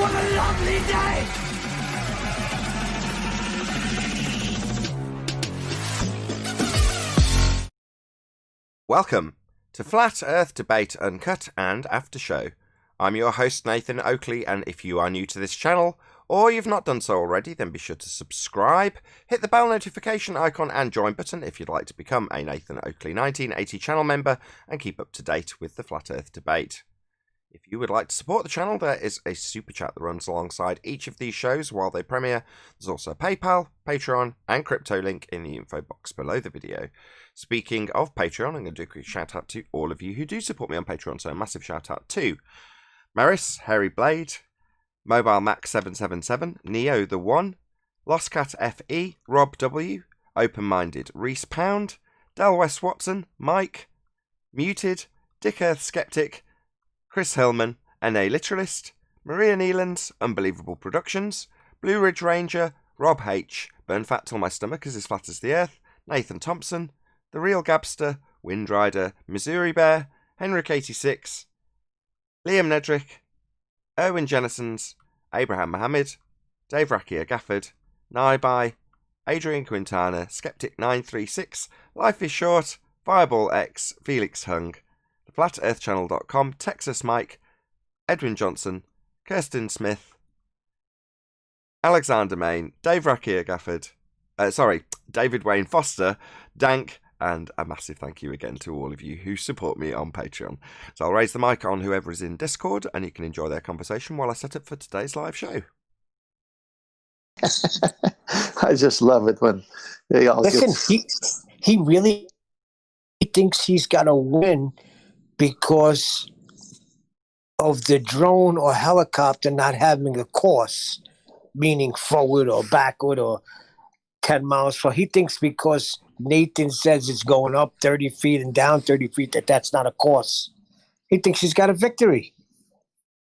What a lovely day! Welcome to Flat Earth Debate Uncut and After Show. I'm your host Nathan Oakley, and if you are new to this channel, or you've not done so already, then be sure to subscribe, hit the bell notification icon and join button if you'd like to become a Nathan Oakley 1980 channel member and keep up to date with the Flat Earth Debate. If you would like to support the channel, there is a super chat that runs alongside each of these shows while they premiere. There's also a PayPal, Patreon, and crypto link in the info box below the video. Speaking of Patreon, I'm going to do a quick shout out to all of you who do support me on Patreon, so a massive shout out to Maris, Harry Blade, Mobile Mac 777, Neo the One, Lostcat FE, Rob W, Open Minded Reese Pound, Del West Watson, Mike, Muted, Dick Earth Skeptic, Chris Hillman, NA Literalist, Maria Neelands, Unbelievable Productions, Blue Ridge Ranger, Rob H, Burn Fat Till My Stomach Is As Flat As the Earth, Nathan Thompson, The Real Gabster, Windrider, Missouri Bear, Henrik86, Liam Nedrick, Erwin Jennisons, Abraham Mohammed, Dave Rakia Gafford, Naibai, Adrian Quintana, Skeptic936, Life is Short, Fireball X, Felix Hung, FlatEarthChannel.com, Texas Mike, Edwin Johnson, Kirsten Smith, Alexander Main, Dave Rakia Gafford, David Wayne Foster, Dank, and a massive thank you again to all of you who support me on Patreon. So I'll raise the mic on whoever is in Discord, and you can enjoy their conversation while I set up for today's live show. I just love it when they all Listen, he really thinks he's got to win because of the drone or helicopter not having a course, meaning forward or backward or 10 miles for. He thinks because Nathan says it's going up 30 feet and down 30 feet, that's not a course. He thinks he's got a victory.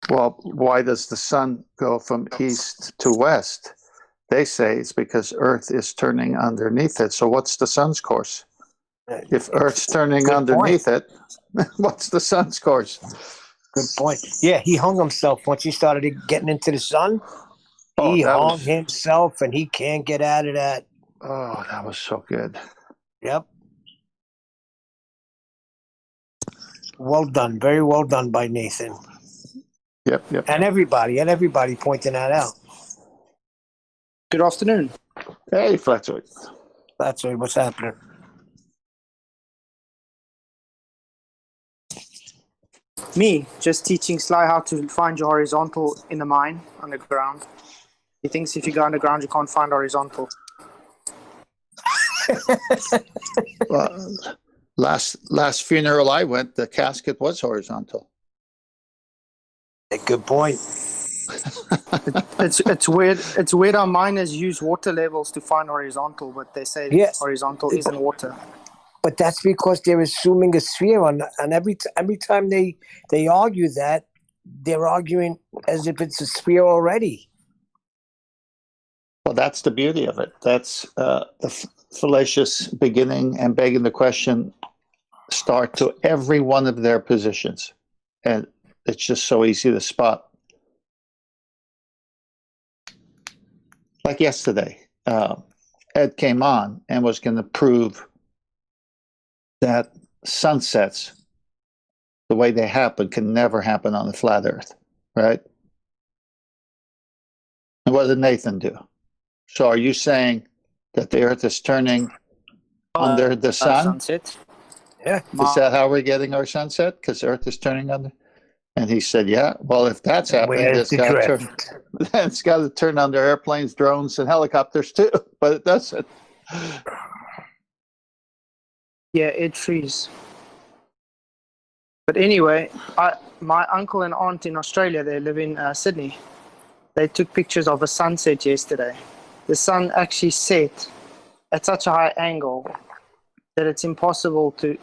Well, why does the sun go from east to west? They say it's because Earth is turning underneath it. So what's the sun's course? If Earth's turning underneath it, what's the sun's course? Good point. Yeah, he hung himself once he started getting into the sun. He hung himself, and he can't get out of that. Oh, that was so good. Yep. Well done. Very well done by Nathan. Yep. And everybody pointing that out. Good afternoon. Hey, Fletcher. That's right. What's happening? Me, just teaching Sly how to find your horizontal in the mine underground. He thinks if you go underground, you can't find horizontal. Well, last funeral I went, the casket was horizontal. Good point. It's weird. It's weird how miners use water levels to find horizontal, but they say horizontal isn't water. But that's because they're assuming a sphere, and every time they argue that, they're arguing as if it's a sphere already. Well, that's the beauty of it. That's the fallacious beginning and begging the question start to every one of their positions. And it's just so easy to spot. Like yesterday, Ed came on and was going to prove that sunsets, the way they happen, can never happen on a flat Earth, right? And what did Nathan do? So are you saying that the Earth is turning under the sun? Sunset. Yeah. Is that how we're getting our sunset? Because Earth is turning under? And he said, yeah, well, if that's happening, it's got to turn under airplanes, drones, and helicopters too. But it doesn't. Yeah, it frees. But anyway, my uncle and aunt in Australia, they live in Sydney. They took pictures of a sunset yesterday. The sun actually set at such a high angle that it's impossible to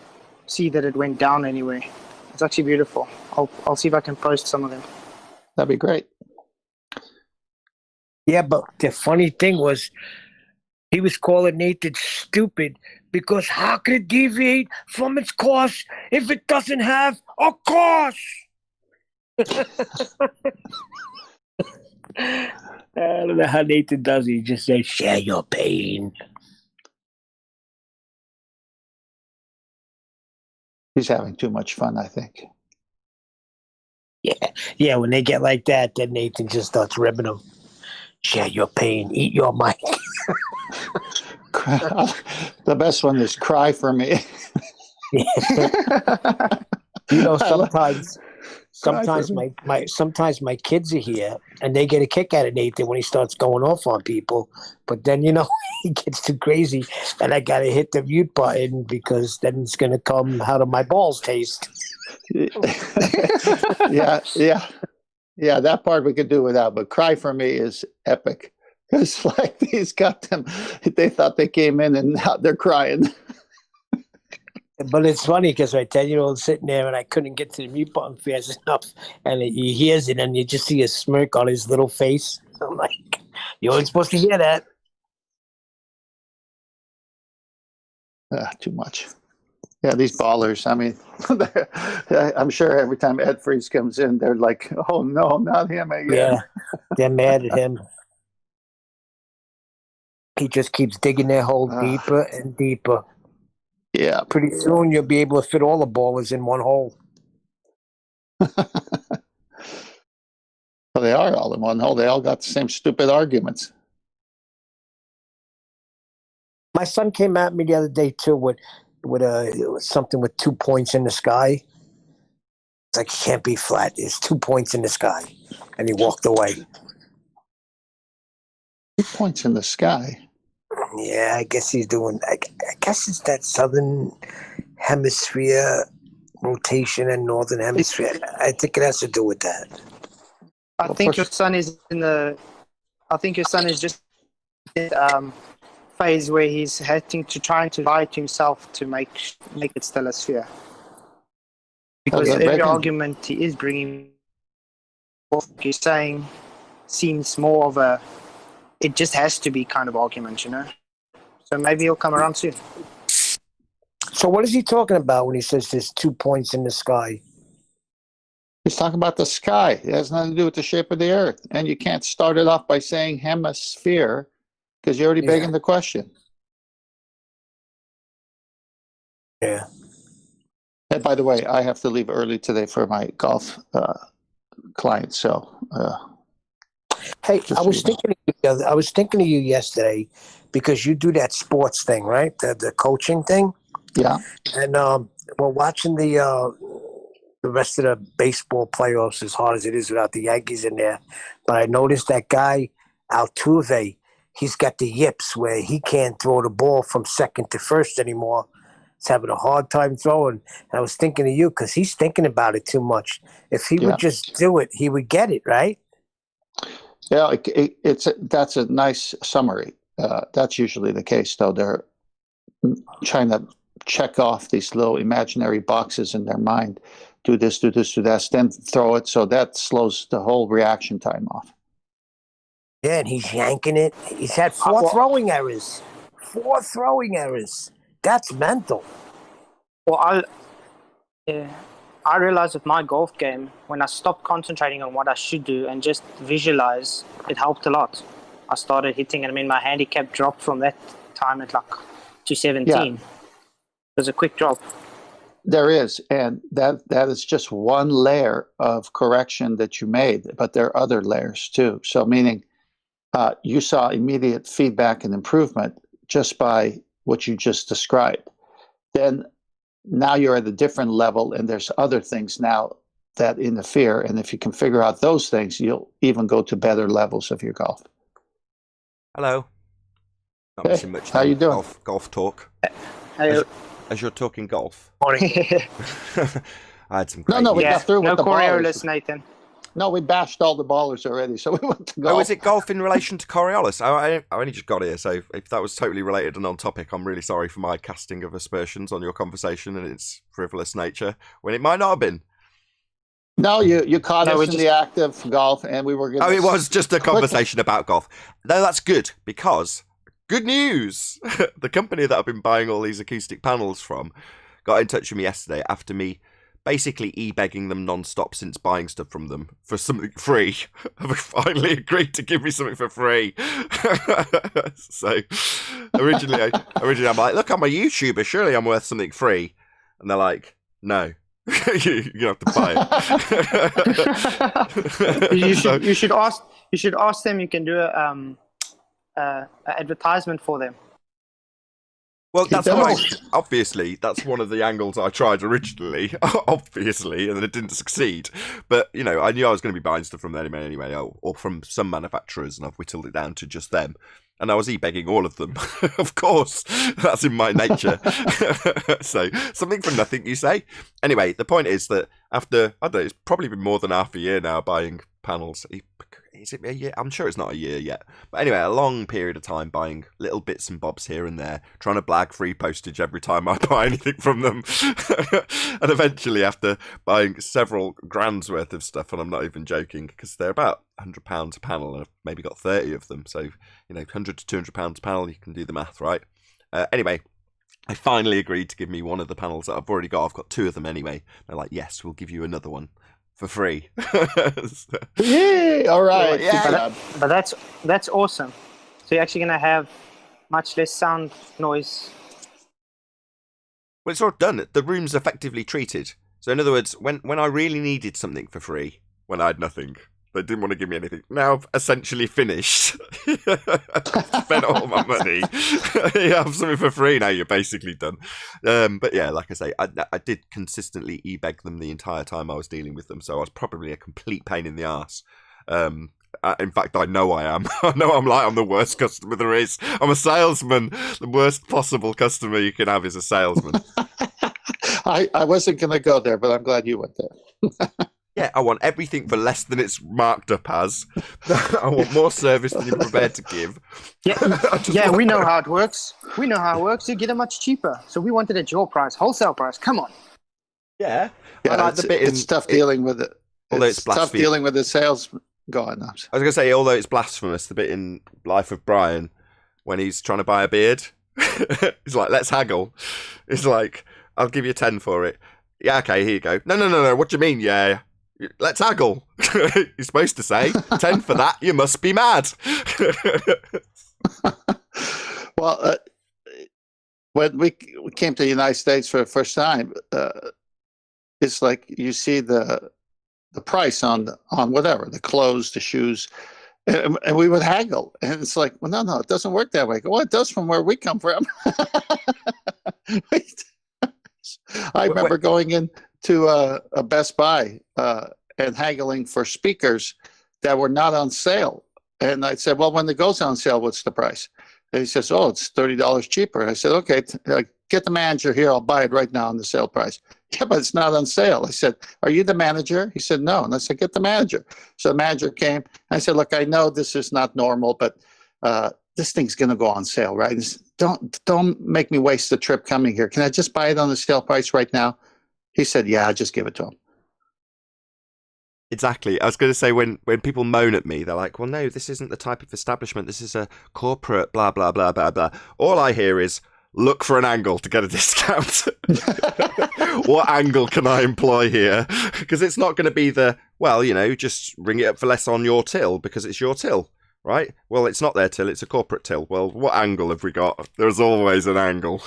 see that it went down anyway. It's actually beautiful. I'll see if I can post some of them. That'd be great. Yeah, but the funny thing was, he was calling Nathan stupid because how could it deviate from its course if it doesn't have a course? don't know how Nathan does it. He just says, share your pain. He's having too much fun, I think. Yeah, when they get like that, then Nathan just starts ribbing them. Share your pain. Eat your mic. The best one is cry for me. Sometimes my kids are here and they get a kick out of Nathan when he starts going off on people. But then he gets too crazy, and I gotta hit the mute button because then it's gonna come. How do my balls taste? Yeah. That part we could do without. But cry for me is epic. It's like he's got them. They thought they came in and now they're crying. But it's funny because my 10-year-old sitting there and I couldn't get to the mute button fast enough, and he hears it and you just see a smirk on his little face. I'm like, you weren't supposed to hear that. Too much. Yeah, these ballers. I mean, I'm sure every time Ed Freeze comes in, they're like, oh no, not him again. Yeah, they're mad at him. He just keeps digging their hole deeper and deeper. Yeah. Pretty soon you'll be able to fit all the ballers in one hole. Well, they are all in one hole. They all got the same stupid arguments. My son came at me the other day too with something with 2 points in the sky. It's like, it can't be flat. There's 2 points in the sky. And he walked away. 2 points in the sky? Yeah, I guess he's doing... I guess it's that southern hemisphere rotation and northern hemisphere. I think it has to do with that. I think your son is just in phase where he's trying to lie to himself to make it still a sphere. Because every argument he is bringing, what he's saying, seems more of a, it just has to be kind of argument, So maybe he'll come around soon. So what is he talking about when he says there's 2 points in the sky? He's talking about the sky. It has nothing to do with the shape of the earth. And you can't start it off by saying hemisphere because you're already begging the question. Yeah. And by the way, I have to leave early today for my golf client. So, hey, I was thinking of you yesterday because you do that sports thing, right? The coaching thing. Yeah. And we're watching the rest of the baseball playoffs as hard as it is without the Yankees in there. But I noticed that guy Altuve, he's got the yips where he can't throw the ball from second to first anymore. He's having a hard time throwing. And I was thinking of you because he's thinking about it too much. If he would just do it, he would get it, right? Yeah, that's a nice summary. That's usually the case, though. They're trying to check off these little imaginary boxes in their mind. Do this, do this, do that, then throw it. So that slows the whole reaction time off. Yeah, and he's yanking it. He's had 4 throwing errors. 4 throwing errors. That's mental. Well, I realized with my golf game, when I stopped concentrating on what I should do and just visualize, it helped a lot. I started hitting, and my handicap dropped from that time at like 217. Yeah. It was a quick drop. There is, and that is just one layer of correction that you made, but there are other layers too. So meaning you saw immediate feedback and improvement just by what you just described. Then now you're at a different level, and there's other things now that interfere, and if you can figure out those things, you'll even go to better levels of your golf. Hello. Not missing much. How you doing? Golf talk. Hey. As you're talking golf. Morning. I had some great we got through with the Coriolis, Nathan. No, we bashed all the ballers already, so we went to golf. Oh, is it golf in relation to Coriolis? I only just got here, so if that was totally related and on topic, I'm really sorry for my casting of aspersions on your conversation and its frivolous nature, when it might not have been. No, you caught us in the act of golf, and we were going to... Oh, it was just a conversation about golf. No, that's good, because... Good news! The company that I've been buying all these acoustic panels from got in touch with me yesterday after me basically e-begging them non-stop since buying stuff from them for something free. Have finally agreed to give me something for free. So originally I'm like, look, I'm a YouTuber, surely I'm worth something free. And they're like, no. you have to buy it. You should ask them. You can do a advertisement for them. Well, that's obviously that's one of the angles I tried originally, obviously, and it didn't succeed. But I knew I was going to be buying stuff from them anyway, or from some manufacturers, and I've whittled it down to just them. And I was e-begging all of them. Of course, that's in my nature. So, something for nothing, you say? Anyway, the point is that after, I don't know, it's probably been more than half a year now buying panels. Is it a year? I'm sure it's not a year yet. But anyway, a long period of time buying little bits and bobs here and there, trying to blag free postage every time I buy anything from them. And eventually, after buying several grand's worth of stuff, and I'm not even joking, because they're about £100 a panel, and I've maybe got 30 of them. So, £100 to £200 a panel, you can do the math, right? Anyway, I finally agreed to give me one of the panels that I've already got. I've got 2 of them anyway. They're like, yes, we'll give you another one for free. Yay! All right. Yeah. But that's awesome. So you're actually going to have much less sound noise. Well, it's all done. The room's effectively treated. So in other words, when I really needed something for free, when I had nothing, they didn't want to give me anything. Now I've essentially finished. Spent all my money. You have something for free now. You're basically done. But yeah, like I say, I did consistently e-beg them the entire time I was dealing with them. So I was probably a complete pain in the arse. In fact, I know I am. I know I'm the worst customer there is. I'm a salesman. The worst possible customer you can have is a salesman. I wasn't going to go there, but I'm glad you went there. Yeah, I want everything for less than it's marked up as. I want more service than you're prepared to give. Yeah, we know how it works. We know how it works. You get it much cheaper. So we want it at your price, wholesale price. Come on. Yeah. I like it's tough dealing with it. Although it's tough dealing with the sales going on. I was going to say, although it's blasphemous, the bit in Life of Brian when he's trying to buy a beard. He's like, let's haggle. He's like, I'll give you 10 for it. Yeah, okay, here you go. No. What do you mean, yeah? Let's haggle. You're supposed to say 10 for that. You must be mad. Well, when we came to the United States for the first time, it's like you see the price on whatever, the clothes, the shoes, and we would haggle. And it's like, well, no, it doesn't work that way. I go, well, it does from where we come from. I remember going into a Best Buy and haggling for speakers that were not on sale. And I said, well, when it goes on sale, what's the price? And he says, oh, it's $30 cheaper. And I said, okay, get the manager here. I'll buy it right now on the sale price. Yeah, but it's not on sale. I said, are you the manager? He said, no. And I said, get the manager. So the manager came. And I said, look, I know this is not normal, but this thing's going to go on sale, right? Don't make me waste the trip coming here. Can I just buy it on the sale price right now? He said, yeah, I'll just give it to him. Exactly. I was going to say, when people moan at me, they're like, well, no, this isn't the type of establishment. This is a corporate, blah, blah, blah, blah, blah. All I hear is, look for an angle to get a discount. What angle can I employ here? Because it's not going to be just ring it up for less on your till because it's your till, right? Well, it's not their till, it's a corporate till. Well, what angle have we got? There's always an angle.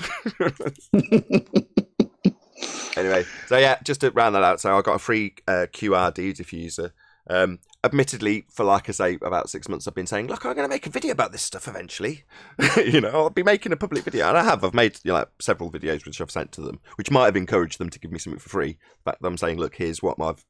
Anyway, so yeah, just to round that out, so I got a free QRD diffuser. Admittedly, for like I say, about 6 months, I've been saying, look, I'm going to make a video about this stuff eventually. I'll be making a public video, and I have. I've made several videos which I've sent to them, which might have encouraged them to give me something for free. The fact that I'm saying, look, here's what I've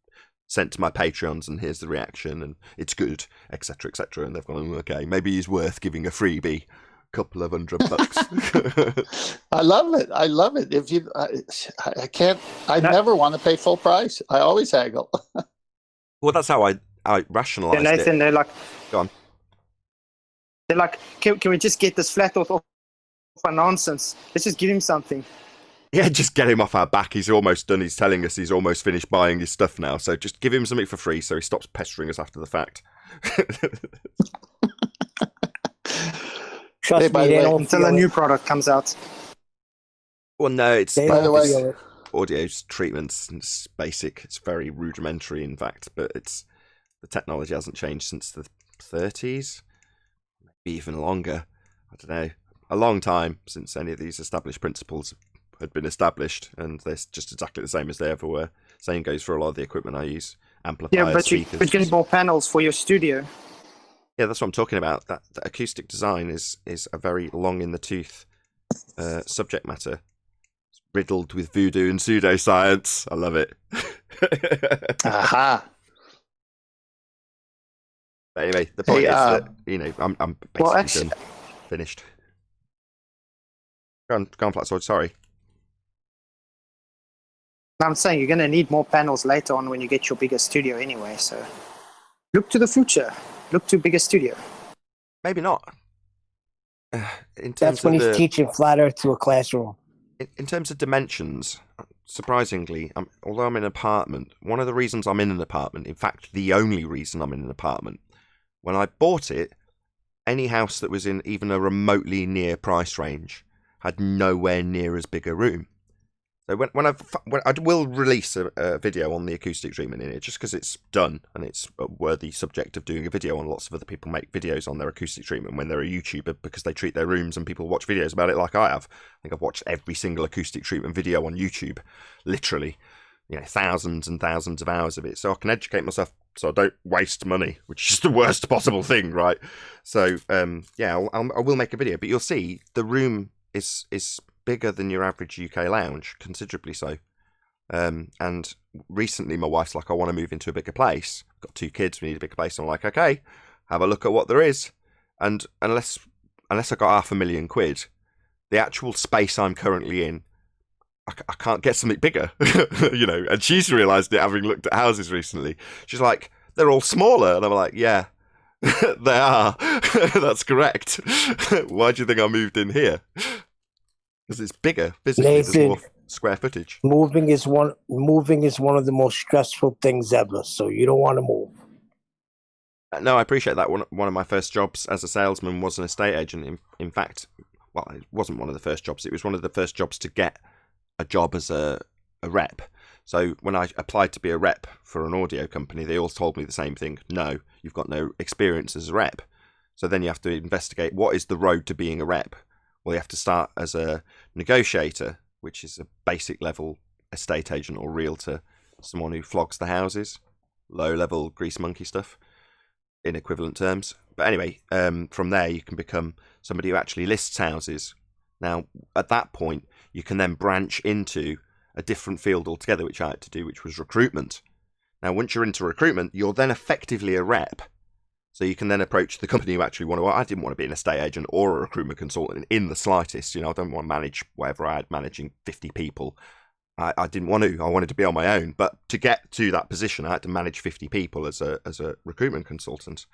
sent to my Patreons, and here's the reaction, and it's good, etc., etc. And they've gone, okay, maybe he's worth giving a freebie. Couple of $100. I love it. If you, I can't. I never want to pay full price. I always haggle. Well, that's how I rationalise it. Nathan, they're like, go on. They're like, can we just get this flat off for nonsense? Let's just give him something. Yeah, just get him off our back. He's almost done. He's telling us he's almost finished buying his stuff now. So just give him something for free, so he stops pestering us after the fact. Trust me, they don't until a new product comes out. Well, no, it's by the way. audio treatments. It's basic. It's very rudimentary, in fact, but the technology hasn't changed since the 30s, maybe even longer. I don't know. A long time since any of these established principles had been established, and they're just exactly the same as they ever were. Same goes for a lot of the equipment I use. Amplifiers, Yeah, but speakers. you get more panels for your studio. Yeah, that's what I'm talking about. That acoustic design is a very long in the tooth subject matter. It's riddled with voodoo and pseudoscience. I love it. Aha. But anyway, the point is that I'm basically Well, actually, done. Finished. Go on, Flat Sword. Sorry. I'm saying you're going to need more panels later on when you get your bigger studio anyway. So look to the future. Look to bigger studio. Maybe not. In terms That's when of he's teaching flat earth to a classroom. in terms of dimensions, surprisingly, although I'm in an apartment, one of the reasons I'm in an apartment, in fact, the only reason I'm in an apartment, when I bought it, any house that was in even a remotely near price range had nowhere near as big a room. So when I will release a video on the acoustic treatment in it, just because it's done and it's a worthy subject of doing a video on. Lots of other people make videos on their acoustic treatment when they're a YouTuber because they treat their rooms, and people watch videos about it like I have. I think I've watched every single acoustic treatment video on YouTube, literally, thousands and thousands of hours of it. So I can educate myself, so I don't waste money, which is the worst possible thing, right? So I will make a video, but you'll see the room is bigger than your average UK lounge, considerably so. And recently my wife's like, I want to move into a bigger place. I've got 2 kids, we need a bigger place. I'm like, okay, have a look at what there is. And unless I got £500,000, the actual space I'm currently in, I can't get something bigger, and she's realised it having looked at houses recently. She's like, they're all smaller. And I'm like, yeah, they are. That's correct. Why do you think I moved in here? Because it's bigger physically. Nathan, there's more square footage. Moving is one of the most stressful things ever. So you don't want to move. No, I appreciate that. One of my first jobs as a salesman was an estate agent. In fact, well, it wasn't one of the first jobs. It was one of the first jobs to get a job as a rep. So when I applied to be a rep for an audio company, they all told me the same thing. No, you've got no experience as a rep. So then you have to investigate, what is the road to being a rep? Well, you have to start as a negotiator, which is a basic level estate agent or realtor, someone who flogs the houses, low level grease monkey stuff in equivalent terms. But anyway, from there you can become somebody who actually lists houses. Now, at that point, you can then branch into a different field altogether, which I had to do, which was recruitment. Now, once you're into recruitment, you're then effectively a rep. So you can then approach the company you actually want to. I didn't want to be an estate agent or a recruitment consultant in the slightest. I don't want to manage whatever I had managing 50 people. I didn't want to. I wanted to be on my own. But to get to that position, I had to manage 50 people as a recruitment consultant,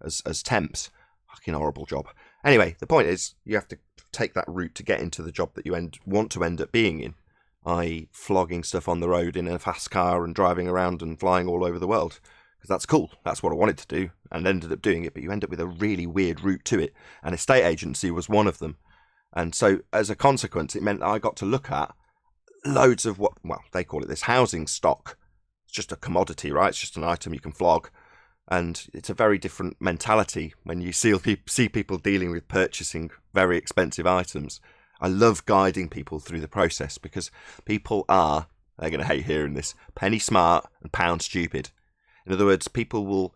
as temps. Fucking horrible job. Anyway, the point is, you have to take that route to get into the job that you want to end up being in, i.e. flogging stuff on the road in a fast car and driving around and flying all over the world. Because that's cool. That's what I wanted to do and ended up doing it. But you end up with a really weird route to it. And estate agency was one of them. And so as a consequence, it meant that I got to look at loads of they call it this housing stock. It's just a commodity, right? It's just an item you can flog. And it's a very different mentality when you see people dealing with purchasing very expensive items. I love guiding people through the process because people they're going to hate hearing this, penny smart and pound stupid. In other words, people will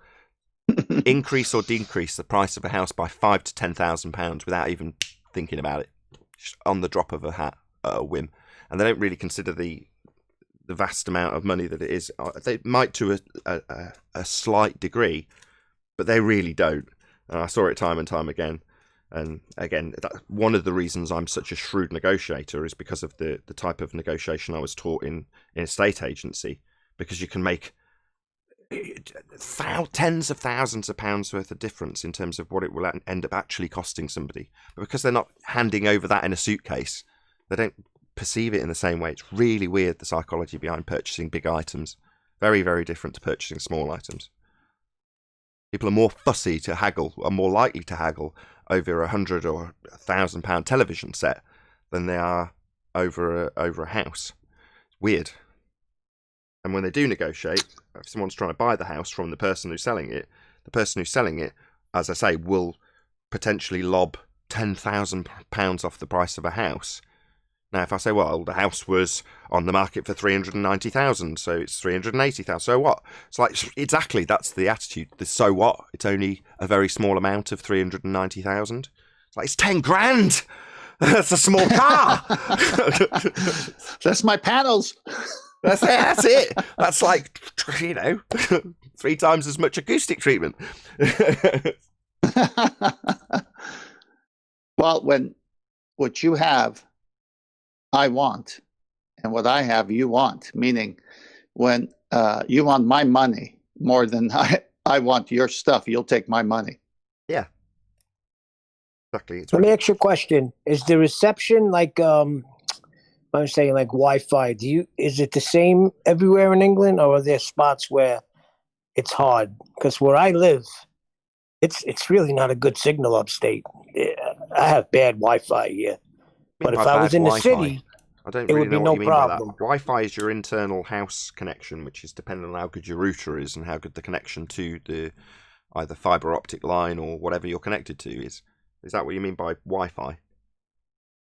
increase or decrease the price of a house by £5,000 to £10,000 without even thinking about it, just on the drop of a hat, at a whim. And they don't really consider the vast amount of money that it is. They might to a slight degree, but they really don't. And I saw it time and time again. And again, one of the reasons I'm such a shrewd negotiator is because of the type of negotiation I was taught in estate agency, because you can make tens of thousands of pounds worth of difference in terms of what it will end up actually costing somebody. But because they're not handing over that in a suitcase, they don't perceive it in the same way. It's really weird, the psychology behind purchasing big items. Very, very different to purchasing small items. People are more fussy to haggle, are more likely to haggle over £100 or £1,000 television set than they are over a house. Weird. And when they do negotiate, if someone's trying to buy the house from the person who's selling it, as I say, will potentially lob £10,000 off the price of a house. Now, if I say, well, the house was on the market for 390,000, so it's 380,000, so what? It's like, exactly, that's the attitude. The so what? It's only a very small amount of 390,000. It's like, it's 10 grand! That's a small car! That's my panels. That's it. That's like, 3 times as much acoustic treatment. Well, when what you have, I want, and what I have, you want. Meaning, when you want my money more than I want your stuff, you'll take my money. Yeah. Exactly. Let me ask you a question. Is the reception like I'm saying like Wi-Fi? Is it the same everywhere in England, or are there spots where it's hard? Because where I live, it's really not a good signal upstate. I have bad Wi-Fi here. But if I was in the city, I don't it really would be know no what you mean by problem. that. Wi-Fi is your internal house connection, which is dependent on how good your router is and how good the connection to the either fiber optic line or whatever you're connected to is. Is that what you mean by Wi-Fi?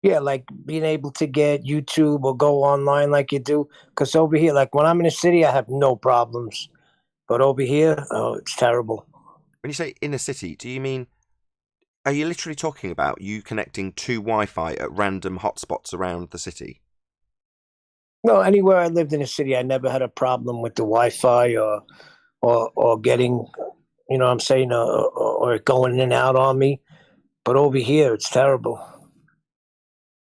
Yeah, like being able to get YouTube or go online like you do. Because over here, like when I'm in the city, I have no problems. But over here, oh, it's terrible. When you say inner city, do you mean, are you literally talking about you connecting to Wi-Fi at random hotspots around the city? No, anywhere I lived in the city, I never had a problem with the Wi-Fi or getting, you know what I'm saying, or it going in and out on me. But over here, it's terrible.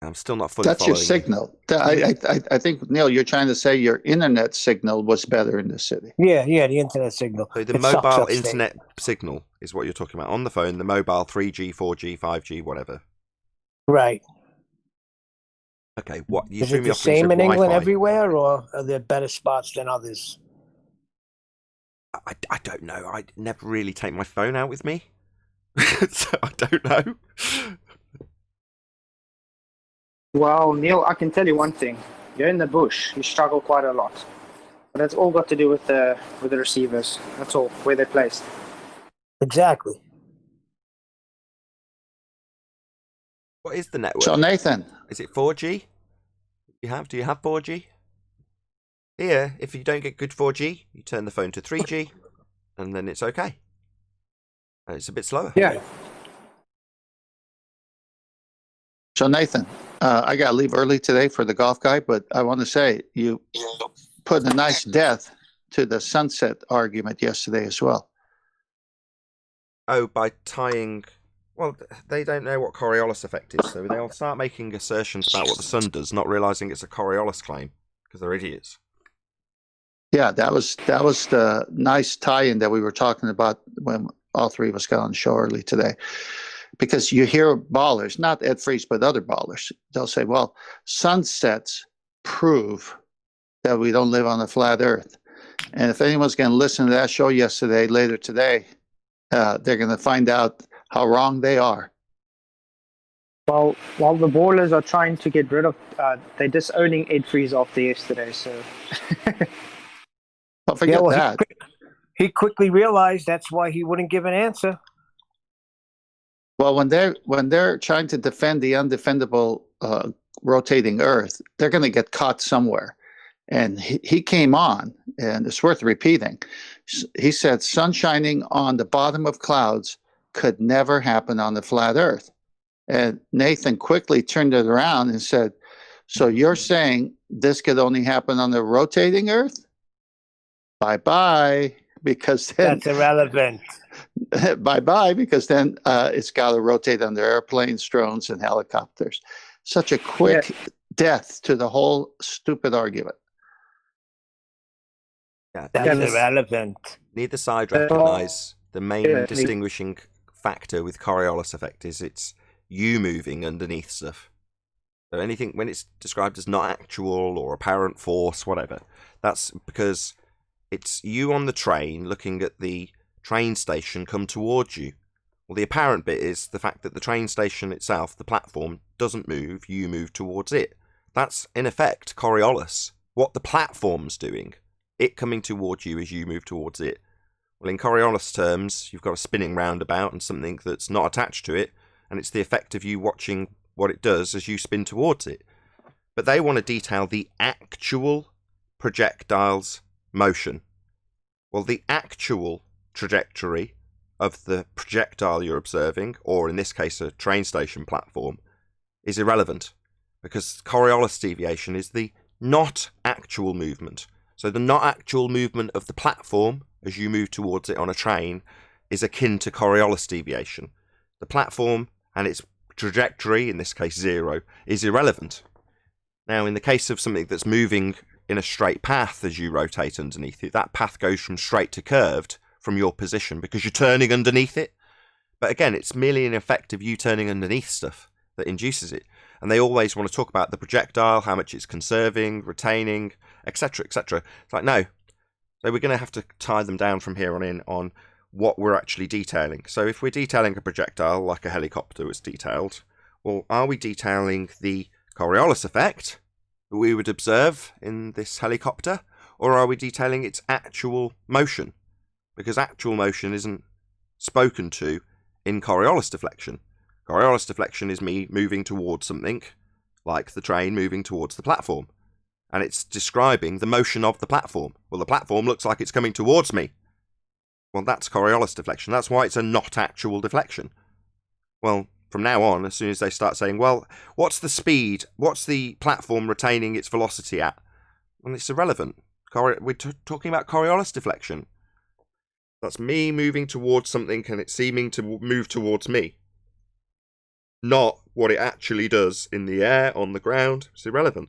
I'm still not fully That's your following signal. I think, Neil, you're trying to say your internet signal was better in the city. Yeah, the internet signal. So the It sucks mobile upstate. internet signal is what you're talking about. On the phone, the mobile 3G, 4G, 5G, whatever. Right. Okay, what? You Is threw it me the off when you same said in England Wi-Fi. everywhere, or are there better spots than others? I don't know. I never really take my phone out with me. So I don't know. Well, Neil, I can tell you one thing. You're in the bush. You struggle quite a lot. But it's all got to do with the receivers. That's all, where they're placed. Exactly. What is the network? So, Nathan. Is it 4G? Do you have 4G? Here, if you don't get good 4G, you turn the phone to 3G, and then it's okay. And it's a bit slower. Yeah. So, Nathan, I got to leave early today for the golf guy, but I want to say you put a nice death to the sunset argument yesterday as well. Oh, by tying... Well, they don't know what Coriolis effect is, so they'll start making assertions about what the sun does, not realising it's a Coriolis claim, because they're idiots. Yeah, that was the nice tie-in that we were talking about when all three of us got on the show early today. Because you hear ballers, not Ed Freeze, but other ballers, they'll say, well, sunsets prove that we don't live on a flat earth. And if anyone's going to listen to that show later today, they're going to find out how wrong they are. Well, while the ballers are trying to get rid of, they're disowning Ed Freeze after yesterday, so... Well, forget that. He quickly realized that's why he wouldn't give an answer. Well, when they're trying to defend the undefendable rotating Earth, they're going to get caught somewhere. And he came on, and it's worth repeating. He said, "Sun shining on the bottom of clouds could never happen on the flat Earth." And Nathan quickly turned it around and said, "So you're saying this could only happen on the rotating Earth? Bye-bye, because then..." That's irrelevant. Bye-bye, because then it's got to rotate under airplanes, drones, and helicopters. Such a quick death to the whole stupid argument. Yeah, That's irrelevant. Neither side recognise the main distinguishing factor with Coriolis effect is it's you moving underneath stuff. So anything, when it's described as not actual or apparent force, whatever, that's because it's you on the train looking at the train station come towards you. Well, the apparent bit is the fact that the train station itself, the platform, doesn't move, you move towards it. That's, in effect, Coriolis. what the platform's doing, it coming towards you as you move towards it. Well, in Coriolis terms, you've got a spinning roundabout and something that's not attached to it, and it's the effect of you watching what it does as you spin towards it. But they want to detail the actual projectile's motion. Well, the actual trajectory of the projectile you're observing, or in this case a train station platform, is irrelevant, because Coriolis deviation is the not actual movement. So the not actual movement of the platform as you move towards it on a train is akin to Coriolis deviation. The platform and its trajectory, in this case 0, is irrelevant. Now, in the case of something that's moving in a straight path as you rotate underneath it, that path goes from straight to curved from your position because you're turning underneath it. But again, it's merely an effect of you turning underneath stuff that induces it. And they always want to talk about the projectile, how much it's conserving, retaining, etc., etc. It's like, no. So we're going to have to tie them down from here on in on what we're actually detailing. So if we're detailing a projectile like a helicopter was detailed, well, are we detailing the Coriolis effect that we would observe in this helicopter, or are we detailing its actual motion? Because actual motion isn't spoken to in Coriolis deflection. Coriolis deflection is me moving towards something, like the train moving towards the platform. And it's describing the motion of the platform. Well, the platform looks like it's coming towards me. Well, that's Coriolis deflection. That's why it's a not actual deflection. Well, from now on, as soon as they start saying, well, what's the speed? What's the platform retaining its velocity at? Well, it's irrelevant. We're talking about Coriolis deflection. That's me moving towards something and it seeming to move towards me. Not what it actually does in the air, on the ground. It's irrelevant.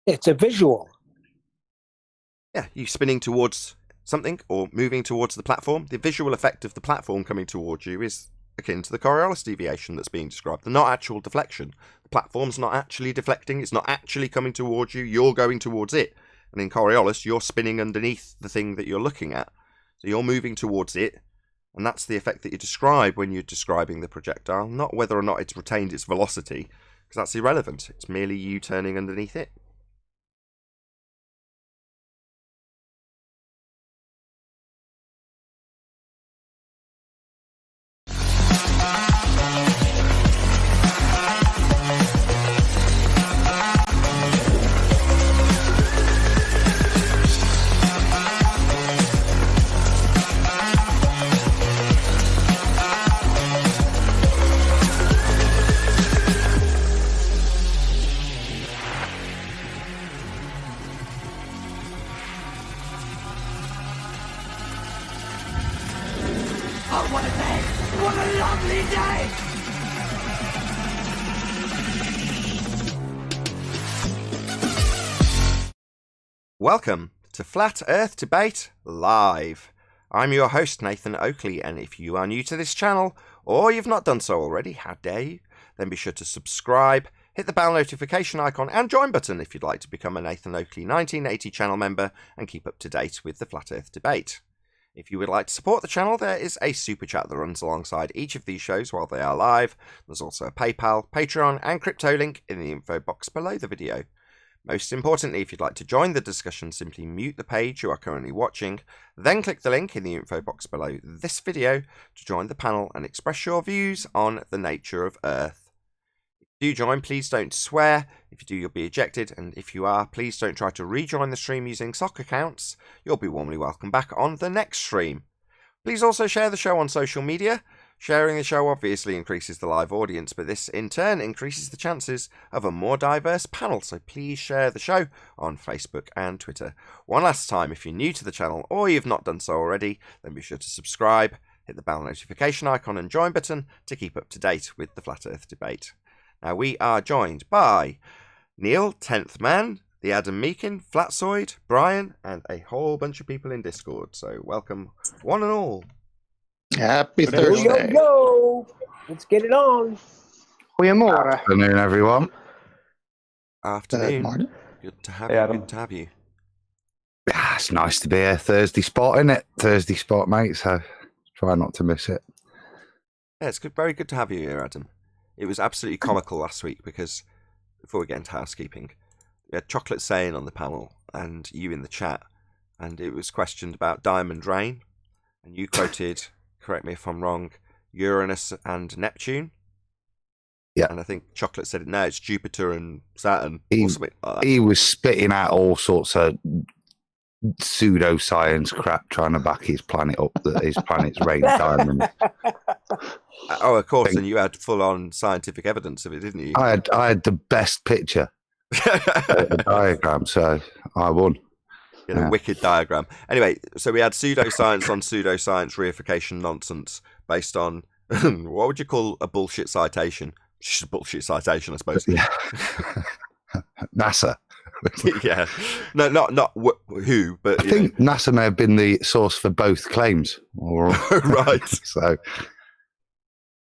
It's a visual. Yeah, you spinning towards something or moving towards the platform. The visual effect of the platform coming towards you is akin to the Coriolis deviation that's being described. The not actual deflection. The platform's not actually deflecting. It's not actually coming towards you. You're going towards it. And in Coriolis, you're spinning underneath the thing that you're looking at. So you're moving towards it. And that's the effect that you describe when you're describing the projectile, not whether or not it's retained its velocity, because that's irrelevant. It's merely you turning underneath it. Welcome to Flat Earth Debate Live. I'm your host, Nathan Oakley, and if you are new to this channel, or you've not done so already, how dare you, then be sure to subscribe, hit the bell notification icon and join button if you'd like to become a Nathan Oakley 1980 channel member and keep up to date with the Flat Earth Debate. If you would like to support the channel, there is a super chat that runs alongside each of these shows while they are live. There's also a PayPal, Patreon and crypto link in the info box below the video. Most importantly, if you'd like to join the discussion, simply mute the page you are currently watching, then click the link in the info box below this video to join the panel and express your views on the nature of Earth. If you do join, please don't swear. If you do, you'll be ejected, and if you are, please don't try to rejoin the stream using sock accounts. You'll be warmly welcome back on the next stream. Please also share the show on social media. Sharing the show obviously increases the live audience, but this in turn increases the chances of a more diverse panel, so please share the show on Facebook and Twitter. One last time, if you're new to the channel or you've not done so already, then be sure to subscribe, hit the bell notification icon and join button to keep up to date with the Flat Earth Debate. Now we are joined by Neil, 10th Man, the Adam Meakin, Flatsoid, Brian, and a whole bunch of people in Discord, so welcome one and all. Happy Yo, Thursday. yo, let's get it on. Goeiemorgen. Afternoon, everyone. Afternoon. Morning. Good to have Hey, you. Adam. Good to have you. Ah, it's nice to be here. Thursday spot, isn't it? Thursday spot, mate. So try not to miss it. Yeah, it's good, very good to have you here, Adam. It was absolutely comical last week because, before we get into housekeeping, we had Chocolate saying on the panel and you in the chat, and it was questioned about diamond rain, and you quoted, correct me if I'm wrong, Uranus and Neptune. Yeah. And I think Chocolate said, no, it's Jupiter and Saturn. He- or something like that. He was spitting out all sorts of pseudoscience crap trying to back his planet up, that his planet's rain diamonds. Oh, of course, and you had full-on scientific evidence of it, didn't you? I had the best picture, the diagram, so I won. A wicked diagram. Anyway, so we had pseudoscience on pseudoscience reification nonsense based on, what would you call a bullshit citation? Just a bullshit citation, I suppose. Yeah. NASA. Yeah. No, not who, but... I think NASA may have been the source for both claims. Right. So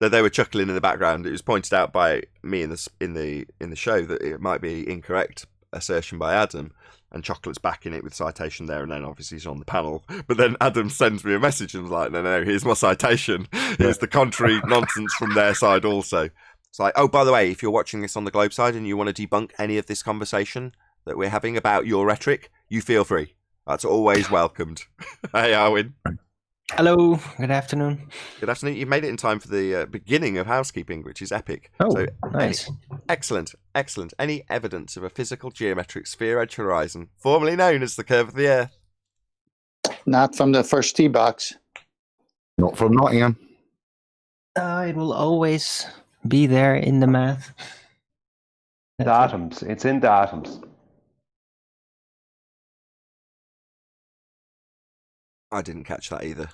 they were chuckling in the background. It was pointed out by me in the show that it might be incorrect assertion by Adam, and Chocolate's backing it with citation there, and then obviously he's on the panel. But then Adam sends me a message and was like, no, here's my citation. Here's the contrary nonsense from their side also. It's like, oh, by the way, if you're watching this on the Globe side and you want to debunk any of this conversation that we're having about your rhetoric, you feel free. That's always welcomed. Hey, Arwin. Hello, good afternoon. Good afternoon. You made it in time for the beginning of housekeeping, which is epic. Oh, so, nice. Excellent. Any evidence of a physical geometric sphere-edge horizon, formerly known as the curve of the Earth? Not from the first tee box. not from Nottingham. It will always be there in the math. The atoms. It's in the atoms. I didn't catch that either.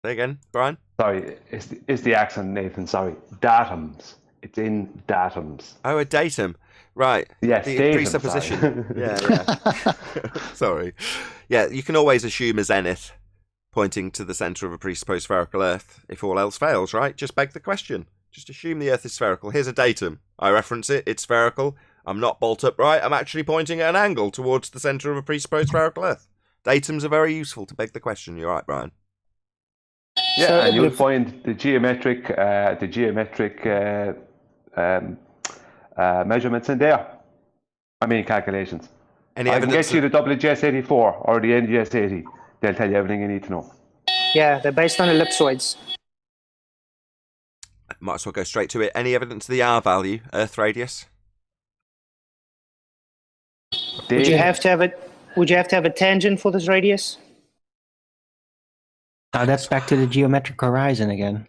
Say again, Brian? Sorry, it's the accent, Nathan. Sorry. Datums. It's in datums. Oh, a datum. Right. Yes, the datum, presupposition. sorry. Yeah. Sorry. Yeah, you can always assume a zenith pointing to the centre of a presupposed spherical Earth if all else fails, right? Just beg the question. Just assume the Earth is spherical. Here's a datum. I reference it. It's spherical. I'm not bolt upright. I'm actually pointing at an angle towards the centre of a presupposed spherical Earth. Datums are very useful to beg the question. You're right, Brian. Yeah, So and you'll if- find the geometric measurements in there. I mean calculations. Any I can evidence? get you the WGS84 or the NGS80. They'll tell you everything you need to know. Yeah, they're based on ellipsoids. Might as well go straight to it. Any evidence of the R value, Earth radius? Would you have to have it? Would you have to have a tangent for this radius? Now that's back to the geometric horizon again.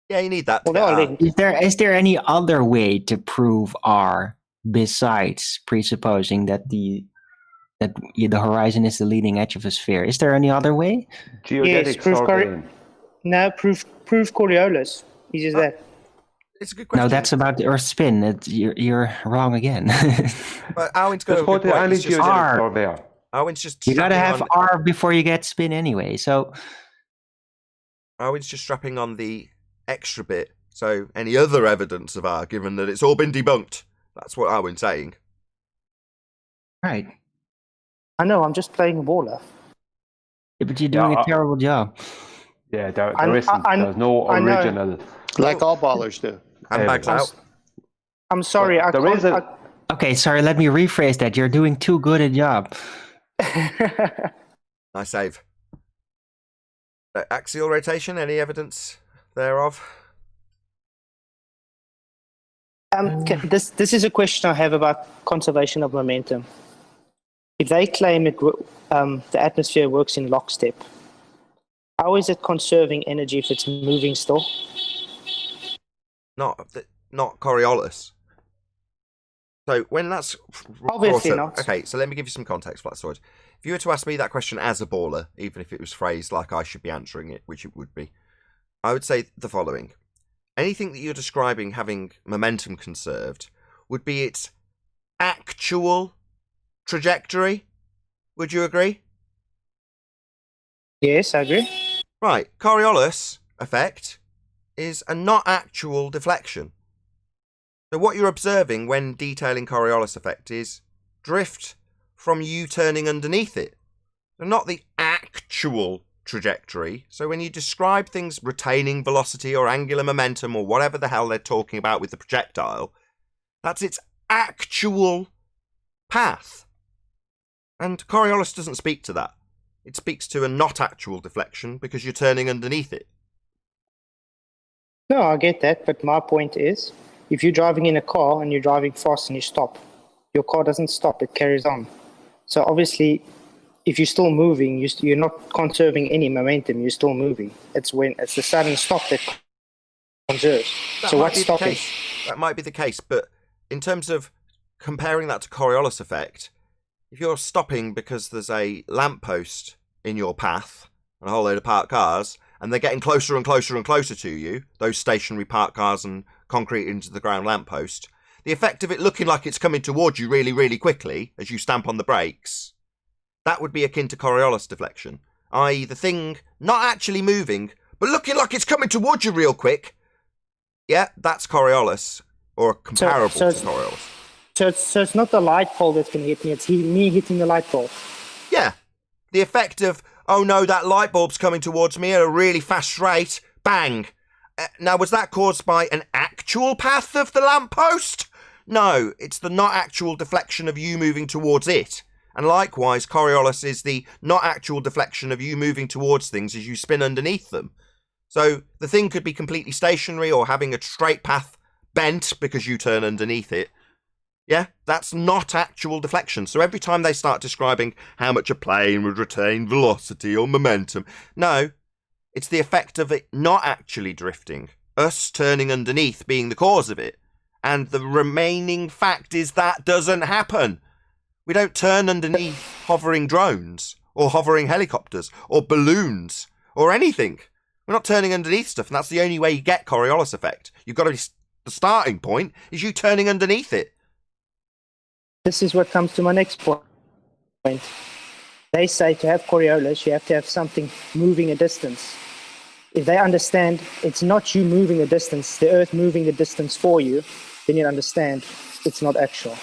Yeah, you need that. To Well, get they're R. Is there any other way to prove R besides presupposing that the horizon is the leading edge of a sphere? Is there any other way? Geodetic proof surveying. No, proof Coriolis. Easy as that. It's a good question. No, that's about the Earth's spin. You're wrong again. But Owen's got Just a put good the point. only It's just, geodetic R. surveyor. Owen's just You gotta strapping have on, R before you get spin anyway. So Owen's just strapping on the extra bit. So any other evidence of R, given that it's all been debunked. That's what Owen's saying. right, I know. I'm just playing baller. yeah, but you're doing Yeah, a terrible job. Yeah, there I- isn't. I- There's no I know. original. Like all ballers do. Handbags Evidence. out. I'm sorry. But I there can't. is a- Okay, sorry. Let me rephrase that. You're doing too good a job. Nice save. Axial rotation, any evidence thereof? This is a question I have about conservation of momentum. If they claim the atmosphere works in lockstep, how is it conserving energy if it's moving still? Not Coriolis. So when that's Obviously brought up- not. Okay, so let me give you some context, Flatsword. If you were to ask me that question as a baller, even if it was phrased like I should be answering it, which it would be, I would say the following. Anything that you're describing having momentum conserved would be its actual trajectory. Would you agree? Yes, I agree. Right, Coriolis effect is a not actual deflection. So what you're observing when detailing Coriolis effect is drift from you turning underneath it. So not the actual trajectory. So when you describe things retaining velocity or angular momentum or whatever the hell they're talking about with the projectile, that's its actual path. And Coriolis doesn't speak to that. It speaks to a not actual deflection because you're turning underneath it. No, I get that, but my point is, if you're driving in a car and you're driving fast and you stop, your car doesn't stop, it carries on. So obviously, if you're still moving, you're not conserving any momentum, you're still moving. It's the sudden stop that conserves. So what's stopping? That might be the case, but in terms of comparing that to Coriolis effect, if you're stopping because there's a lamppost in your path and a whole load of parked cars, and they're getting closer and closer and closer to you, those stationary parked cars and concrete into the ground lamppost, the effect of it looking like it's coming towards you really, really quickly as you stamp on the brakes, that would be akin to Coriolis deflection, i.e. the thing not actually moving, but looking like it's coming towards you real quick. Yeah, that's Coriolis, or comparable to Coriolis. So it's not the light pole that's going to hit me, it's me hitting the light pole. Yeah, the effect of, oh no, that light bulb's coming towards me at a really fast rate, bang. Now, was that caused by an actual path of the lamppost? No, it's the not actual deflection of you moving towards it. And likewise, Coriolis is the not actual deflection of you moving towards things as you spin underneath them. So the thing could be completely stationary or having a straight path bent because you turn underneath it. Yeah, that's not actual deflection. So every time they start describing how much a plane would retain velocity or momentum, no, it's the effect of it not actually drifting, us turning underneath being the cause of it. And the remaining fact is that doesn't happen. We don't turn underneath hovering drones or hovering helicopters or balloons or anything. We're not turning underneath stuff, and that's the only way you get Coriolis effect. You've got to be, the starting point is you turning underneath it. This is what comes to my next point. They say to have Coriolis, you have to have something moving a distance. If they understand it's not you moving a distance, the Earth moving the distance for you, then you understand it's not actual.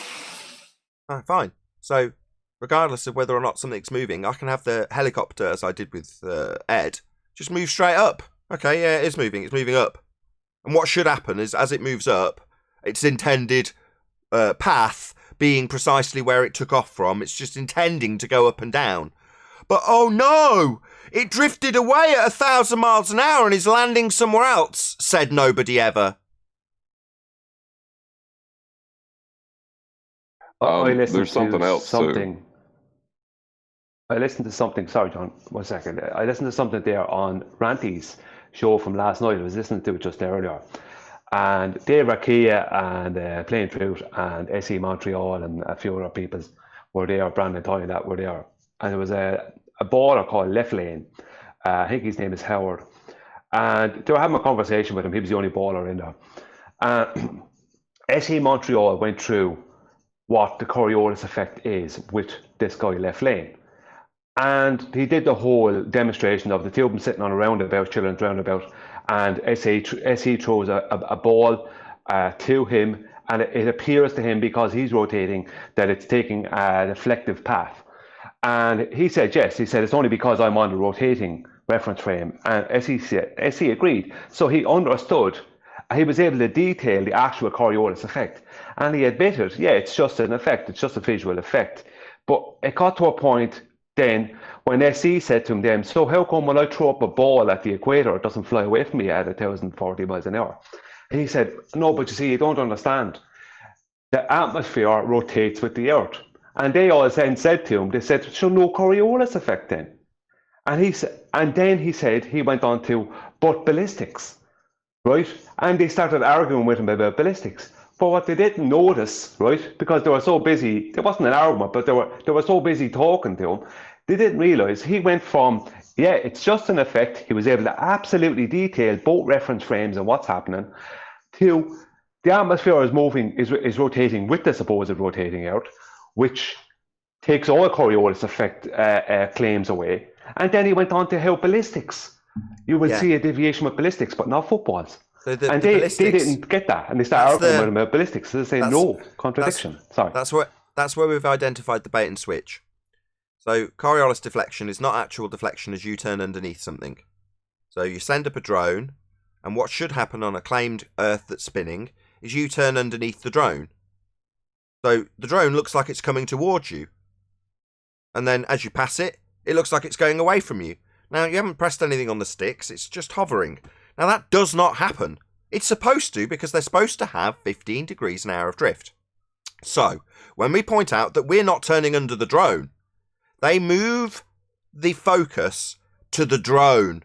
Fine. So, regardless of whether or not something's moving, I can have the helicopter, as I did with Ed, just move straight up. Okay, yeah, it is moving. It's moving up. And what should happen is, as it moves up, its intended path being precisely where it took off from, it's just intending to go up and down. But oh no! It drifted away at 1,000 miles an hour and is landing somewhere else, said nobody ever. There's something else too. I listened to something, sorry John, 1 second. I listened to something there on Ranty's show from last night. I was listening to it just earlier. And Dave Archaea and Plain Truth and SE Montreal and a few other people were there, Brandon Toy and that were there. And there was a baller called Left Lane. I think his name is Howard. And they were having a conversation with him. He was the only baller in there. And SE Montreal went through what the Coriolis effect is with this guy Left Lane. And he did the whole demonstration of the two of them sitting on a roundabout, children's roundabout, and SE throws a ball to him, and it appears to him, because he's rotating, that it's taking a deflective path. And he said, yes, he said, it's only because I'm on the rotating reference frame. And SE agreed. So he understood, he was able to detail the actual Coriolis effect. And he admitted, yeah, it's just an effect, it's just a visual effect. But it got to a point then when SE said to him then, so how come when I throw up a ball at the equator, it doesn't fly away from me at 1,040 miles an hour? And he said, no, but you see, you don't understand. The atmosphere rotates with the Earth. And they all then said to him, they said, so no Coriolis effect then. And then he said, he went on to, but ballistics, right? And they started arguing with him about ballistics. But what they didn't notice, right, because they were so busy, there wasn't an argument, but they were so busy talking to him, they didn't realize he went from, yeah, it's just an effect, he was able to absolutely detail both reference frames and what's happening, to the atmosphere is moving, is rotating with the supposed rotating Earth, which takes all Coriolis effect claims away. And then he went on to how ballistics, you will see a deviation with ballistics, but not footballs. So they didn't get that, and they started arguing with him about ballistics. So they say no contradiction. Sorry. That's where we've identified the bait and switch. So Coriolis deflection is not actual deflection as you turn underneath something. So you send up a drone, and what should happen on a claimed Earth that's spinning is you turn underneath the drone. So the drone looks like it's coming towards you. And then as you pass it, it looks like it's going away from you. Now, you haven't pressed anything on the sticks, it's just hovering. Now, that does not happen. It's supposed to, because they're supposed to have 15 degrees an hour of drift. So, when we point out that we're not turning under the drone, they move the focus to the drone.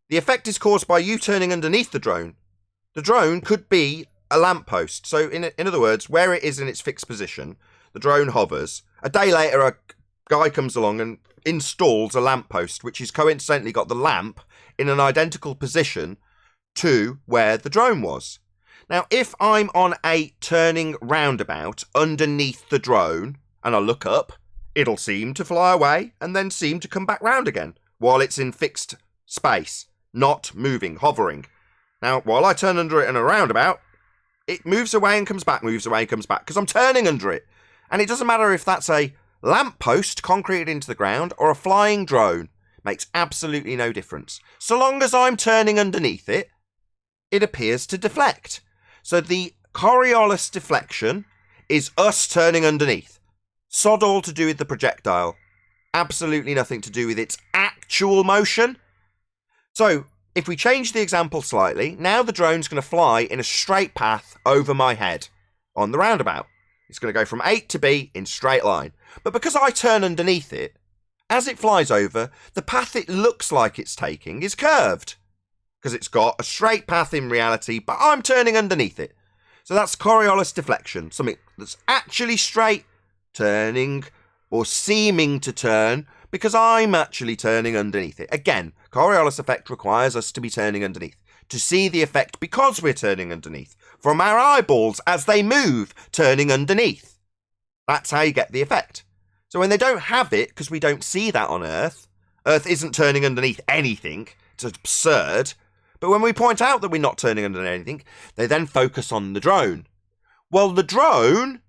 The effect is caused by you turning underneath the drone. The drone could be a lamppost. So, in other words, where it is in its fixed position, the drone hovers. A day later, a guy comes along and installs a lamppost, which has coincidentally got the lamp in an identical position to where the drone was. Now, if I'm on a turning roundabout underneath the drone and I look up, it'll seem to fly away and then seem to come back round again while it's in fixed space, not moving, hovering. Now, while I turn under it in a roundabout, it moves away and comes back, moves away and comes back, because I'm turning under it. And it doesn't matter if that's a lamppost concreted into the ground or a flying drone. Makes absolutely no difference. So long as I'm turning underneath it, it appears to deflect. So the Coriolis deflection is us turning underneath. Sod all to do with the projectile. Absolutely nothing to do with its actual motion. So, if we change the example slightly, now the drone's going to fly in a straight path over my head on the roundabout. It's going to go from A to B in straight line. But because I turn underneath it, as it flies over, the path it looks like it's taking is curved. Because it's got a straight path in reality, but I'm turning underneath it. So that's Coriolis deflection. Something that's actually straight, turning, or seeming to turn, because I'm actually turning underneath it. Again, Coriolis effect requires us to be turning underneath, to see the effect because we're turning underneath, from our eyeballs as they move, turning underneath. That's how you get the effect. So when they don't have it, because we don't see that on Earth, Earth isn't turning underneath anything, it's absurd, but when we point out that we're not turning underneath anything, they then focus on the drone. Well, the drone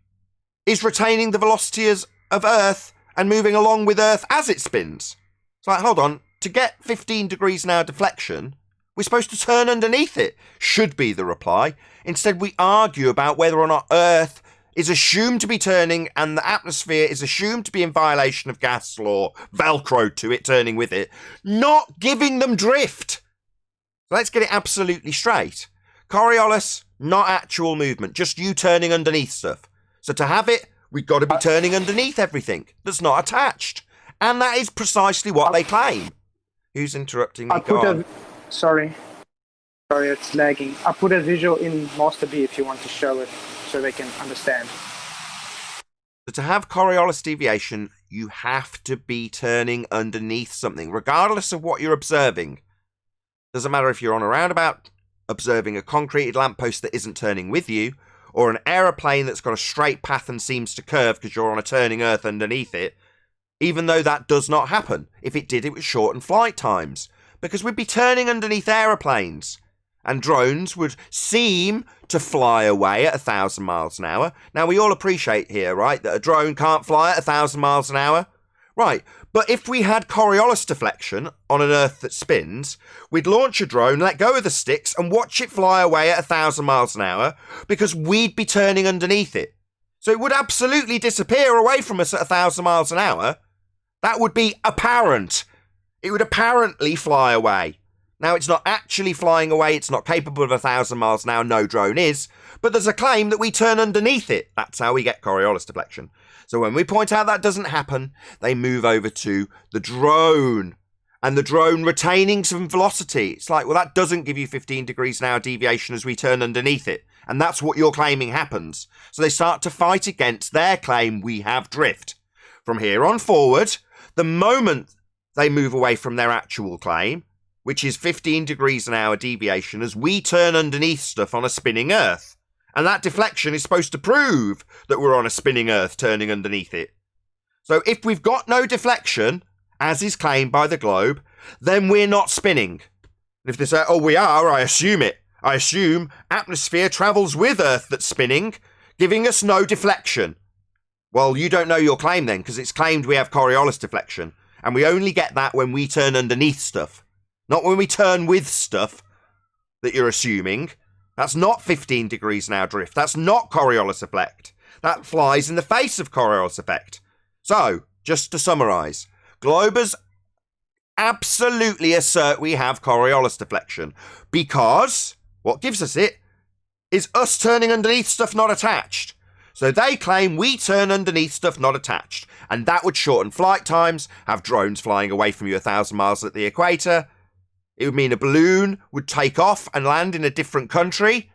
is retaining the velocity of Earth and moving along with Earth as it spins. It's like, hold on, to get 15 degrees an hour deflection, we're supposed to turn underneath it, should be the reply. Instead, we argue about whether or not Earth is assumed to be turning and the atmosphere is assumed to be in violation of gas law, velcroed to it, turning with it, not giving them drift. So let's get it absolutely straight. Coriolis, not actual movement, just you turning underneath stuff. So to have it, we've got to be turning underneath everything that's not attached. And that is precisely what they claim. Who's interrupting me? Sorry, it's lagging. I put a visual in Master B if you want to show it so they can understand. So to have Coriolis deviation, you have to be turning underneath something, regardless of what you're observing. Doesn't matter if you're on a roundabout, observing a concreted lamppost that isn't turning with you, or an aeroplane that's got a straight path and seems to curve because you're on a turning Earth underneath it, even though that does not happen. If it did, it would shorten flight times, because we'd be turning underneath aeroplanes, and drones would seem to fly away at 1,000 miles an hour. Now, we all appreciate here, right, that a drone can't fly at 1,000 miles an hour. Right, but if we had Coriolis deflection on an Earth that spins, we'd launch a drone, let go of the sticks, and watch it fly away at 1,000 miles an hour, because we'd be turning underneath it. So it would absolutely disappear away from us at 1,000 miles an hour. That would be apparent. It would apparently fly away. Now, it's not actually flying away, it's not capable of 1,000 miles an hour, no drone is, but there's a claim that we turn underneath it. That's how we get Coriolis deflection. So when we point out that doesn't happen, they move over to the drone, and the drone retaining some velocity. It's like, well, that doesn't give you 15 degrees an hour deviation as we turn underneath it, and that's what you're claiming happens. So they start to fight against their claim we have drift. From here on forward, the moment they move away from their actual claim, which is 15 degrees an hour deviation as we turn underneath stuff on a spinning Earth. And that deflection is supposed to prove that we're on a spinning Earth turning underneath it. So if we've got no deflection, as is claimed by the globe, then we're not spinning. And if they say, oh, we are, I assume it. I assume atmosphere travels with Earth that's spinning, giving us no deflection. Well, you don't know your claim then, because it's claimed we have Coriolis deflection. And we only get that when we turn underneath stuff. Not when we turn with stuff that you're assuming. That's not 15 degrees an hour drift. That's not Coriolis effect. That flies in the face of Coriolis effect. So, just to summarise, Globers absolutely assert we have Coriolis deflection because what gives us it is us turning underneath stuff not attached. So they claim we turn underneath stuff not attached, and that would shorten flight times, have drones flying away from you 1,000 miles at the equator. It would mean a balloon would take off and land in a different country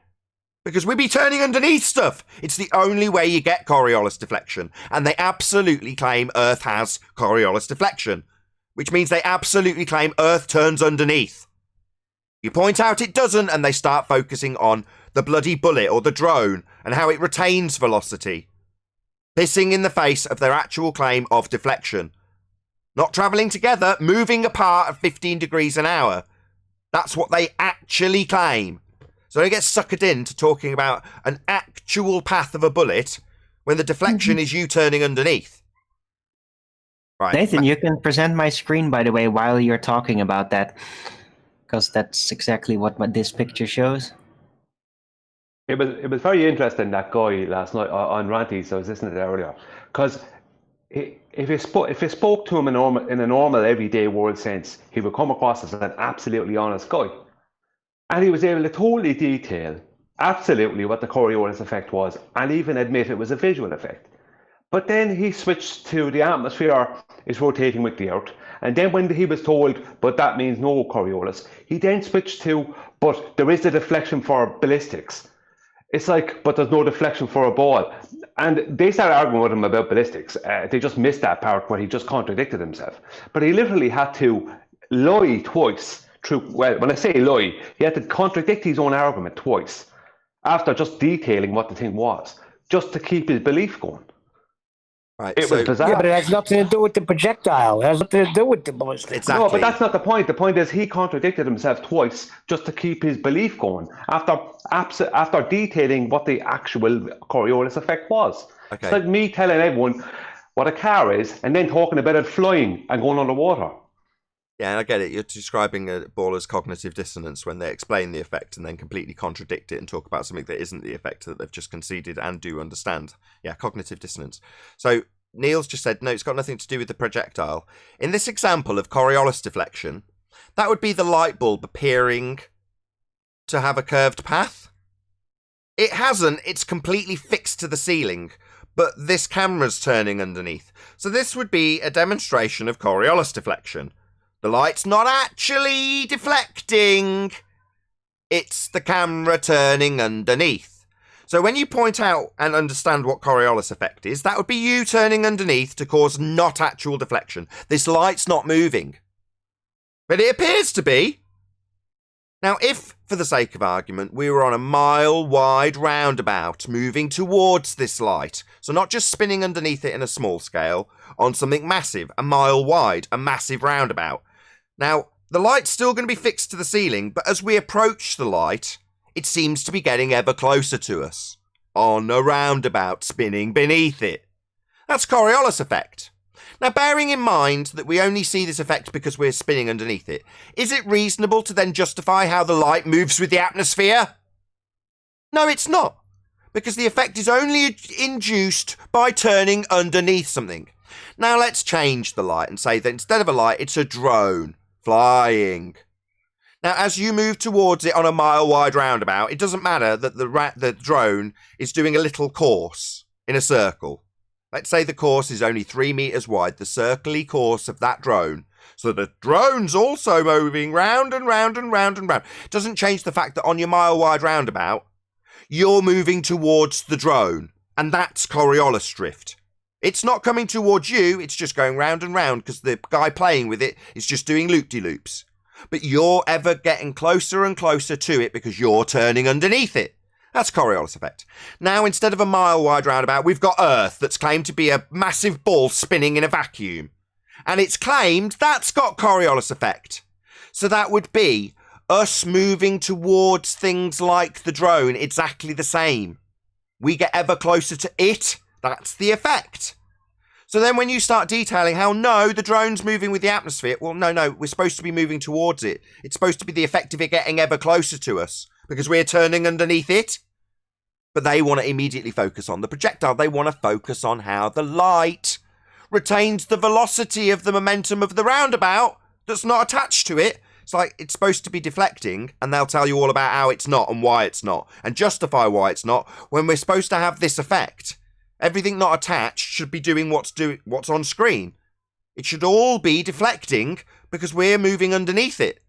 because we'd be turning underneath stuff. It's the only way you get Coriolis deflection, and they absolutely claim Earth has Coriolis deflection, which means they absolutely claim Earth turns underneath. You point out it doesn't, and they start focusing on the bloody bullet or the drone and how it retains velocity, pissing in the face of their actual claim of deflection. Not travelling together, moving apart at 15 degrees an hour. That's what they actually claim. So they get suckered into talking about an actual path of a bullet when the deflection is you turning underneath. Right. Nathan, you can present my screen, by the way, while you're talking about that, because that's exactly what this picture shows. It was very interesting, that guy last night on Ranties. I was listening to it earlier, because if you spoke to him in a normal everyday world sense, he would come across as an absolutely honest guy, and he was able to totally detail absolutely what the Coriolis effect was, and even admit it was a visual effect. But then he switched to the atmosphere is rotating with the Earth, and then when he was told, but that means no Coriolis, he then switched to, but there is a deflection for ballistics. It's like, but there's no deflection for a ball. And they started arguing with him about ballistics. They just missed that part where he just contradicted himself. But he literally had to lie twice. Well, when I say lie, he had to contradict his own argument twice after just detailing what the thing was, just to keep his belief going. Right, it was bizarre. Yeah, but it has nothing to do with the projectile. It has nothing to do with the ballistic. Exactly. No, but that's not the point. The point is he contradicted himself twice just to keep his belief going after detailing what the actual Coriolis effect was. Okay. It's like me telling everyone what a car is and then talking about it flying and going underwater. Yeah, and I get it. You're describing a baller's cognitive dissonance when they explain the effect and then completely contradict it and talk about something that isn't the effect that they've just conceded and do understand. Yeah, cognitive dissonance. So Neil's just said, no, it's got nothing to do with the projectile. In this example of Coriolis deflection, that would be the light bulb appearing to have a curved path. It hasn't. It's completely fixed to the ceiling, but this camera's turning underneath. So this would be a demonstration of Coriolis deflection. The light's not actually deflecting. It's the camera turning underneath. So when you point out and understand what Coriolis effect is, that would be you turning underneath to cause not actual deflection. This light's not moving. But it appears to be. Now, if, for the sake of argument, we were on a mile-wide roundabout moving towards this light, so not just spinning underneath it in a small scale, on something massive, a mile wide, a massive roundabout. Now, the light's still going to be fixed to the ceiling, but as we approach the light, it seems to be getting ever closer to us, on a roundabout spinning beneath it. That's Coriolis effect. Now, bearing in mind that we only see this effect because we're spinning underneath it, is it reasonable to then justify how the light moves with the atmosphere? No, it's not, because the effect is only induced by turning underneath something. Now, let's change the light and say that instead of a light, it's a drone flying. Now, as you move towards it on a mile-wide roundabout, it doesn't matter that the drone is doing a little course in a circle. Let's say the course is only 3 meters wide, the circly course of that drone. So the drone's also moving round and round and round and round. It doesn't change the fact that on your mile-wide roundabout, you're moving towards the drone. And that's Coriolis drift. It's not coming towards you, it's just going round and round because the guy playing with it is just doing loop-de-loops. But you're ever getting closer and closer to it because you're turning underneath it. That's Coriolis effect. Now, instead of a mile-wide roundabout, we've got Earth that's claimed to be a massive ball spinning in a vacuum. And it's claimed that's got Coriolis effect. So that would be us moving towards things like the drone, exactly the same. We get ever closer to it, that's the effect. So then when you start detailing how, no, the drone's moving with the atmosphere, well, no, we're supposed to be moving towards it. It's supposed to be the effect of it getting ever closer to us because we're turning underneath it. But they want to immediately focus on the projectile. They want to focus on how the light retains the velocity of the momentum of the roundabout that's not attached to it. It's like it's supposed to be deflecting, and they'll tell you all about how it's not and why it's not, and justify why it's not, when we're supposed to have this effect. Everything not attached should be doing what's on screen. It should all be deflecting because we're moving underneath it.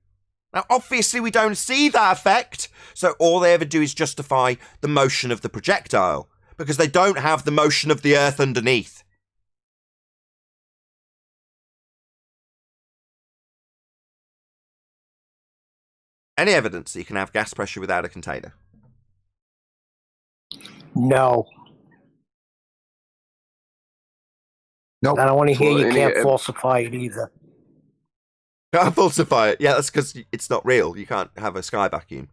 Now, obviously, we don't see that effect, so all they ever do is justify the motion of the projectile, because they don't have the motion of the Earth underneath. Any evidence that you can have gas pressure without a container? No. Nope. I don't want to hear Well, you any can't falsify it either. Can't falsify it. Yeah, that's because it's not real. You can't have a sky vacuum.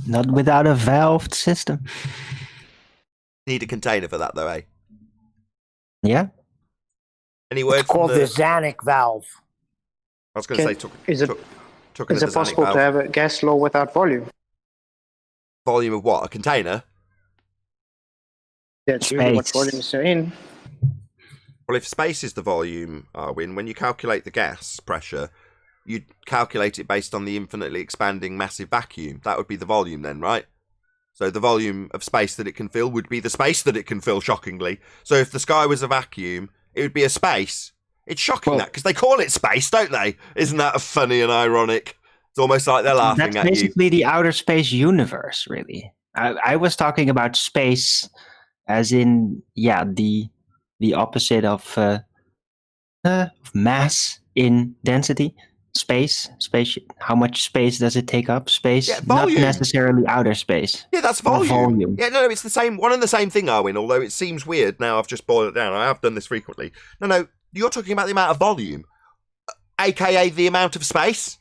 Not without a valved system. Need a container for that, though, eh? Yeah. Any word It's called from the Zanuck valve. I was going to say, Is it talking is of it the Zanuck possible valve. to have a gas law without volume? Volume of what? A container? That's really what Space. volumes are in. Well, if space is the volume, Arwin, when you calculate the gas pressure, you calculate it based on the infinitely expanding massive vacuum. That would be the volume then, right? So the volume of space that it can fill would be the space that it can fill, shockingly. So if the sky was a vacuum, it would be a space. It's shocking that, because they call it space, don't they? Isn't that funny and ironic? It's almost like they're laughing That's at you. basically the outer space universe, really. I was talking about space as in, yeah, the opposite of mass in density. Space, how much space does it take up? Space, Yeah, not volume. necessarily outer space. Yeah, that's Or volume. volume. Yeah, no, it's the same, one and the same thing, Arwin, although it seems weird now I've just boiled it down. I have done this frequently. No, you're talking about the amount of volume, aka the amount of space.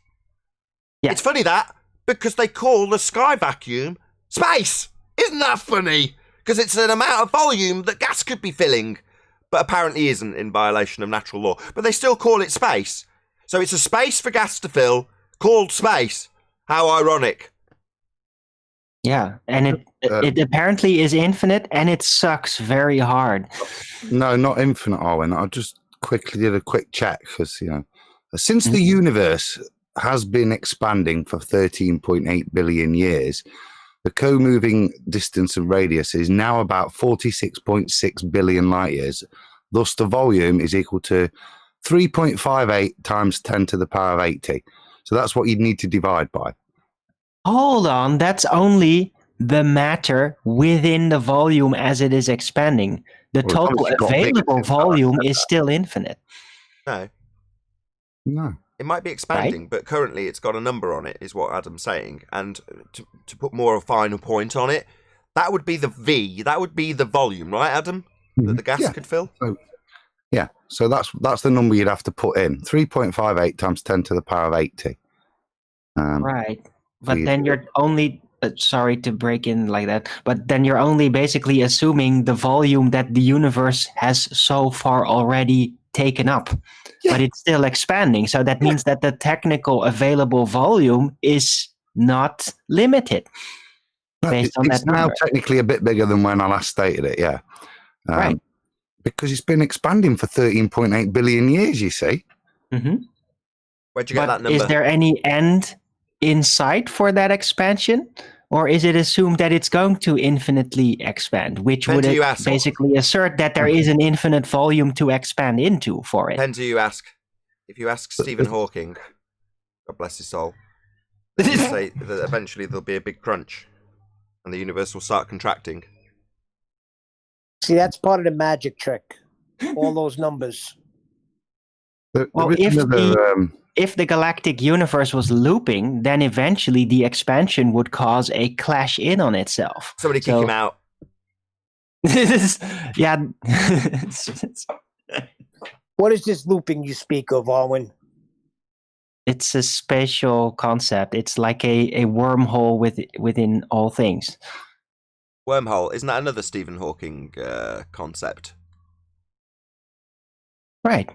Yeah. It's funny that, because they call the sky vacuum space. Isn't that funny? Because it's an amount of volume that gas could be filling, but apparently isn't, in violation of natural law. But they still call it space. So it's a space for gas to fill, called space. How ironic. Yeah, and it apparently is infinite, and it sucks very hard. No, not infinite, Arwen. I just quickly did a quick check because, since the universe has been expanding for 13.8 billion years, the co-moving distance and radius is now about 46.6 billion light years. Thus, the volume is equal to 3.58 times 10 to the power of 80. So that's what you'd need to divide by. Hold on, that's only the matter within the volume as it is expanding. The Well, total it's got available bigger. volume is still infinite. No. It might be expanding, but currently it's got a number on it, is what Adam's saying. And to put more of a final point on it, that would be the V. That would be the volume, right, Adam? That the gas could fill? So that's the number you'd have to put in. 3.58 times 10 to the power of 80. Right. But then you're only, sorry to break in like that, but then you're only basically assuming the volume that the universe has so far already taken up. But it's still expanding. So that means that the technical available volume is not limited. Based on it's that now number. technically a bit bigger than when I last stated it, yeah. Right. Because it's been expanding for 13.8 billion years, you see. Mm-hmm. Where'd you get that number? Is there any end in sight for that expansion? Or is it assumed that it's going to infinitely expand, which would basically assert that there is an infinite volume to expand into for it? Depends who you ask. If you ask Stephen Hawking, God bless his soul, he'll say that eventually there'll be a big crunch and the universe will start contracting. See, that's part of the magic trick. All those numbers. Well, if the galactic universe was looping, then eventually the expansion would cause a clash in on itself. Somebody kick him out. Yeah. What is this looping you speak of, Arwen? It's a spatial concept. It's like a wormhole within all things. Wormhole, isn't that another Stephen Hawking concept? Right.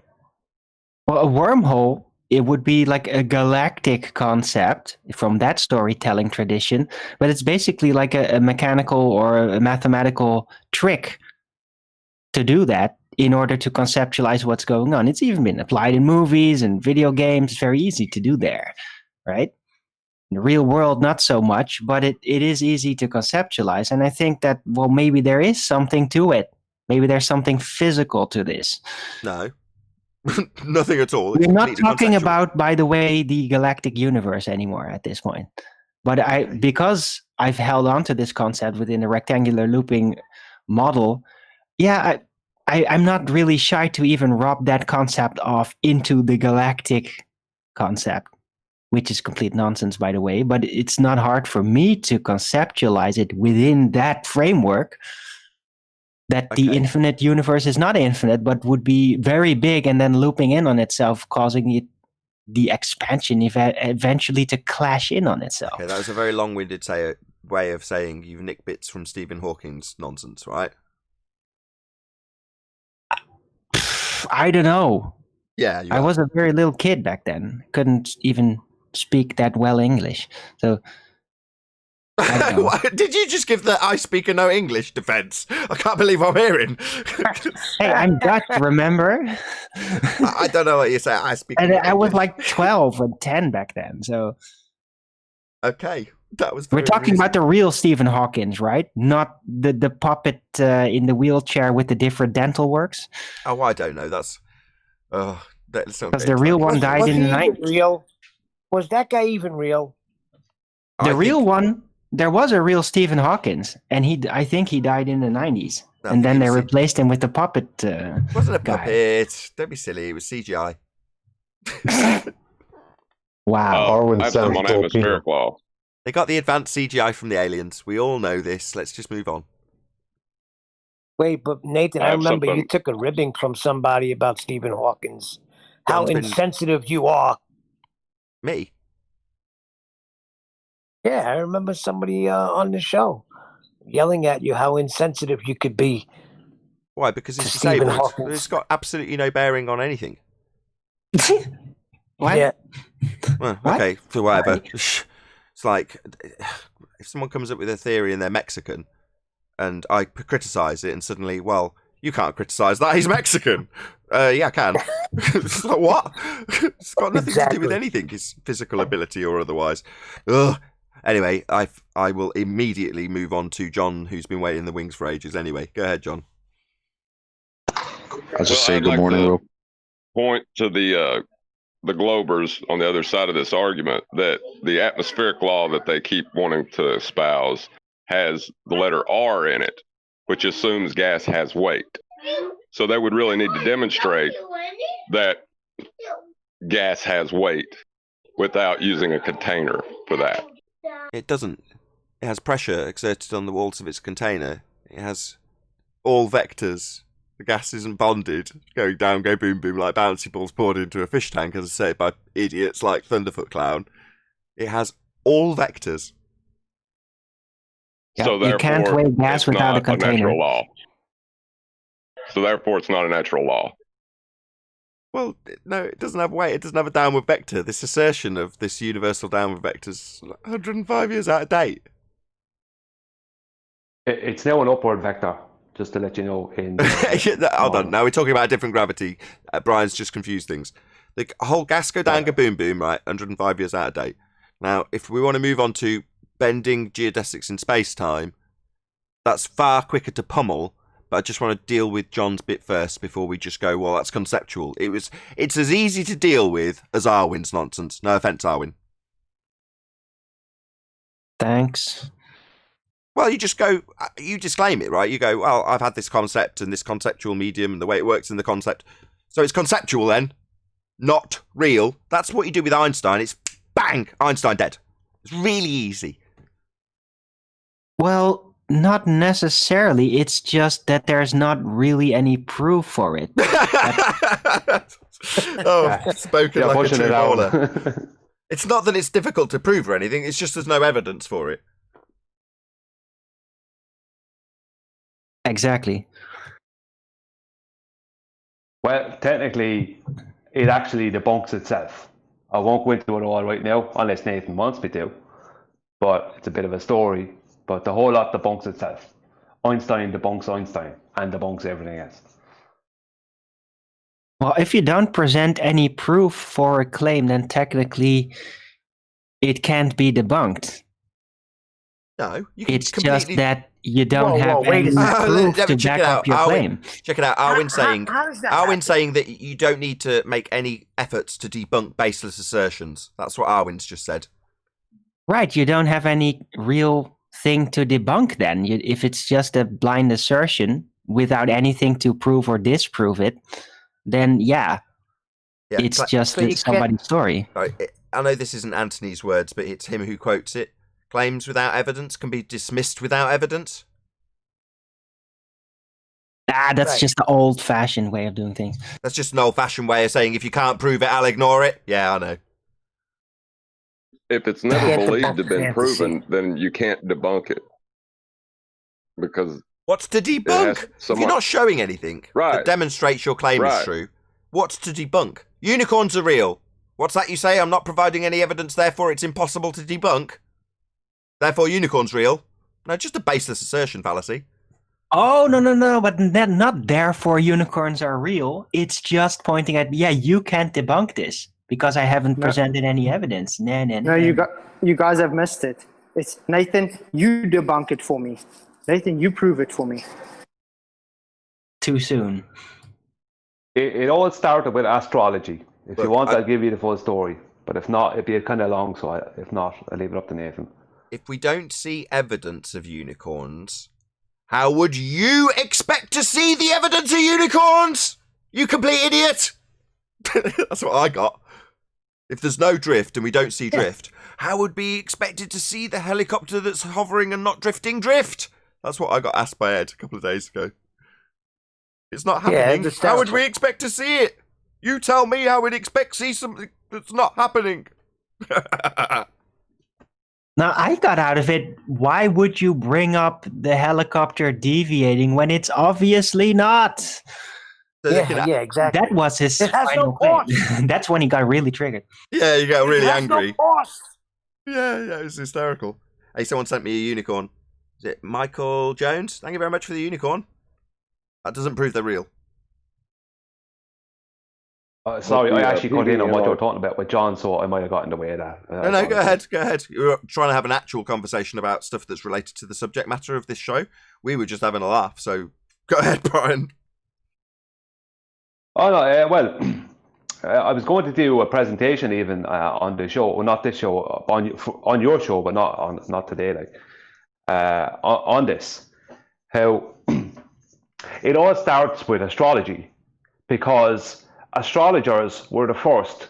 Well, a wormhole it would be like a galactic concept from that storytelling tradition, but it's basically like a mechanical or a mathematical trick to do that in order to conceptualize what's going on. It's even been applied in movies and video games. It's very easy to do there, right? In the real world, not so much, but it is easy to conceptualize. And I think that, well, maybe there is something to it. Maybe there's something physical to this. No. Nothing at all. We're not talking about, by the way, the galactic universe anymore at this point. But because I've held on to this concept within the rectangular looping model, yeah, I'm not really shy to even rub that concept off into the galactic concept, which is complete nonsense, by the way. But it's not hard for me to conceptualize it within that framework. That the infinite universe is not infinite, but would be very big and then looping in on itself, causing the expansion eventually to clash in on itself. Okay, that was a very long-winded way of saying you've nicked bits from Stephen Hawking's nonsense, right? I don't know. Yeah, I was a very little kid back then. Couldn't even speak that well English. So... Did you just give the I speak no English defense? I can't believe I'm hearing. Hey, I'm Dutch, remember? I don't know what you say. I speak. And I was like 12 or 10 back then. So, okay, that was. We're talking about the real Stephen Hawkins, right? Not the puppet in the wheelchair with the different dental works. Oh, I don't know. That's. Because the real one died in the 90s. Real? Was that guy even real? The real one. There was a real Stephen Hawkins, and I think he died in the 90s. And then they replaced him with the puppet It wasn't a puppet. Don't be silly. It was CGI. Wow. That's on atmospheric law. They got the advanced CGI from the aliens. We all know this. Let's just move on. Wait, but Nathan, I remember you took a ribbing from somebody about Stephen Hawkins. How insensitive you are. Me? Yeah, I remember somebody on the show yelling at you how insensitive you could be. Why? Because he's disabled. It's got absolutely no bearing on anything. What? Yeah. Well, okay, so whatever. It's like if someone comes up with a theory and they're Mexican, and I criticize it, and suddenly, well, you can't criticize that. He's Mexican. Yeah, I can. It's like, what? It's got nothing to do with anything. His physical ability or otherwise. Ugh. Anyway, I will immediately move on to John, who's been waiting in the wings for ages. Anyway, go ahead, John. I'll just say good morning, Will. Point to the Globers on the other side of this argument that the atmospheric law that they keep wanting to espouse has the letter R in it, which assumes gas has weight. So they would really need to demonstrate that gas has weight without using a container for that. It doesn't. It has pressure exerted on the walls of its container. It has all vectors. The gas isn't bonded, going down, go boom boom like bouncy balls poured into a fish tank, as I say, by idiots like Thunderfoot Clown. It has all vectors. Yeah, so you can't weigh gas without a container. Natural law. So therefore, it's not a natural law. Well, no, it doesn't have weight. It doesn't have a downward vector. This assertion of this universal downward vector is 105 years out of date. It's now an upward vector, just to let you know. Hold on. Now we're talking about a different gravity. Brian's just confused things. The whole gas go down, go boom boom, right? 105 years out of date. Now, if we want to move on to bending geodesics in space-time, that's far quicker to pummel. But I just want to deal with John's bit first before we just go, well, that's conceptual. It's as easy to deal with as Arwin's nonsense. No offence, Arwin. Thanks. Well, you just go, you disclaim it, right? You go, well, I've had this concept and this conceptual medium and the way it works in the concept. So it's conceptual then, not real. That's what you do with Einstein. It's bang, Einstein dead. It's really easy. Well... Not necessarily. It's just that there's not really any proof for it. Spoken like a true bowler. It's not that it's difficult to prove or anything. It's just there's no evidence for it. Exactly. Well, technically, it actually debunks itself. I won't go into it all right now, unless Nathan wants me to. But it's a bit of a story. But the whole lot debunks itself. Einstein debunks Einstein and debunks everything else. Well, if you don't present any proof for a claim, then technically it can't be debunked. No, you can It's completely... just that you don't have wait a any second. proof Let me to check back it out. up your claim. Check it out. Arwin's saying, how does that Arwin's happen? saying that you don't need to make any efforts to debunk baseless assertions. That's what Arwin's just said. Right, you don't have any real thing to debunk then. If it's just a blind assertion without anything to prove or disprove it, then yeah it's just so you somebody's story. I know this isn't Anthony's words, but it's him who quotes it. Claims without evidence can be dismissed without evidence. That's Right. just the old-fashioned way of doing things. That's just an old-fashioned way of saying if you can't prove it, I'll ignore it. Yeah, I know. If it's never Can't believed debunk to have been fantasy. proven, then you can't debunk it. Because What's to debunk? If someone- you're not showing anything that Right. demonstrates your claim is Right. true, what's to debunk? Unicorns are real. What's that you say? I'm not providing any evidence, therefore it's impossible to debunk. Therefore unicorns real. No, just a baseless assertion fallacy. Oh, no, but not therefore unicorns are real. It's just pointing at, you can't debunk this because I haven't presented any evidence. No, you guys have missed it. It's Nathan, you debunk it for me. Nathan, you prove it for me. Too soon. It all started with astrology. If you Look, want, I'll give you the full story. But if not, it'd be kind of long, so if not, I'll leave it up to Nathan. If we don't see evidence of unicorns, how would you expect to see the evidence of unicorns? You complete idiot! That's what I got. If there's no drift and we don't see drift, how would we be expected to see the helicopter that's hovering and not drifting drift? That's what I got asked by Ed a couple of days ago. It's not happening. just How would doubtful. we expect to see it? You tell me how we'd expect to see something that's not happening. Now, I got out of it, why would you bring up the helicopter deviating when it's obviously not? So they can- Exactly. That was his It has final no claim. cost. That's when he got really triggered. Yeah, you got really It has angry. No cost. Yeah, it was hysterical. Hey, someone sent me a unicorn. Is it Michael Jones? Thank you very much for the unicorn. That doesn't prove they're real. Sorry, I actually cut in on what you were PBR. talking about with John, so I might have got in the way of that. No, go ahead. You were trying to have an actual conversation about stuff that's related to the subject matter of this show. We were just having a laugh, so go ahead, Brian. Oh no, well, I was going to do a presentation even on the show, well, not this show, on your show, but not today, like on this. How it all starts with astrology, because astrologers were the first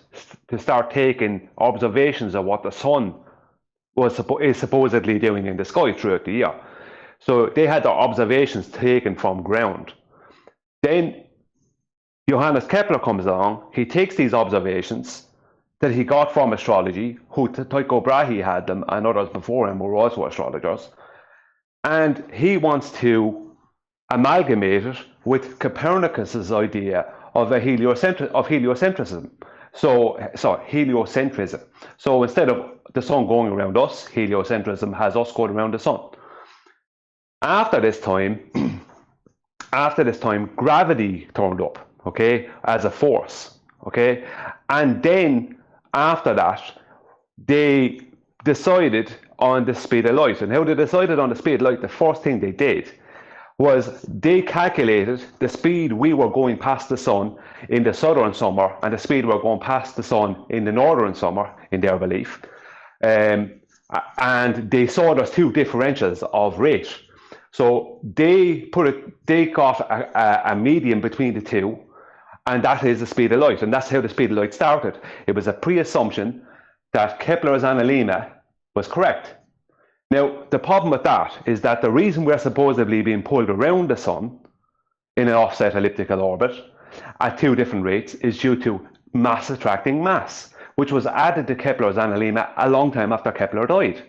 to start taking observations of what the sun is supposedly doing in the sky throughout the year. So they had their observations taken from ground. Then Johannes Kepler comes along, he takes these observations that he got from astrology, Tycho Brahe had them, and others before him were also astrologers, and he wants to amalgamate it with Copernicus's idea of heliocentrism. So heliocentrism. So instead of the sun going around us, heliocentrism has us going around the sun. After this time, gravity turned up, okay, as a force, okay, and then after that, they decided on the speed of light. And how they decided on the speed of light, the first thing they did was they calculated the speed we were going past the sun in the southern summer and the speed we were going past the sun in the northern summer, in their belief. And they saw there's two differentials of rate. So they got a median between the two, and that is the speed of light. And that's how the speed of light started. It was a pre-assumption that Kepler's analemma was correct. Now, the problem with that is that the reason we're supposedly being pulled around the sun in an offset elliptical orbit at two different rates is due to mass attracting mass, which was added to Kepler's analemma a long time after Kepler died.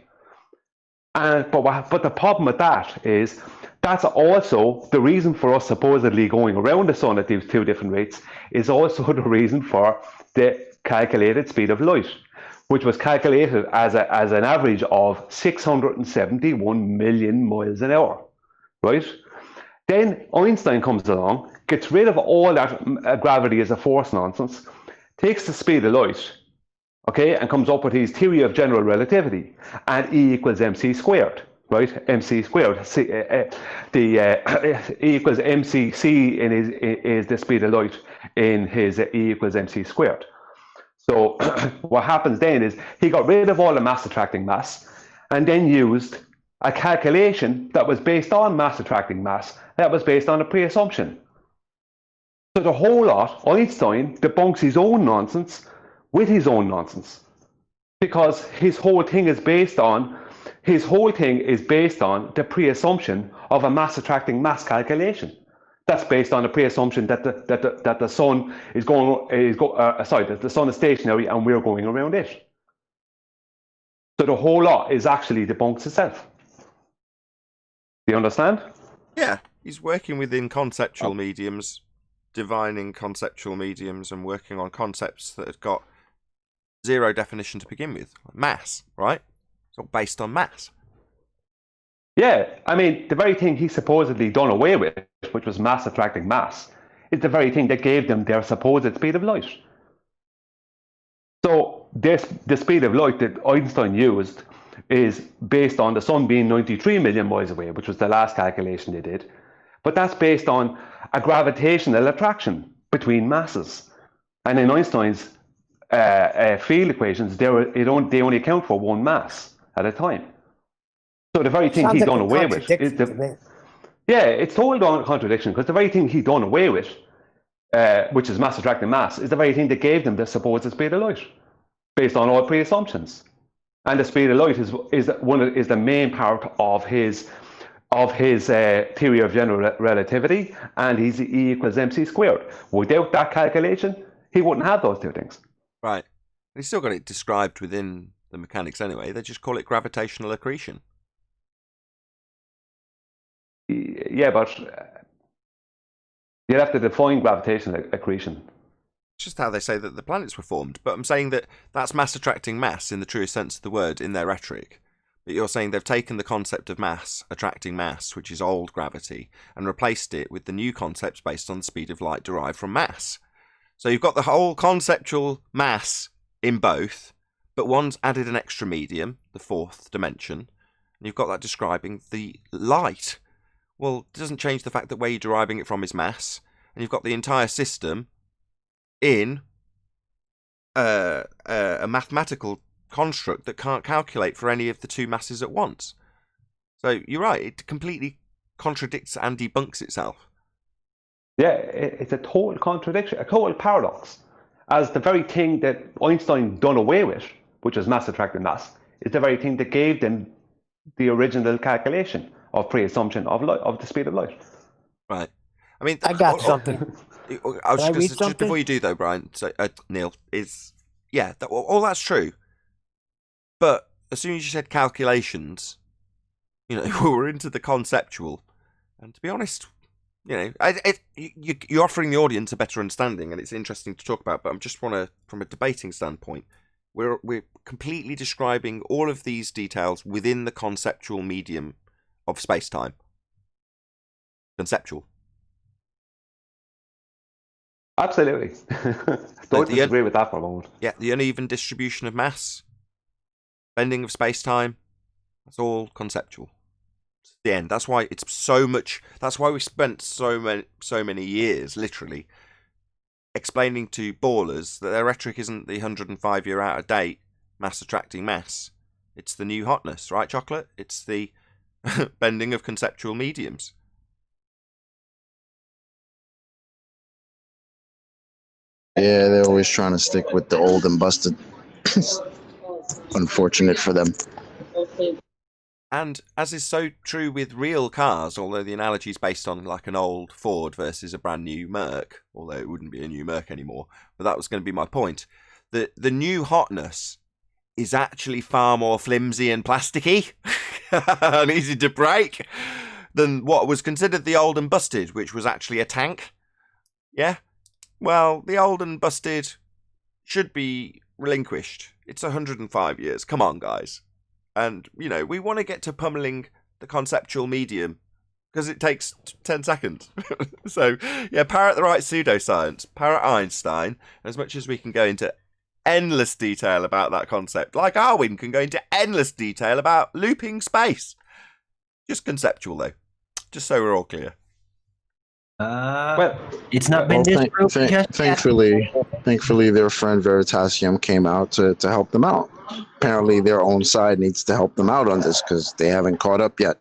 But the problem with that is that's also the reason for us supposedly going around the sun at these two different rates is also the reason for the calculated speed of light, which was calculated as an average of 671 million miles an hour, right? Then Einstein comes along, gets rid of all that gravity as a force nonsense, takes the speed of light, okay, and comes up with his theory of general relativity, and E equals mc squared, right? Mc squared. E equals mc. C is the speed of light in his E equals mc squared. So what happens then is he got rid of all the mass attracting mass, and then used a calculation that was based on mass attracting mass, that was based on a pre-assumption. So the whole lot, Einstein debunks his own nonsense with his own nonsense, because his whole thing is based on the pre-assumption of a mass attracting mass calculation. That's based on the pre-assumption that the sun that the sun is stationary and we're going around it. So the whole lot is actually debunks itself. Do you understand? Yeah, he's working within conceptual mediums, divining conceptual mediums, and working on concepts that have got zero definition to begin with. Mass, right? It's all based on mass. Yeah, I mean, the very thing he supposedly done away with, which was mass attracting mass, is the very thing that gave them their supposed speed of light. So the speed of light that Einstein used is based on the sun being 93 million miles away, which was the last calculation they did. But that's based on a gravitational attraction between masses. And in Einstein's field equations, they only account for one mass at a time. So the very thing he's done away with is it's total contradiction, because the very thing he done away with, which is mass attracting mass, is the very thing that gave them the supposed speed of light, based on all pre-assumptions. And the speed of light is the main part of his theory of general relativity, and his E equals mc squared. Without that calculation, he wouldn't have those two things. Right. He's still got it described within the mechanics anyway. They just call it gravitational accretion. Yeah, but you'd have to define gravitational accretion. It's just how they say that the planets were formed. But I'm saying that that's mass attracting mass in the truest sense of the word in their rhetoric. But you're saying they've taken the concept of mass attracting mass, which is old gravity, and replaced it with the new concepts based on the speed of light derived from mass. So you've got the whole conceptual mass in both, but one's added an extra medium, the fourth dimension, and you've got that describing the light. Well, it doesn't change the fact that where you're deriving it from is mass, and you've got the entire system in a mathematical construct that can't calculate for any of the two masses at once. So you're right, it completely contradicts and debunks itself. Yeah, it's a total contradiction, a total paradox. As the very thing that Einstein done away with, which was mass attracting mass, is the very thing that gave them the original calculation of pre-assumption of the speed of light. Right. I mean, I got something. I was just before you do though, Brian. So Neil is all that's true, but as soon as you said calculations, we're into the conceptual, and to be honest, you're offering the audience a better understanding, and it's interesting to talk about. But I just want to, from a debating standpoint, we're completely describing all of these details within the conceptual medium of space-time. Conceptual. Absolutely. Don't disagree with that for a moment. Yeah, the uneven distribution of mass, bending of space-time, that's all conceptual. It's the end. That's why it's so much. That's why we spent so many years, literally, explaining to ballers that their rhetoric isn't the 105-year out-of-date mass attracting mass. It's the new hotness, right, Chocolate? It's the bending of conceptual mediums. Yeah, they're always trying to stick with the old and busted. Unfortunate for them. And as is so true with real cars, although the analogy is based on like an old Ford versus a brand new Merc, although it wouldn't be a new Merc anymore, but that was going to be my point. The new hotness is actually far more flimsy and plasticky and easy to break than what was considered the old and busted, which was actually a tank. Yeah? Well, the old and busted should be relinquished. It's 105 years. Come on, guys. And, we want to get to pummeling the conceptual medium because it takes 10 seconds. So, parrot the right pseudoscience, parrot Einstein, as much as we can go into endless detail about that concept, like Arwin can go into endless detail about looping space. Just conceptual, though, just so we're all clear. Well, it's not been disproved just yet. Thankfully, their friend Veritasium came out to help them out. Apparently, their own side needs to help them out on this because they haven't caught up yet.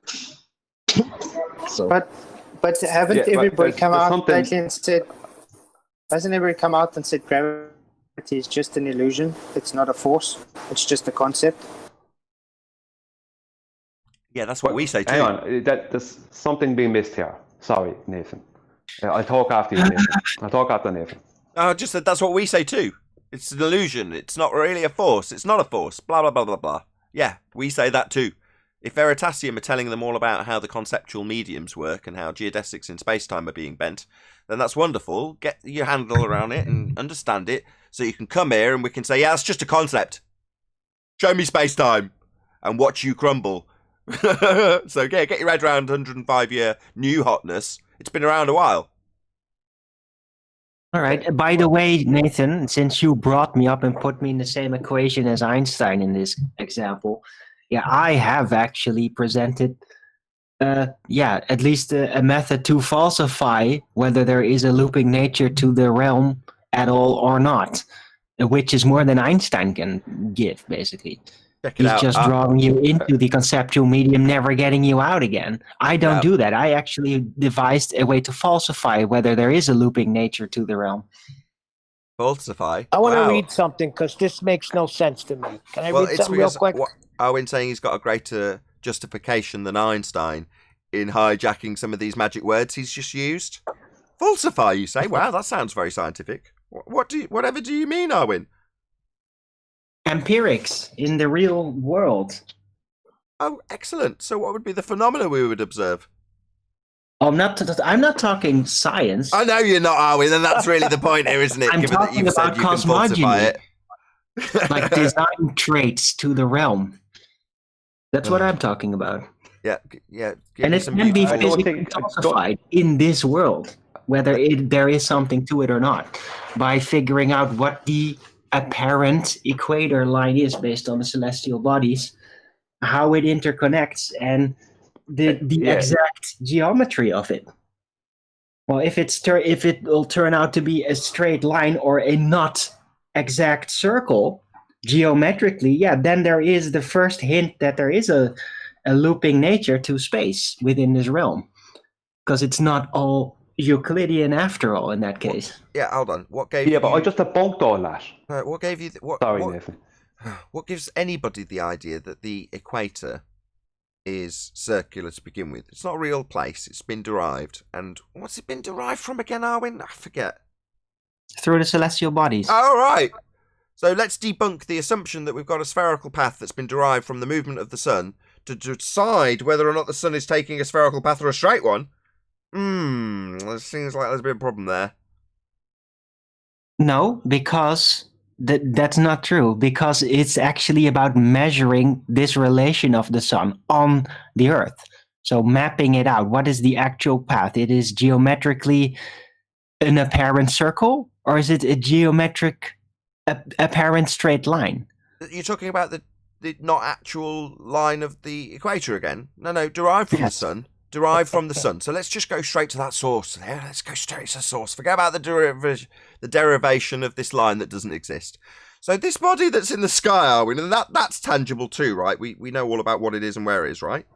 So, but haven't everybody come out lately and said? Hasn't everybody come out and said gravity is just an illusion? It's not a force. It's just a concept. Yeah, that's what we say too. Hang on, there's something being missed here. Sorry, Nathan. I'll talk after you, Nathan. I'll talk after Nathan. I just said that's what we say too. It's an illusion. It's not really a force. It's not a force. Blah, blah, blah, blah, blah. Yeah, we say that too. If Veritasium are telling them all about how the conceptual mediums work and how geodesics in space-time are being bent, then that's wonderful. Get your handle around it and understand it so you can come here and we can say, yeah, it's just a concept. Show me space-time and watch you crumble. So, yeah, get your head around 105-year new hotness. It's been around a while. All right. By the way, Nathan, since you brought me up and put me in the same equation as Einstein in this example, I have actually presented, at least a method to falsify whether there is a looping nature to the realm at all or not, which is more than Einstein can give, basically. He's just drawing you into the conceptual medium, never getting you out again. I don't do that. I actually devised a way to falsify whether there is a looping nature to the realm. Falsify? I want to read something because this makes no sense to me. Can I read something real quick? Owen saying he's got a greater justification than Einstein in hijacking some of these magic words he's just used. Falsify, you say? Wow, that sounds very scientific. Whatever do you mean, Owen? Empirics in the real world. Oh, excellent. So what would be the phenomena we would observe? I'm not talking science. I know you're not, Owen, and that's really the point here, isn't it? I'm Given talking about cosmogony, like design traits to the realm. That's what I'm talking about. Yeah. And it can be physically falsified in this world, whether there is something to it or not, by figuring out what the apparent equator line is based on the celestial bodies, how it interconnects, and the exact geometry of it. Well, if it will turn out to be a straight line or a not exact circle geometrically, then there is the first hint that there is a looping nature to space within this realm, because it's not all Euclidean after all in that case. Yeah, hold on. What gave you... but I just debunked all that. What gave you... Sorry, Nathan. What gives anybody the idea that the equator is circular to begin with? It's not a real place. It's been derived. And what's it been derived from again, Arwin? I forget. Through the celestial bodies. Oh, right. So let's debunk the assumption that we've got a spherical path that's been derived from the movement of the sun to decide whether or not the sun is taking a spherical path or a straight one. It seems like there's a bit of a problem there. No, because that's not true. Because it's actually about measuring this relation of the sun on the Earth. So mapping it out. What is the actual path? It is geometrically an apparent circle, or is it a geometric apparent straight line? You're talking about the not actual line of the equator again? No, derived from the sun. Derived from the sun. So let's just go straight to that source there. Let's go straight to the source. Forget about the derivation of this line that doesn't exist. So this body that's in the sky, Arwin, that's tangible too, right? We know all about what it is and where it is, right?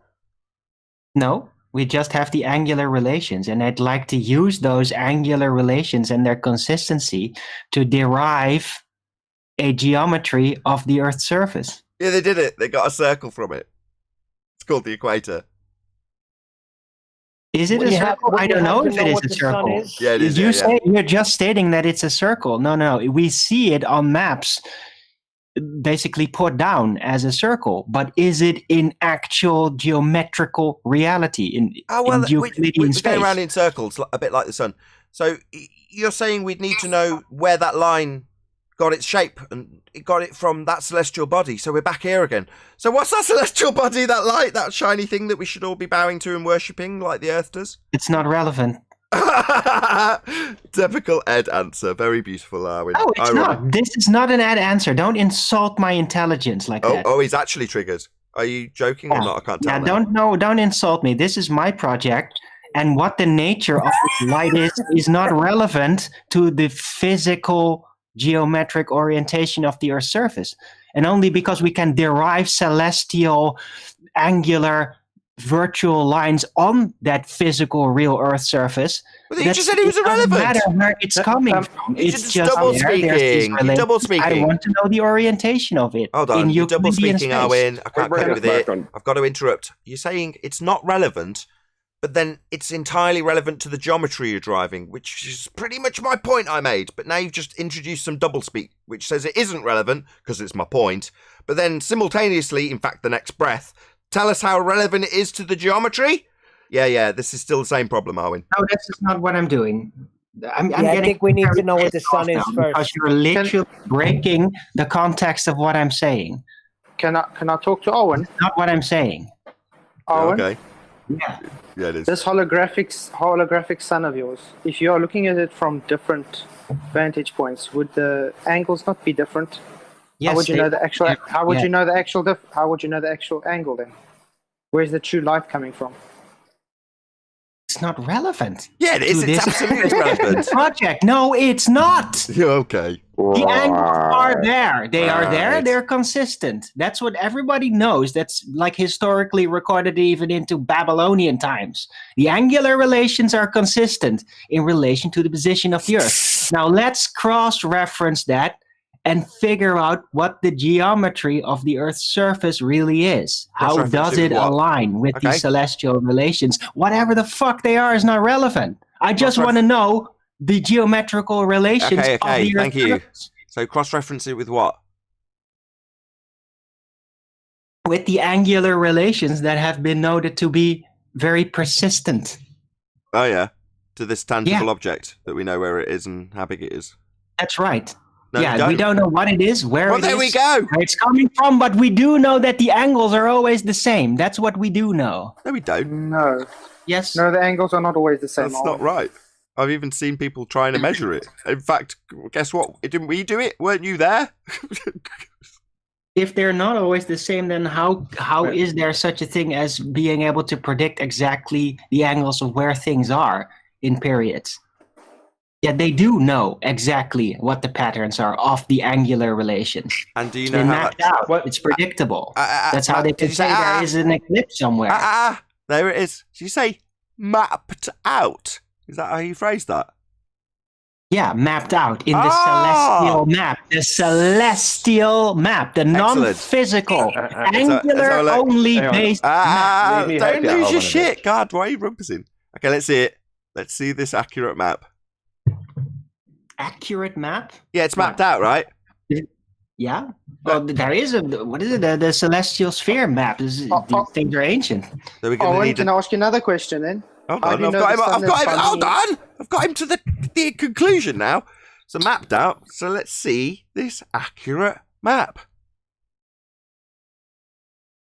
No, we just have the angular relations, and I'd like to use those angular relations and their consistency to derive a geometry of the Earth's surface. Yeah, they did it. They got a circle from it. It's called the equator. Is it a circle? I don't know if it is a circle. Yeah, it is. You're just stating that it's a circle. No. We see it on maps basically put down as a circle. But is it in actual geometrical reality in Euclidean space? We're going around in circles, a bit like the sun. So you're saying we'd need to know where that line got its shape and it got it from that celestial body. So we're back here again. So what's that celestial body, that light, that shiny thing that we should all be bowing to and worshipping like the Earth does? It's not relevant. Typical Ed answer. Very beautiful, Arwen. No, it's not. This is not an Ed answer. Don't insult my intelligence like that. Oh, he's actually triggered. Are you joking or not? I can't tell. Yeah, don't insult me. This is my project, and what the nature of this light is not relevant to the physical geometric orientation of the Earth's surface. And only because we can derive celestial, angular, virtual lines on that physical, real Earth surface. But you just said it was irrelevant. It doesn't matter where it's coming from. It's just double speaking. Double speaking. I want to know the orientation of it. Hold on. You're double speaking, Arwen. I can't cope with it. on. I've got to interrupt. You're saying it's not relevant, but then it's entirely relevant to the geometry you're driving, which is pretty much my point I made. But now you've just introduced some doublespeak, which says it isn't relevant because it's my point. But then simultaneously, in fact, the next breath, tell us how relevant it is to the geometry. Yeah, this is still the same problem, Arwen. No, this is not what I'm doing. I think we need to know what the sun is first. Because you're literally breaking the context of what I'm saying. Can I talk to Owen? It's not what I'm saying. Owen? Okay. Yeah. Yeah, it is. This holographic sun of yours, if you are looking at it from different vantage points, would the angles not be different? Yes, how would you know the actual? How would yeah. you know the actual? How would you know the actual angle then? Where's the true light coming from? It's not relevant. Yeah, it is. It's absolutely relevant. Project. No, it's not. Yeah, okay. The angles are there. They are there. Right. They're consistent. That's what everybody knows. That's like historically recorded even into Babylonian times. The angular relations are consistent in relation to the position of the Earth. Now let's cross-reference that and figure out what the geometry of the Earth's surface really is. How does it align with these celestial relations? Whatever the fuck they are is not relevant. I just want to know the geometrical relations of the Earth's surface. So cross-reference it with what? With the angular relations that have been noted to be very persistent. Oh yeah, to this tangible object that we know where it is and how big it is. That's right. No, yeah, we don't know what it is, where it is. Well, there we go. Where it's coming from, but we do know that the angles are always the same. That's what we do know. No, we don't. No. Yes. No, the angles are not always the same. That's not right. I've even seen people trying to measure it. In fact, guess what? Didn't we do it? Weren't you there? If they're not always the same, then how is there such a thing as being able to predict exactly the angles of where things are in periods? Yeah, they do know exactly what the patterns are of the angular relations. And do you know it's how mapped out? It's predictable. That's how they can say there is an eclipse somewhere. There it is. Did you say mapped out? Is that how you phrase that? Yeah, mapped out in the celestial map. The celestial map, the non-physical, angular only based map. Don't lose your shit. God, why are you rumpusing? Okay, let's see it. Let's see this accurate map. Accurate map? Yeah, it's mapped out, right? Yeah. Well, there is what is it? The celestial sphere map. These things are ancient. So we're going to need can I ask you another question then? Hold on, I've got him to the conclusion now. So mapped out. So let's see this accurate map.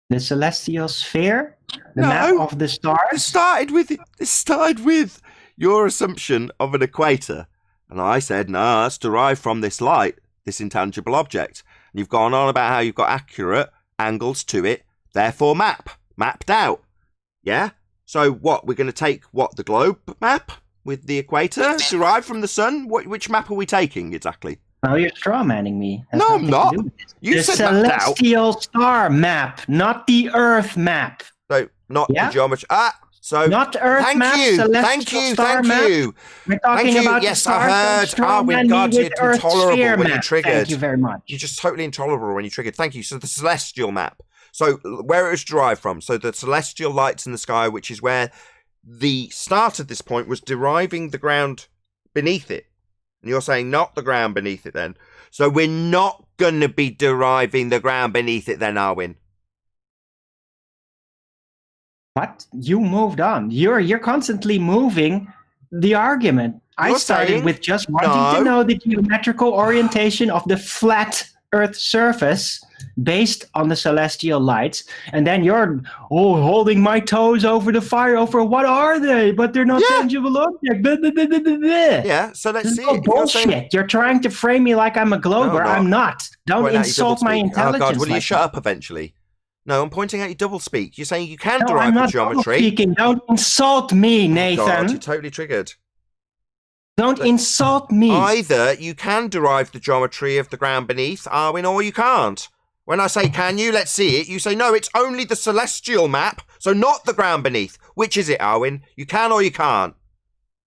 The celestial sphere? The map of the stars? It started with your assumption of an equator. And I said, no, that's derived from this light, this intangible object. And you've gone on about how you've got accurate angles to it, therefore mapped out. Yeah? So what, we're going to take, the globe map with the equator derived from the sun? Which map are we taking exactly? Oh, you're strawmanning me. No, I'm not. You said celestial star map, not the Earth map. So, not the geometry. So not Earth map, thank you. We're talking about yes, the I heard. Strawman God, you're Earth intolerable sphere when map. you triggered. Thank you very much. You're just totally intolerable when you triggered. Thank you. So the celestial map. So where it was derived from. So the celestial lights in the sky, which is where the start of this point was deriving the ground beneath it. And you're saying not the ground beneath it then. So we're not going to be deriving the ground beneath it then, Arwen. What? You moved on. You're constantly moving the argument. I started with just wanting to know the geometrical orientation of the flat Earth surface based on the celestial lights, and then you're holding my toes over the fire over what are they? But they're not tangible objects. Blah, blah, blah, blah, blah. Yeah, so let's see. Bullshit. You're trying to frame me like I'm a glober. No, I'm not. Don't insult my intelligence. Oh God, will you shut up eventually? No, I'm pointing out your doublespeak. You're saying you can derive the geometry. Don't insult me, Nathan. God, you're totally triggered. Don't insult me. Either you can derive the geometry of the ground beneath, Arwin, or you can't. When I say, can you? Let's see it. You say, no, it's only the celestial map, so not the ground beneath. Which is it, Arwin? You can or you can't?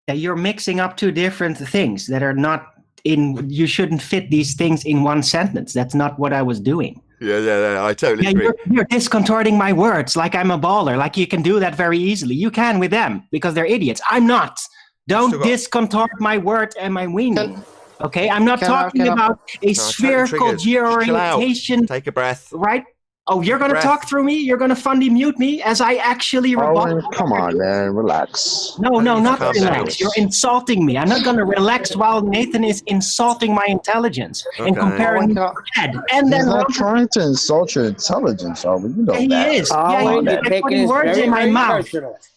Yeah, you're mixing up two different things that are not in... You shouldn't fit these things in one sentence. That's not what I was doing. Yeah, I totally agree. You're discontorting my words like I'm a baller, like you can do that very easily. You can with them, because they're idiots. I'm not. Don't discontort my words and my meaning. Okay, I'm not talking about a spherical georientation. Take a breath. Right? Oh, you're going to talk through me? You're going to funny mute me as I actually rebuttal? Come on, man. Relax. No, not relax. You're insulting me. I'm not going to relax while Nathan is insulting my intelligence and comparing me to head. And then he's not trying to insult your intelligence, are we? You know he that. is. He's putting words in my mouth.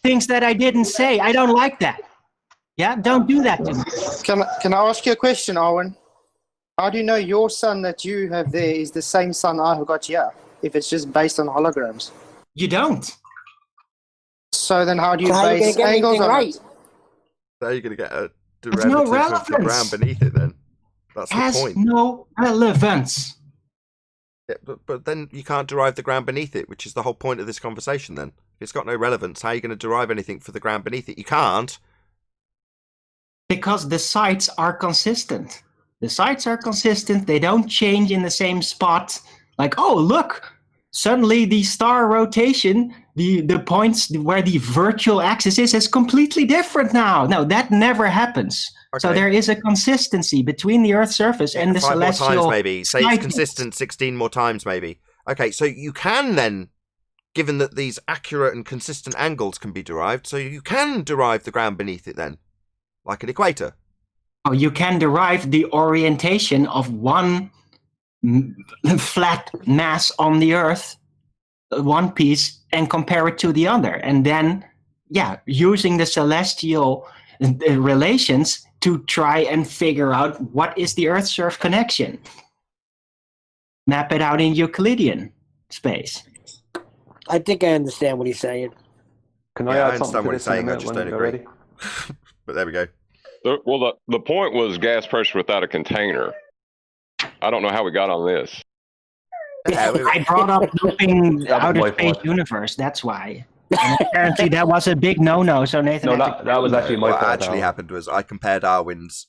Things that I didn't say. I don't like that. Yeah, don't do that to me. Can I ask you a question, Owen? How do you know your sun that you have there is the same sun I have got here, if it's just based on holograms? You don't. So then how do you base angles on it? How are you going to get a derivative of the ground beneath it then? That's the point. Has no relevance. Yeah, but then you can't derive the ground beneath it, which is the whole point of this conversation then. If it's got no relevance, how are you going to derive anything for the ground beneath it? You can't. Because the sites are consistent. The sites are consistent. They don't change in the same spot. Like, oh, look, suddenly the star rotation, the points where the virtual axis is completely different now. No, that never happens. Okay. So there is a consistency between the Earth's surface and the celestial... 5 more times, maybe. Say it's consistent 16 more times, maybe. Okay, so you can then, given that these accurate and consistent angles can be derived, so you can derive the ground beneath it then. Like an equator. Oh, you can derive the orientation of one flat mass on the Earth, one piece, and compare it to the other. And then, using the celestial relations to try and figure out what is the Earth-Surf connection. Map it out in Euclidean space. I think I understand what he's saying. Can I understand what he's saying, I just don't agree. But there we go. Well, the point was gas pressure without a container. I don't know how we got on this. I brought up looping outer space universe. That's why. And apparently that was a big no-no. So Nathan. No, that was actually my fault. What actually happened was I compared Darwin's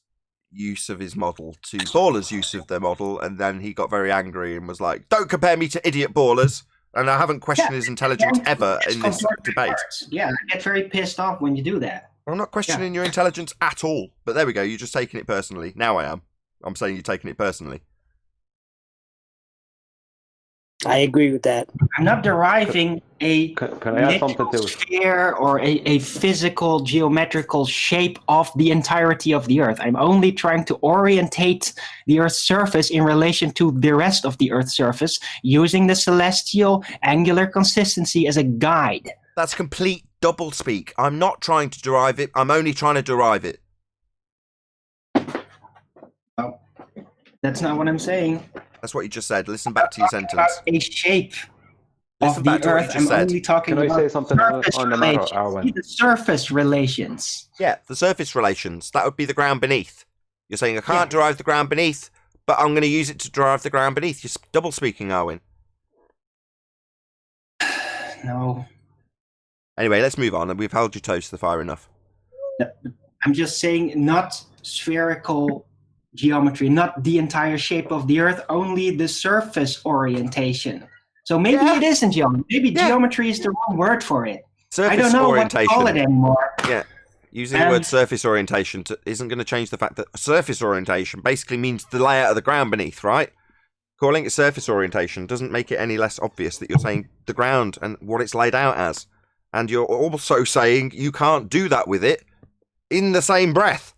use of his model to Baller's use of their model, and then he got very angry and was like, "Don't compare me to idiot Ballers." And I haven't questioned his intelligence ever in this debate. Yeah, I get very pissed off when you do that. I'm not questioning your intelligence at all. But there we go. You're just taking it personally. Now I am. I'm saying you're taking it personally. I agree with that. I'm not deriving a sphere or a physical geometrical shape of the entirety of the Earth. I'm only trying to orientate the Earth's surface in relation to the rest of the Earth's surface using the celestial angular consistency as a guide. That's complete doublespeak. I'm not trying to derive it. I'm only trying to derive it. Oh, that's not what I'm saying. That's what you just said. Listen back to your sentence. A shape of the Earth. I'm only talking about say something on the matter, Arwen? The surface relations. Yeah, the surface relations. That would be the ground beneath. You're saying I can't derive the ground beneath, but I'm going to use it to derive the ground beneath. You're double speaking, Arwen. No. Anyway, let's move on. And we've held your toes to the fire enough. I'm just saying not spherical geometry, not the entire shape of the Earth, only the surface orientation. So maybe it isn't geometry. Maybe geometry is the wrong word for it. Surface I don't know orientation. what to call it anymore. Yeah. Using the word surface orientation isn't going to change the fact that surface orientation basically means the layout of the ground beneath, right? Calling it surface orientation doesn't make it any less obvious that you're saying the ground and what it's laid out as. And you're also saying you can't do that with it in the same breath.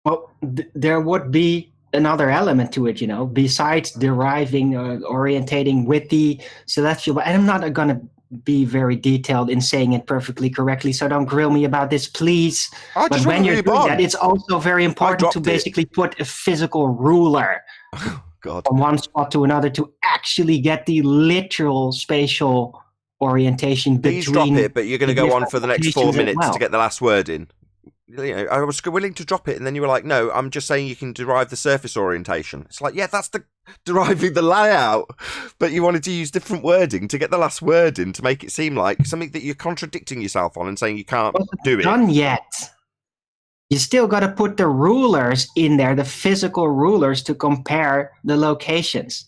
Well, there would be another element to it, besides deriving, orientating with the celestial. And I'm not going to be very detailed in saying it perfectly correctly, so don't grill me about this, please. But when you're doing that, it's also very important to basically put a physical ruler from one spot to another to actually get the literal spatial orientation Please between. Drop it, but you're going to go on for the next 4 minutes to get the last word in. I was willing to drop it, and then you were like, no, I'm just saying you can derive the surface orientation. It's like, yeah, that's the deriving the layout, but you wanted to use different wording to get the last word in to make it seem like something that you're contradicting yourself on and saying you can't do it. Done yet. You still got to put the rulers in there, the physical rulers, to compare the locations.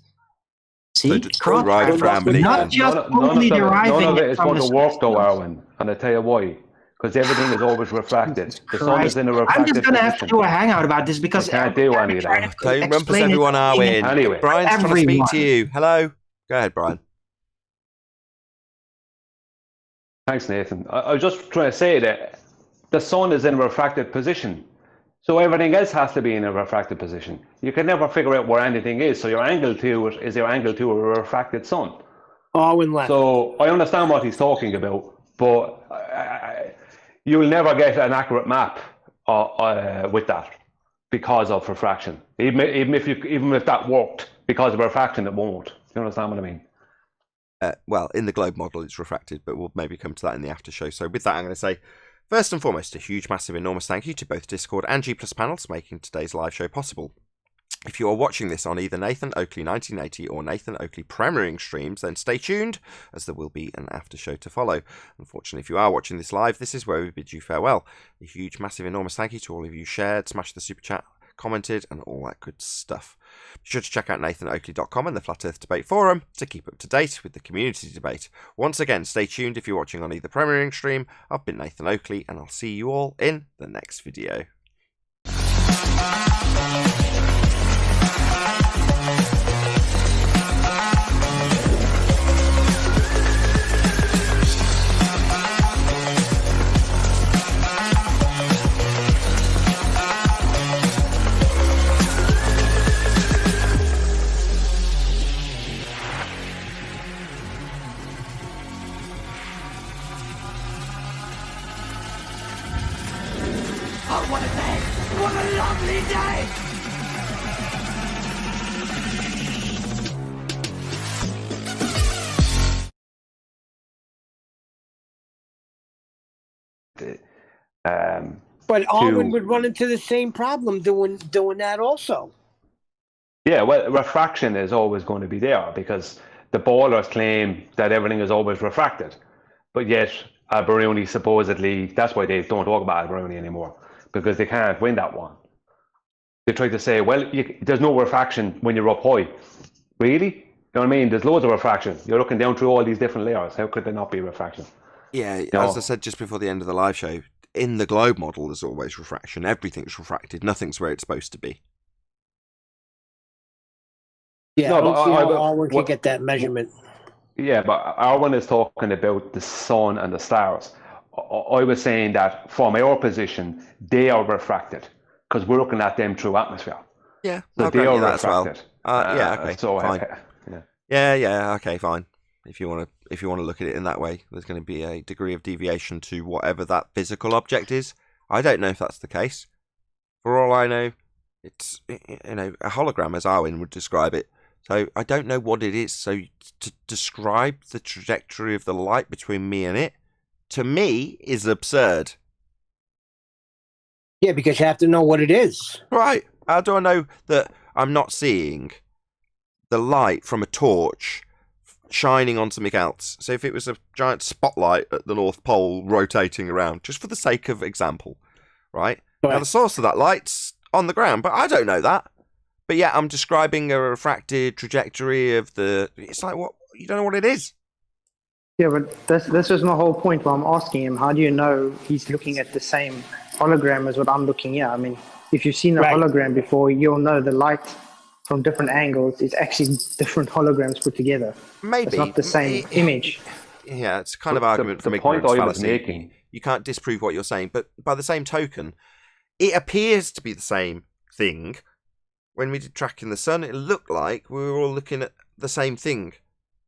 See, so not just only deriving none of it is from going to work, though, Arwen, and I tell you why. Because everything is always refracted. The sun is in a refracted I'm just going to have to position. do a hangout about this because I can't do any of that. Don't rumpus everyone, Arwen. Anyway, Brian's trying to speak to you. Hello. Go ahead, Brian. Thanks, Nathan. I was just trying to say that the sun is in a refracted position. So everything else has to be in a refracted position. You can never figure out where anything is. So your angle to it is your angle to a refracted sun. Arwen left. So I understand what he's talking about, but you will never get an accurate map with that because of refraction. Even if that worked, because of refraction, it won't. You understand what I mean? Well, in the globe model, it's refracted, but we'll maybe come to that in the after show. So with that, I'm going to say, first and foremost, a huge, massive, enormous thank you to both Discord and G+ panels making today's live show possible. If you are watching this on either Nathan Oakley 1980 or Nathan Oakley premiering streams, then stay tuned, as there will be an after show to follow. Unfortunately, if you are watching this live, this is where we bid you farewell. A huge, massive, enormous thank you to all of you shared, smashed the super chat, commented, and all that good stuff. Be sure to check out nathanoakley.com and the Flat Earth Debate Forum to keep up to date with the community debate. Once again, stay tuned if you're watching on either premiering stream. I've been Nathan Oakley, and I'll see you all in the next video. What a lovely day! But Arwen would run into the same problem doing that also. Yeah, well, refraction is always going to be there because the ballers claim that everything is always refracted. But yet, Alberoni supposedly, that's why they don't talk about Alberoni anymore, because they can't win that one. They try to say, well, there's no refraction when you're up high. Really? You know what I mean? There's loads of refraction. You're looking down through all these different layers. How could there not be refraction? Yeah, as I said just before the end of the live show, in the globe model, there's always refraction. Everything's refracted. Nothing's where it's supposed to be. Yeah, no, I don't see how Arwen can get that measurement. Yeah, but Arwen is talking about the sun and the stars. I was saying that from our position, they are refracted because we're looking at them through atmosphere. Yeah, so they are refracted. Yeah, okay, so fine. Yeah, okay, fine. If you want to look at it in that way, there's going to be a degree of deviation to whatever that physical object is. I don't know if that's the case. For all I know, it's a hologram, as Arwen would describe it. So I don't know what it is. So to describe the trajectory of the light between me and it, to me, is absurd. Yeah, because you have to know what it is. Right. How do I know that I'm not seeing the light from a torch shining on something else? So if it was a giant spotlight at the North Pole rotating around, just for the sake of example, right? Now the source of that light's on the ground, but I don't know that. But yeah, I'm describing a refracted trajectory of the... It's like, what? You don't know what it is. Yeah, but this is my whole point where I'm asking him, how do you know he's looking at the same hologram as what I'm looking at? I mean, if you've seen a hologram before, you'll know the light from different angles is actually different holograms put together. Maybe. It's not the same image. Yeah, it's kind of argument from ignorance fallacy. You can't disprove what you're saying, but by the same token, it appears to be the same thing. When we did tracking the sun, it looked like we were all looking at the same thing.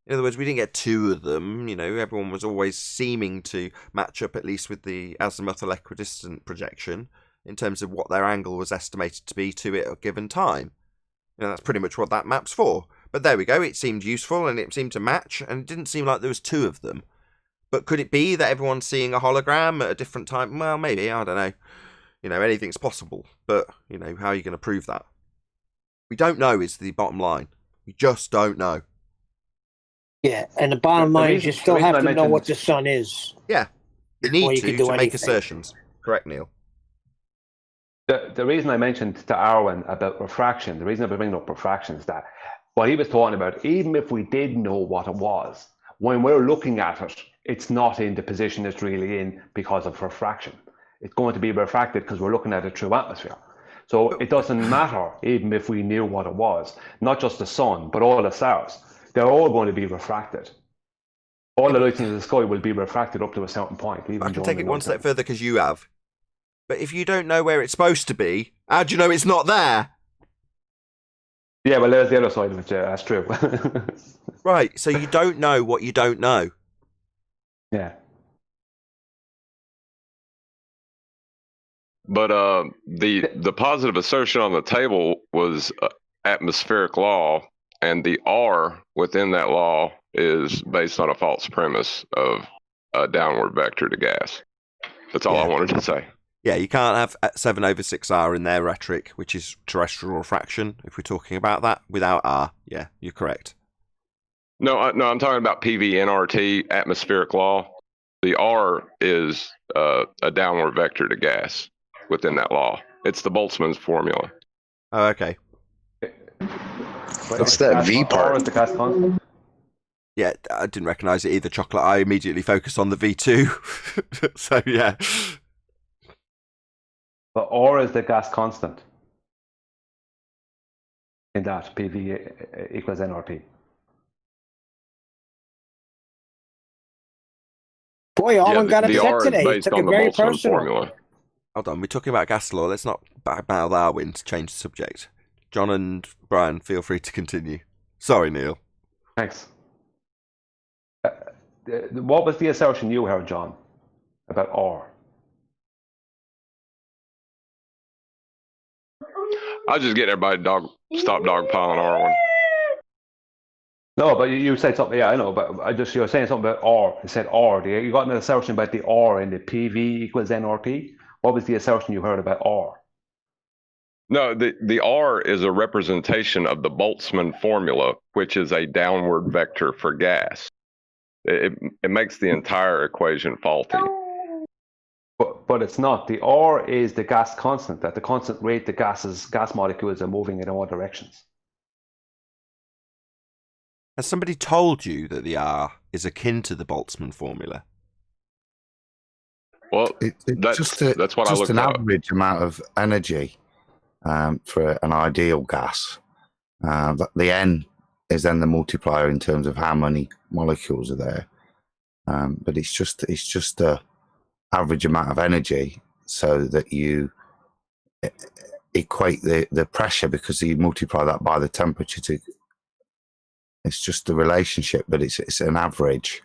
In other words, we didn't get two of them. Everyone was always seeming to match up, at least with the azimuthal equidistant projection, in terms of what their angle was estimated to be to it at a given time. That's pretty much what that map's for. But there we go. It seemed useful and it seemed to match, and it didn't seem like there was two of them. But could it be that everyone's seeing a hologram at a different time? Well, maybe. I don't know. Anything's possible. But, how are you going to prove that? We don't know is the bottom line. We just don't know. Yeah, and the bottom line is you still have to know what the sun is. Yeah. You need to make assertions. Correct, Neil. The reason I mentioned to Arwen about refraction, the reason I've been bringing up refraction is that what he was talking about, even if we did know what it was, when we're looking at it, it's not in the position it's really in because of refraction. It's going to be refracted because we're looking at it through atmosphere. So it doesn't matter even if we knew what it was, not just the sun, but all the stars. They're all going to be refracted. All the lights in the sky will be refracted up to a certain point. I can take it one step further because you have. But if you don't know where it's supposed to be, how do you know it's not there? Yeah, well, there's the other side of it. Yeah, that's true. Right, so you don't know what you don't know. Yeah. But the positive assertion on the table was atmospheric law, and the R within that law is based on a false premise of a downward vector to gas. That's all I wanted to say. Yeah, you can't have 7/6R in their rhetoric, which is terrestrial refraction, if we're talking about that, without R. Yeah, you're correct. No, I'm talking about PV-NRT, atmospheric law. The R is a downward vector to gas within that law. It's the Boltzmann's formula. Oh, okay. What's that V part? R is the gas constant. Yeah, I didn't recognise it either, Chocolate. I immediately focused on the V2. So, yeah. But R is the gas constant in that PV equals NRT. Boy, Owen got the upset R today. is He based took on it the very Boltzmann personal. formula. Hold on, we're talking about gas law. Let's not mouth our wind to change the subject. John and Brian, feel free to continue. Sorry, Neil. Thanks. What was the assertion you heard, John, about R? I was just getting everybody to stop dogpiling R1. No, but you said something. Yeah, I know, but you were saying something about R. You said R. You got an assertion about the R in the PV equals NRT. What was the assertion you heard about R? No, the R is a representation of the Boltzmann formula, which is a downward vector for gas. It makes the entire equation faulty. But it's not. The R is the gas constant, at the constant rate the gas molecules are moving in all directions. Has somebody told you that the R is akin to the Boltzmann formula? Well, that's what I looked at. Just an average amount of energy for an ideal gas. The N is then the multiplier in terms of how many molecules are there. But it's just a average amount of energy so that you equate the pressure because you multiply that by the temperature. It's just the relationship, but it's an average.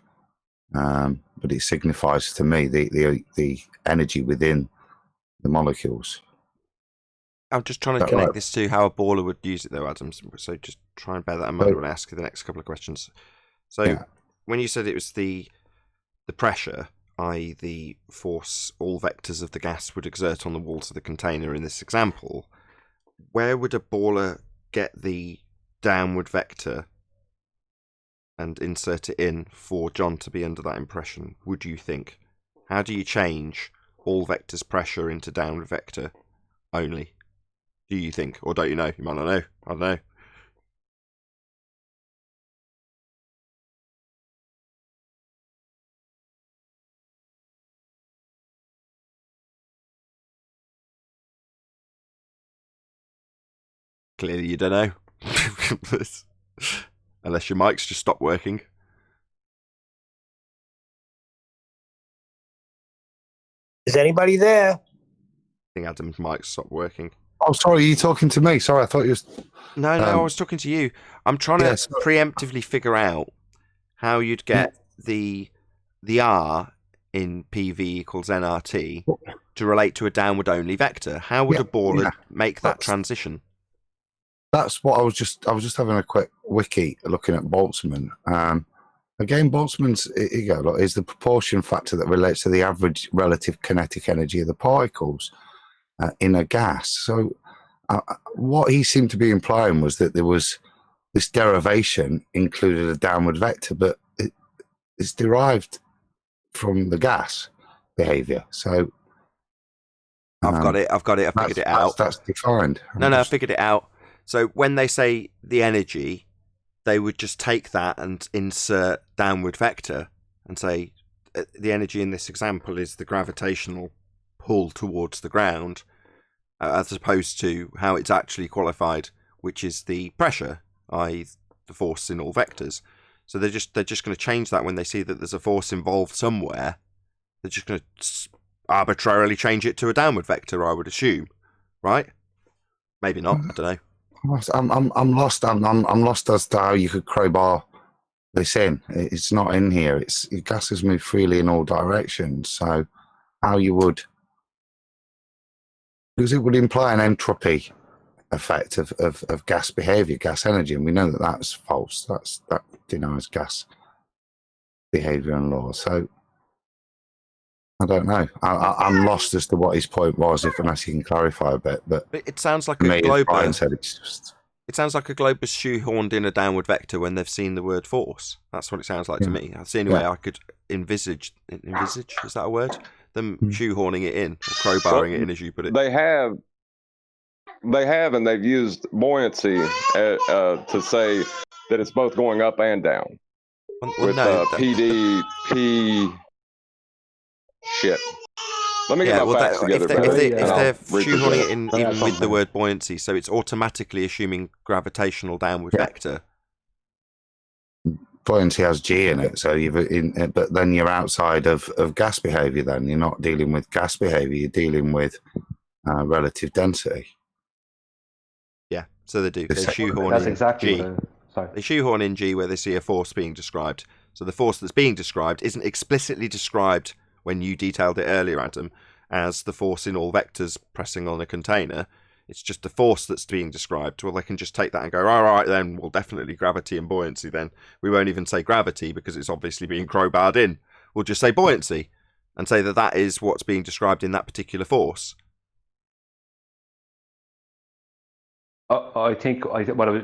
But it signifies to me the energy within the molecules. I'm just trying to connect this to how a baller would use it, though, Adam. So just try and bear that in mind when I ask you the next couple of questions. So when you said it was the pressure, i.e. the force all vectors of the gas would exert on the walls of the container in this example, where would a baller get the downward vector and insert it in for John to be under that impression, would you think? How do you change all vectors pressure into downward vector only? Do you think? Or don't you know? You might not know. I don't know. Clearly you don't know. Unless your mic's just stopped working. Is anybody there? think Adam's mic stopped working. Oh, sorry, are you talking to me? Sorry, I thought you was... No, I was talking to you. I'm trying to preemptively figure out how you'd get the R in PV equals nRT to relate to a downward-only vector. How would a baller make that transition? That's what I was just having a quick wiki looking at Boltzmann. Again, Boltzmann's is the proportion factor that relates to the average relative kinetic energy of the particles in a gas. So what he seemed to be implying was that there was this derivation included a downward vector, but it's derived from the gas behavior. So I've got it. I figured it out. That's defined. I figured it out. So when they say the energy, they would just take that and insert downward vector and say the energy in this example is the gravitational pull towards the ground, as opposed to how it's actually qualified, which is the pressure, i.e. the force in all vectors. So they're just going to change that when they see that there's a force involved somewhere. They're just going to arbitrarily change it to a downward vector, I would assume, right? Maybe not. I don't know. I'm lost. I'm lost as to how you could crowbar this in. It's not in here. Gases move freely in all directions. So how you would, because it would imply an entropy effect of gas behavior, gas energy, and we know that that's false. That denies gas behavior and law. So I don't know. I'm lost as to what his point was, unless you can clarify a bit. But it sounds like a globe. It sounds like a globe was shoehorned in a downward vector when they've seen the word force. That's what it sounds like to me. That's the only way I could envisage. Envisage, is that a word? Them shoehorning it in, or crowbarring it in, as you put it. They have, and they've used buoyancy to say that it's both going up and down. With PD. Shit. Let me get my facts together. If they're shoehorning it in even with the word buoyancy, so it's automatically assuming gravitational downward vector. Buoyancy has G in it, so but then you're outside of gas behavior. Then you're not dealing with gas behavior. You're dealing with relative density. Yeah, so they do. They shoehorn in G. They shoehorn in G where they see a force being described. So the force that's being described isn't explicitly described when you detailed it earlier, Adam, as the force in all vectors pressing on a container. It's just the force that's being described. Well, they can just take that and go, all right, then, well, definitely gravity and buoyancy then. We won't even say gravity because it's obviously being crowbarred in. We'll just say buoyancy and say that that is what's being described in that particular force. I think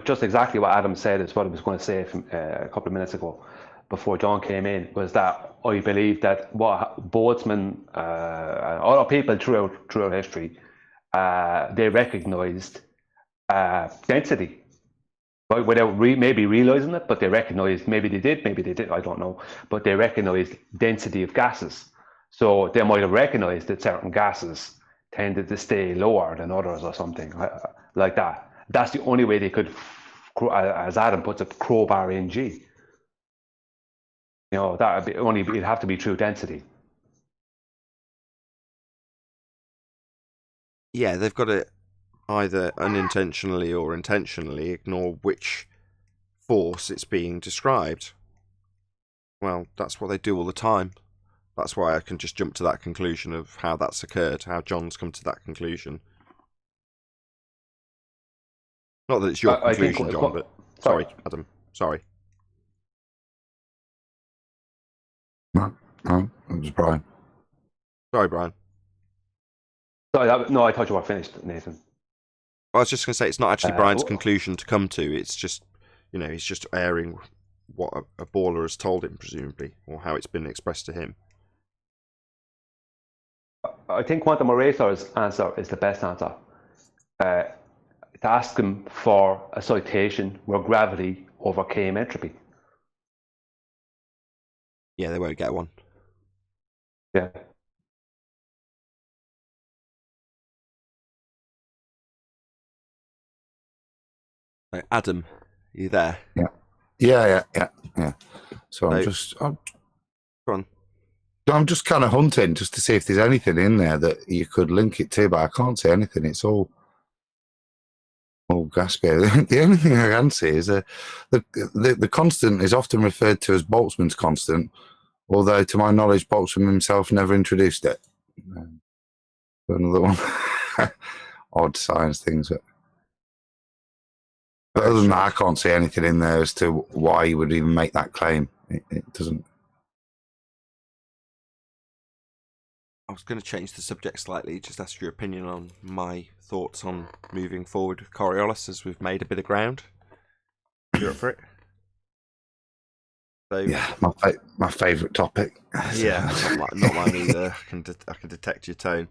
just exactly what Adam said is what I was going to say a couple of minutes ago, before John came in, was that I believe that what Boltzmann and other people throughout history, they recognised density, but without maybe realising it. But they recognised, maybe they did, I don't know. But they recognised density of gases, so they might have recognised that certain gases tended to stay lower than others or something like that. That's the only way they could, as Adam puts it, crowbar in G. It'd have to be true density. Yeah, they've got to either unintentionally or intentionally ignore which force it's being described. Well, that's what they do all the time. That's why I can just jump to that conclusion of how that's occurred, how John's come to that conclusion. Not that it's your conclusion, John, but... Sorry, Adam. Sorry. No, it was Brian. Sorry, Brian. Sorry, I thought you were finished, Nathan. I was just going to say, it's not actually Brian's conclusion to come to. It's just, he's just airing what a baller has told him, presumably, or how it's been expressed to him. I think Quantum Eraser's answer is the best answer. To ask him for a citation where gravity overcame entropy. Yeah, they won't get one. Yeah. Right, Adam, are you there? Yeah. So I'm go on. I'm just kind of hunting just to see if there's anything in there that you could link it to, but I can't see anything. It's all gaspy. The only thing I can see is the constant is often referred to as Boltzmann's constant, although to my knowledge, Boltzmann himself never introduced it. Another one. Odd science things. But other than that, I can't see anything in there as to why you would even make that claim. It doesn't. I was going to change the subject slightly, just ask your opinion on my thoughts on moving forward with Coriolis, as we've made a bit of ground. You're up for it? So, yeah, my favourite topic. Yeah, not mine either. I can detect your tone.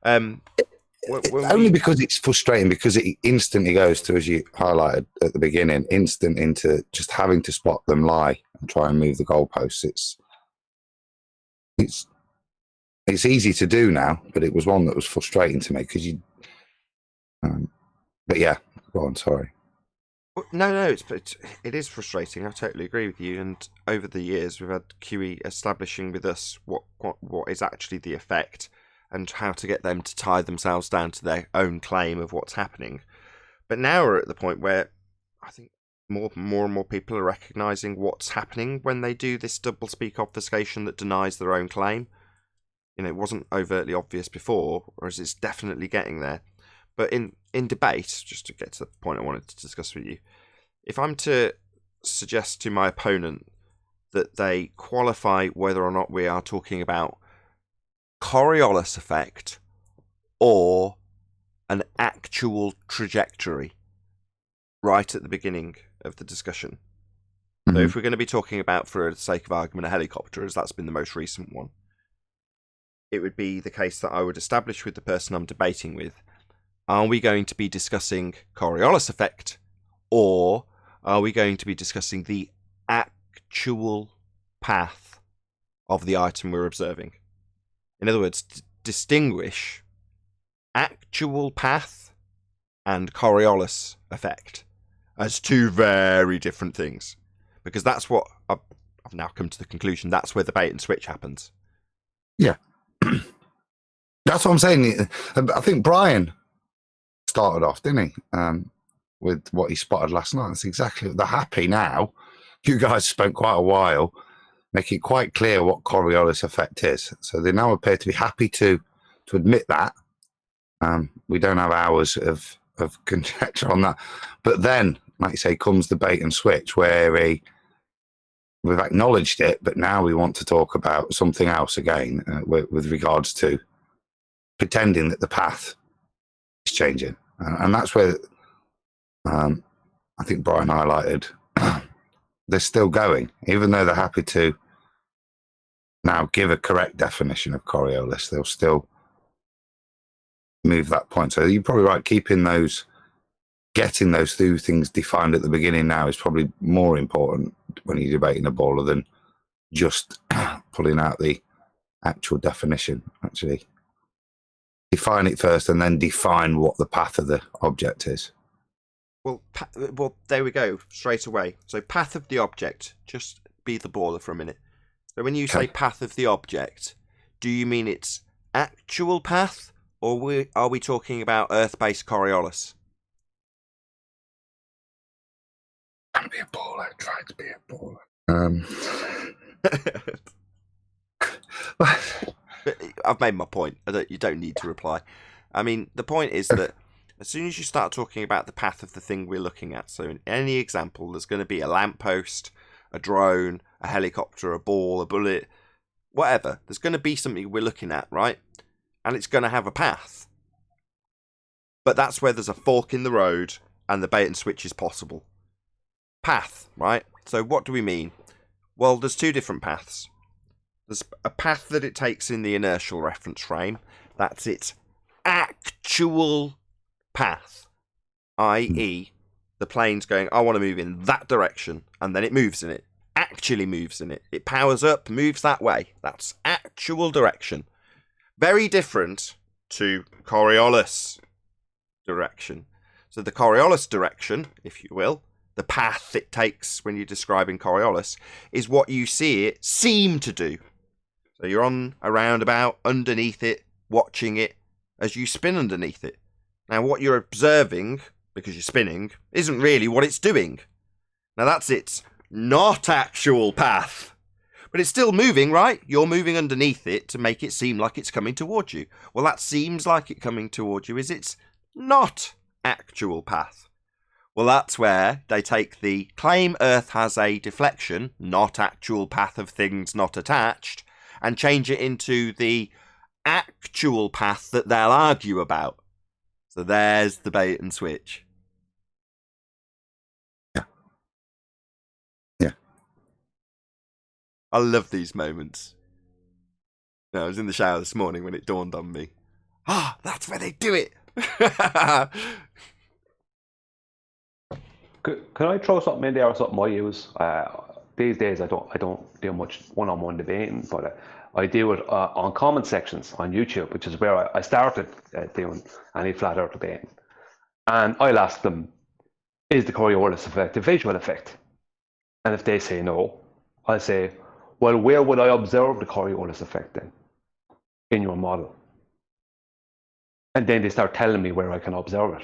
Only because it's frustrating, because it instantly goes to, as you highlighted at the beginning, instant into just having to spot them lie and try and move the goalposts. It's easy to do now, but it was one that was frustrating to me because you. But yeah, go on. Sorry. No, it is frustrating. I totally agree with you. And over the years, we've had QE establishing with us what is actually the effect and how to get them to tie themselves down to their own claim of what's happening. But now we're at the point where I think more and more people are recognising what's happening when they do this double-speak obfuscation that denies their own claim. You know, it wasn't overtly obvious before, whereas it's definitely getting there. But in debate, just to get to the point I wanted to discuss with you, if I'm to suggest to my opponent that they qualify whether or not we are talking about Coriolis effect or an actual trajectory right at the beginning of the discussion. So if we're going to be talking about, for the sake of argument, a helicopter, as that's been the most recent one, it would be the case that I would establish with the person I'm debating with, are we going to be discussing Coriolis effect, or are we going to be discussing the actual path of the item we're observing? In other words, distinguish actual path and Coriolis effect as two very different things. Because that's what I've now come to the conclusion, that's where the bait and switch happens. Yeah. That's what I'm saying. I think Brian started off, didn't he? With what he spotted last night. That's exactly. They're happy now. You guys spent quite a while making it quite clear what Coriolis effect is. So they now appear to be happy to admit that. We don't have hours of conjecture on that. But then, like you say, comes the bait and switch where we've acknowledged it, but now we want to talk about something else again with regards to pretending that the path is changing. And that's where I think Brian highlighted they're still going, even though they're happy to now give a correct definition of Coriolis, they'll still move that point. So you're probably right, getting those two things defined at the beginning now is probably more important when you're debating a bowler than just pulling out the actual definition. Actually define it first and then define what the path of the object is. Well, there we go, straight away. So path of the object, just be the baller for a minute. So when you say path of the object, do you mean its actual path, or are we talking about Earth-based Coriolis? Trying to be a baller. I've made my point. You don't need to reply. I mean, the point is that as soon as you start talking about the path of the thing we're looking at, so in any example, there's going to be a lamppost, a drone, a helicopter, a ball, a bullet, whatever. There's going to be something we're looking at, right? And it's going to have a path. But that's where there's a fork in the road and the bait and switch is possible. Path, right? So what do we mean? Well, there's two different paths. There's a path that it takes in the inertial reference frame. That's its actual path. I.e., the plane's going, I want to move in that direction, and then it moves in it. Actually moves in it. It powers up, moves that way. That's actual direction. Very different to Coriolis direction. So the Coriolis direction, if you will, the path it takes when you're describing Coriolis, is what you see it seem to do. So you're on a roundabout, underneath it, watching it as you spin underneath it. Now what you're observing, because you're spinning, isn't really what it's doing. Now that's its not actual path. But it's still moving, right? You're moving underneath it to make it seem like it's coming towards you. Well, that seems like it coming towards you is its not actual path. Well, that's where they take the claim Earth has a deflection, not actual path of things not attached, and change it into the actual path that they'll argue about. So there's the bait and switch. Yeah. I love these moments. I was in the shower this morning when it dawned on me. Ah, that's where they do it. Can I throw something in there or something I use? These days I don't do much one-on-one debating, but I do it on comment sections on YouTube, which is where I started doing any flat earth debating. And I'll ask them, is the Coriolis effect a visual effect? And if they say no, I'll say, well, where would I observe the Coriolis effect then? In your model. And then they start telling me where I can observe it.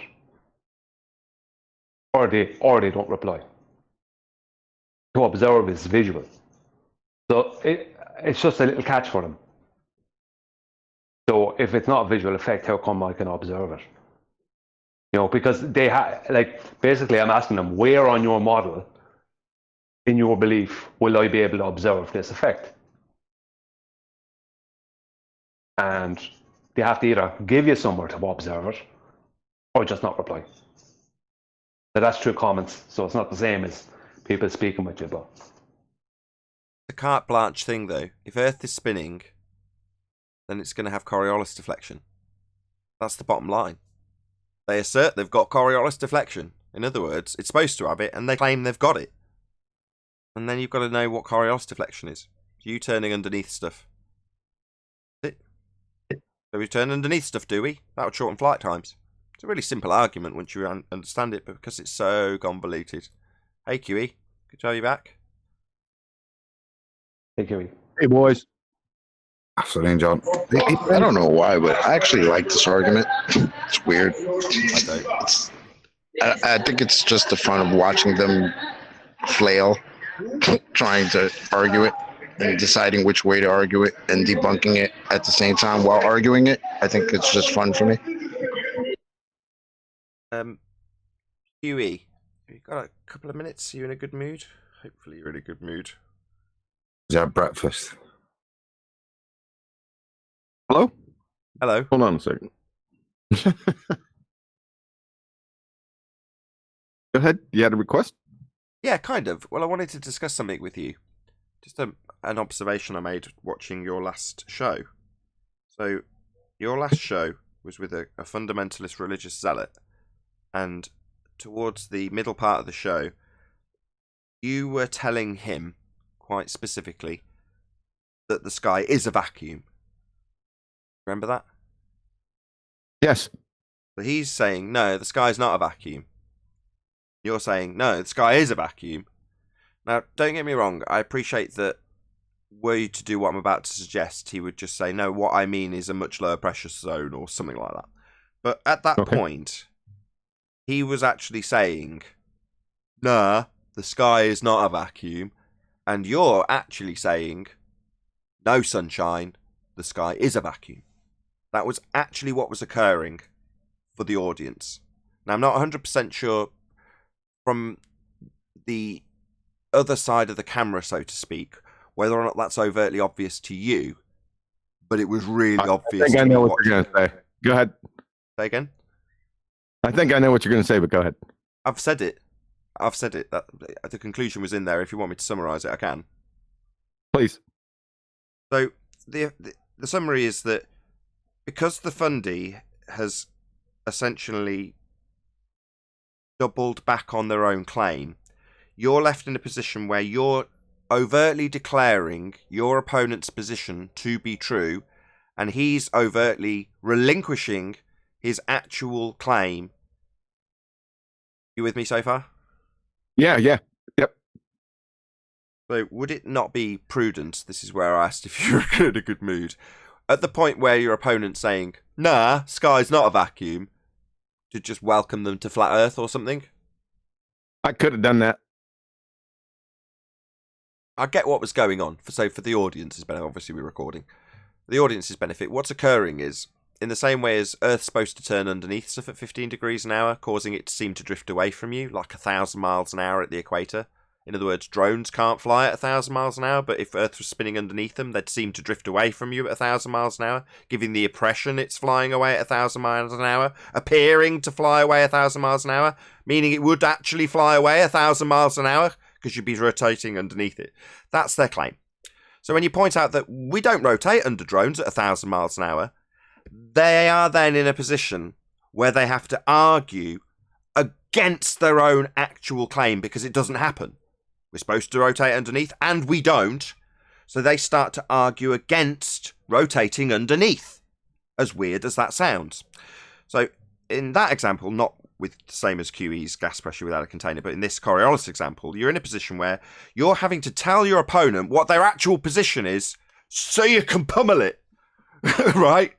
Or they don't reply. To observe is visual. So it's just a little catch for them. So if it's not a visual effect, how come I can observe it? You know, because they basically I'm asking them, where on your model, in your belief, will I be able to observe this effect? And they have to either give you somewhere to observe it, or just not reply. So that's true comments, so it's not the same as people speaking with you, but... The carte blanche thing, though, if Earth is spinning, then it's going to have Coriolis deflection. That's the bottom line. They assert they've got Coriolis deflection. In other words, it's supposed to have it, and they claim they've got it. And then you've got to know what Coriolis deflection is. You turning underneath stuff. So we turn underneath stuff, do we? That would shorten flight times. It's a really simple argument once you understand it, but because it's so convoluted. Hey, QE. Good to have you back. Hey, QE. Hey, boys. Afternoon, John. I don't know why, but I actually like this argument. It's weird. I think it's just the fun of watching them flail, trying to argue it and deciding which way to argue it and debunking it at the same time while arguing it. I think it's just fun for me. QE, you got a couple of minutes? Are you in a good mood? Hopefully you're in a good mood. Is that breakfast? Hello? Hello. Hold on a second. Go ahead. You had a request? Yeah, kind of. Well, I wanted to discuss something with you. Just an observation I made watching your last show. So, your last show was with a fundamentalist religious zealot, and towards the middle part of the show, you were telling him, quite specifically, that the sky is a vacuum. Remember that? Yes. So he's saying, no, the sky's not a vacuum. You're saying, no, the sky is a vacuum. Now, don't get me wrong, I appreciate that were you to do what I'm about to suggest, he would just say, no, what I mean is a much lower pressure zone or something like that. But at that point, he was actually saying, nah, the sky is not a vacuum. And you're actually saying, no, sunshine, the sky is a vacuum. That was actually what was occurring for the audience. Now, I'm not 100% sure from the other side of the camera, so to speak, whether or not that's overtly obvious to you, but it was really obvious. I think I know what you're going to say. Go ahead. Say again? I think I know what you're going to say, but go ahead. I've said it. That the conclusion was in there. If you want me to summarise it, I can. Please. So the summary is that because the fundie has essentially doubled back on their own claim, you're left in a position where you're overtly declaring your opponent's position to be true, and he's overtly relinquishing his actual claim. You with me so far? Yeah. Yep. So would it not be prudent, this is where I asked if you're in a good mood, at the point where your opponent's saying, nah, sky's not a vacuum, to just welcome them to flat Earth or something? I could have done that. I get what was going on. So for the audience's benefit, obviously we're recording. For the audience's benefit, what's occurring is, in the same way as Earth's supposed to turn underneath stuff at 15 degrees an hour, causing it to seem to drift away from you, like 1,000 miles an hour at the equator. In other words, drones can't fly at 1,000 miles an hour, but if Earth was spinning underneath them, they'd seem to drift away from you at 1,000 miles an hour, giving the impression it's flying away at 1,000 miles an hour, appearing to fly away 1,000 miles an hour, meaning it would actually fly away 1,000 miles an hour, because you'd be rotating underneath it. That's their claim. So when you point out that we don't rotate under drones at 1,000 miles an hour, they are then in a position where they have to argue against their own actual claim, because it doesn't happen. We're supposed to rotate underneath, and we don't. So they start to argue against rotating underneath, as weird as that sounds. So in that example, not with the same as QE's gas pressure without a container, but in this Coriolis example, you're in a position where you're having to tell your opponent what their actual position is so you can pummel it, right?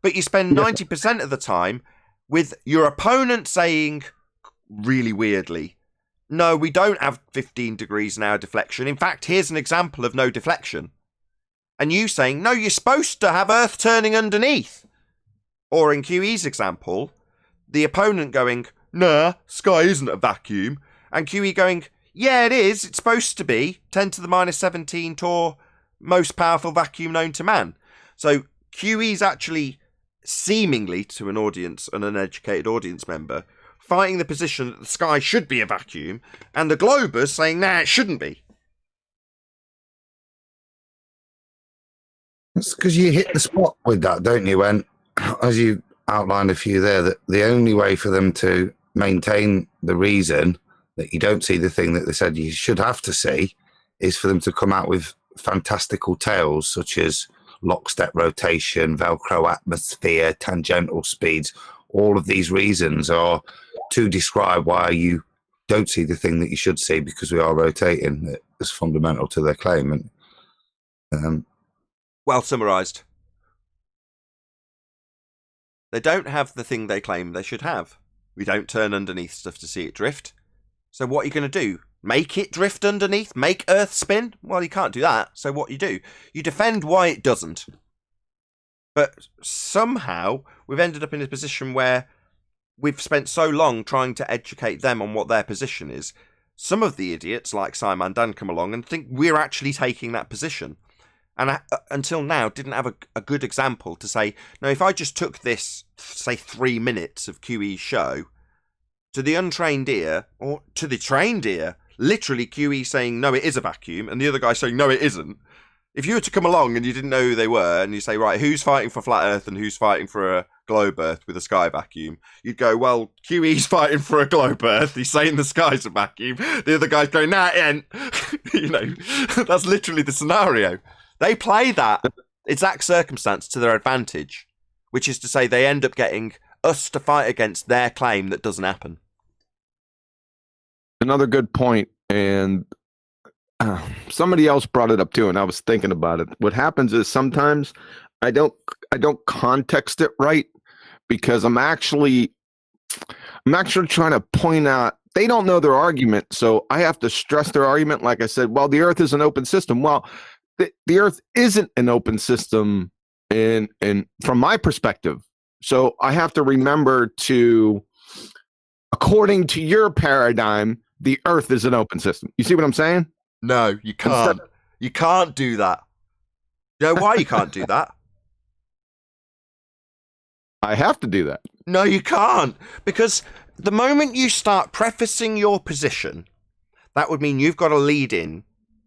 But you spend 90% of the time with your opponent saying, really weirdly, no, we don't have 15 degrees an hour deflection. In fact, here's an example of no deflection. And you saying, no, you're supposed to have Earth turning underneath. Or in QE's example, the opponent going, nah, sky isn't a vacuum. And QE going, yeah, it is. It's supposed to be 10 to the minus 17 torr, most powerful vacuum known to man. So QE's actually seemingly, to an audience, an uneducated audience member, fighting the position that the sky should be a vacuum, and the globers saying, nah, it shouldn't be. That's because you hit the spot with that, don't you? When, as you outlined a few there, that the only way for them to maintain the reason that you don't see the thing that they said you should have to see is for them to come out with fantastical tales such as lockstep rotation, Velcro atmosphere, tangential speeds. All of these reasons are to describe why you don't see the thing that you should see, because we are rotating. It's fundamental to their claim. And, well summarised. They don't have the thing they claim they should have. We don't turn underneath stuff to see it drift. So what are you going to do? Make it drift underneath? Make Earth spin? Well, you can't do that. So what you do? You defend why it doesn't. But somehow we've ended up in a position where we've spent so long trying to educate them on what their position is. Some of the idiots like Simon Dan come along and think we're actually taking that position. And I, until now, didn't have a good example to say, no, if I just took this, say, 3 minutes of QE's show, to the untrained ear, or to the trained ear, literally QE saying, no, it is a vacuum, and the other guy saying, no, it isn't. If you were to come along and you didn't know who they were, and you say, right, who's fighting for flat Earth and who's fighting for a globe Earth with a sky vacuum, you'd go, well, QE's fighting for a globe Earth. He's saying the sky's a vacuum. The other guy's going, nah, it ain't. You know, that's literally the scenario. They play that exact circumstance to their advantage, which is to say they end up getting us to fight against their claim that doesn't happen. Another good point, and somebody else brought it up too, and I was thinking about it. What happens is sometimes I don't context it right, because I'm actually trying to point out they don't know their argument, so I have to stress their argument. Like I said, well, the Earth is an open system. Well, the Earth isn't an open system in from my perspective. So I have to remember to, according to your paradigm, the Earth is an open system. You see what I'm saying? No, you can't. You can't do that. You know why you can't do that? I have to do that. No, you can't. Because the moment you start prefacing your position, that would mean you've got to lead in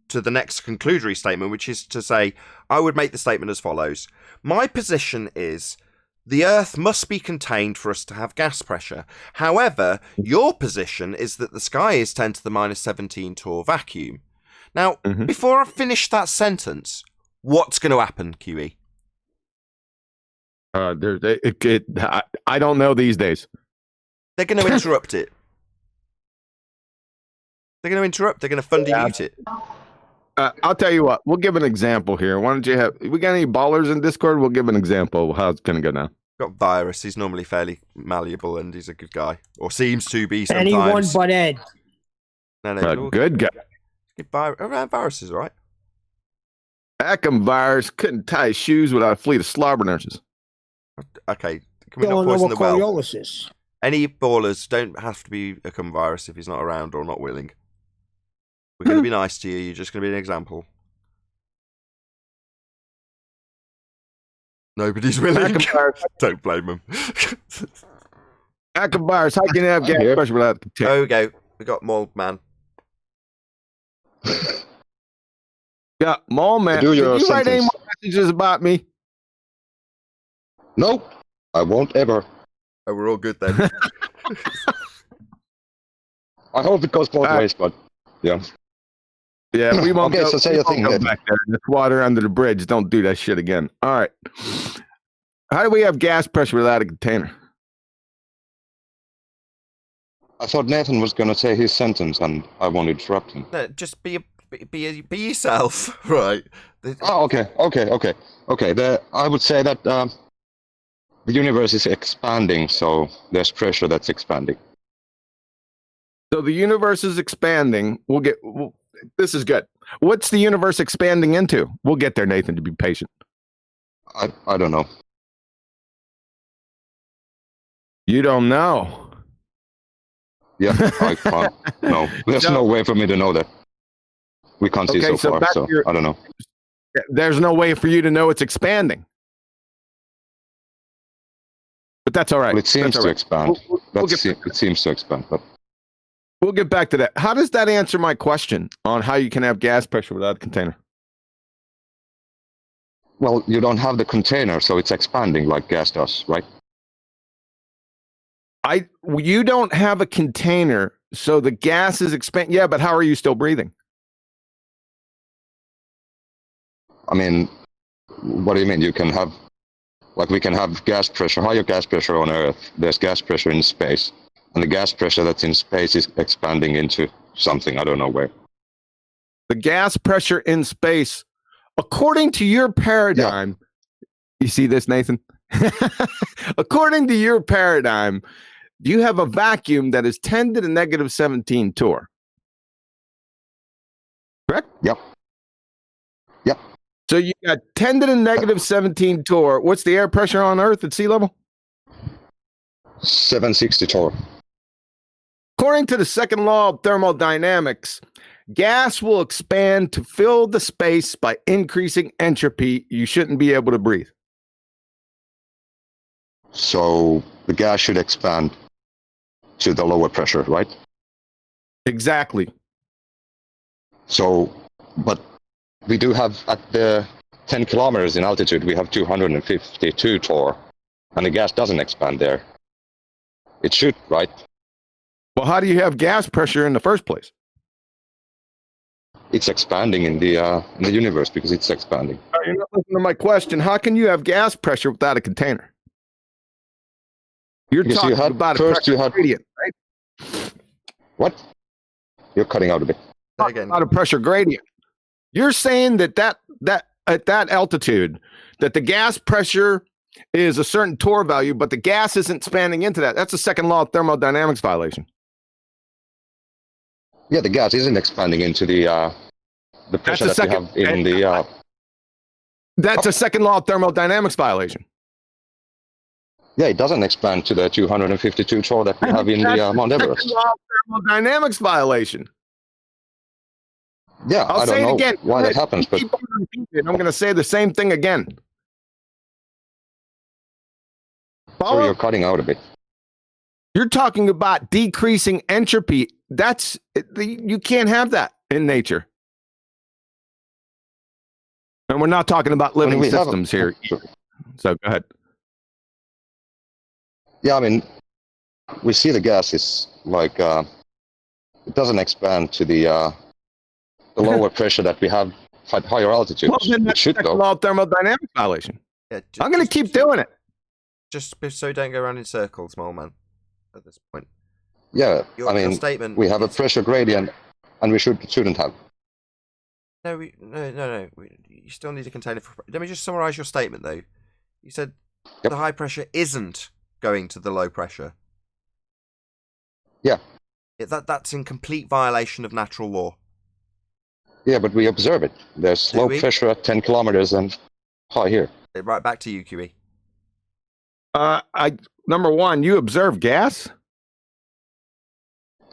to the next conclusory statement, which is to say, I would make the statement as follows. My position is the Earth must be contained for us to have gas pressure. However, your position is that the sky is 10 to the minus 17 torr vacuum. Now, before I finish that sentence, what's going to happen, QE? I don't know these days. They're going to interrupt it. They're going to interrupt. They're going to fundamute it. I'll tell you what. We'll give an example here. Why don't you have? We got any ballers in Discord? We'll give an example of how it's going to go now. Got Virus. He's normally fairly malleable and he's a good guy, or seems to be sometimes. Anyone but Ed. No, good guy. Virus is all right. Ackham Virus couldn't tie his shoes without a fleet of slobber nurses. Okay, can we not Don't know poison what the well? Coriolis is. Any ballers don't have to be a cum virus if he's not around or not willing. We're going to be nice to you. You're just going to be an example. Nobody's willing. Don't blame them. Ackham Virus, how can you have gas pressure without container? Oh, we go. We got Mold Man. Yeah, Mole Man. Did you write any more messages about me? No, I won't ever. Oh, we're all good then. I hope it goes both ways, but yeah. Yeah, we won't okay, go, so say your thing. Go back there. There's water under the bridge. Don't do that shit again. All right. How do we have gas pressure without a container? I thought Nathan was going to say his sentence, and I won't interrupt him. No, just be yourself, right? Oh, okay. I would say that the universe is expanding, so there's pressure that's expanding. So the universe is expanding. This is good. What's the universe expanding into? We'll get there, Nathan, to be patient. I don't know. You don't know. Yeah, I can't. No, there's no way for me to know that. We can't see so far, so I don't know. There's no way for you to know it's expanding. But that's all right. Well, it seems to expand. It seems to expand, but we'll get back to that. How does that answer my question on how you can have gas pressure without a container? Well, you don't have the container, so it's expanding like gas does, right? You don't have a container, so the gas is expanding. Yeah, but how are you still breathing? I mean, what do you mean? You can have, like, we can have gas pressure, higher gas pressure on Earth. There's gas pressure in space. And the gas pressure that's in space is expanding into something. I don't know where. The gas pressure in space, according to your paradigm, you see this, Nathan? According to your paradigm, you have a vacuum that is 10 to the negative 17 torr. Correct? Yep. So you got 10 to the negative 17 torr. What's the air pressure on Earth at sea level? 760 torr. According to the second law of thermodynamics, gas will expand to fill the space by increasing entropy. You shouldn't be able to breathe. So the gas should expand to the lower pressure, right? Exactly. So, but we do have at the 10 kilometers in altitude, we have 252 torr, and the gas doesn't expand there. It should, right? Well, how do you have gas pressure in the first place? It's expanding in the universe because it's expanding. You're not listening to my question. How can you have gas pressure without a container? You're because talking about a pressure gradient, right? What? You're cutting out a bit. About a pressure gradient. You're saying that at that altitude, that the gas pressure is a certain torr value, but the gas isn't expanding into that. That's the second law of thermodynamics violation. Yeah, the gas isn't expanding into the pressure that we have in the. That's a second law of thermodynamics violation. Yeah, it doesn't expand to the 252 torr that we have in the Mount Everest. Second law of thermodynamics violation. Yeah, I'll I don't say know it again. why that happens, but I'm going to say the same thing again. So you're cutting out a bit. You're talking about decreasing entropy. You can't have that in nature. And we're not talking about living systems here. So go ahead. Yeah, I mean, we see the gas is like, it doesn't expand to the lower pressure that we have at higher altitudes. Well, then that's should law of thermodynamics violation. Yeah, I'm going to keep doing it. Just so don't go around in circles, small man, at this point. Yeah, Your statement we have a pressure gradient, and we shouldn't have. No, no. You still need a container for. Let me just summarize your statement, though. You said the high pressure isn't going to the low pressure. Yeah. That's in complete violation of natural law. Yeah, but we observe it. There's low pressure at 10 kilometers and high here. Right, back to you, QE. Number one, you observe gas?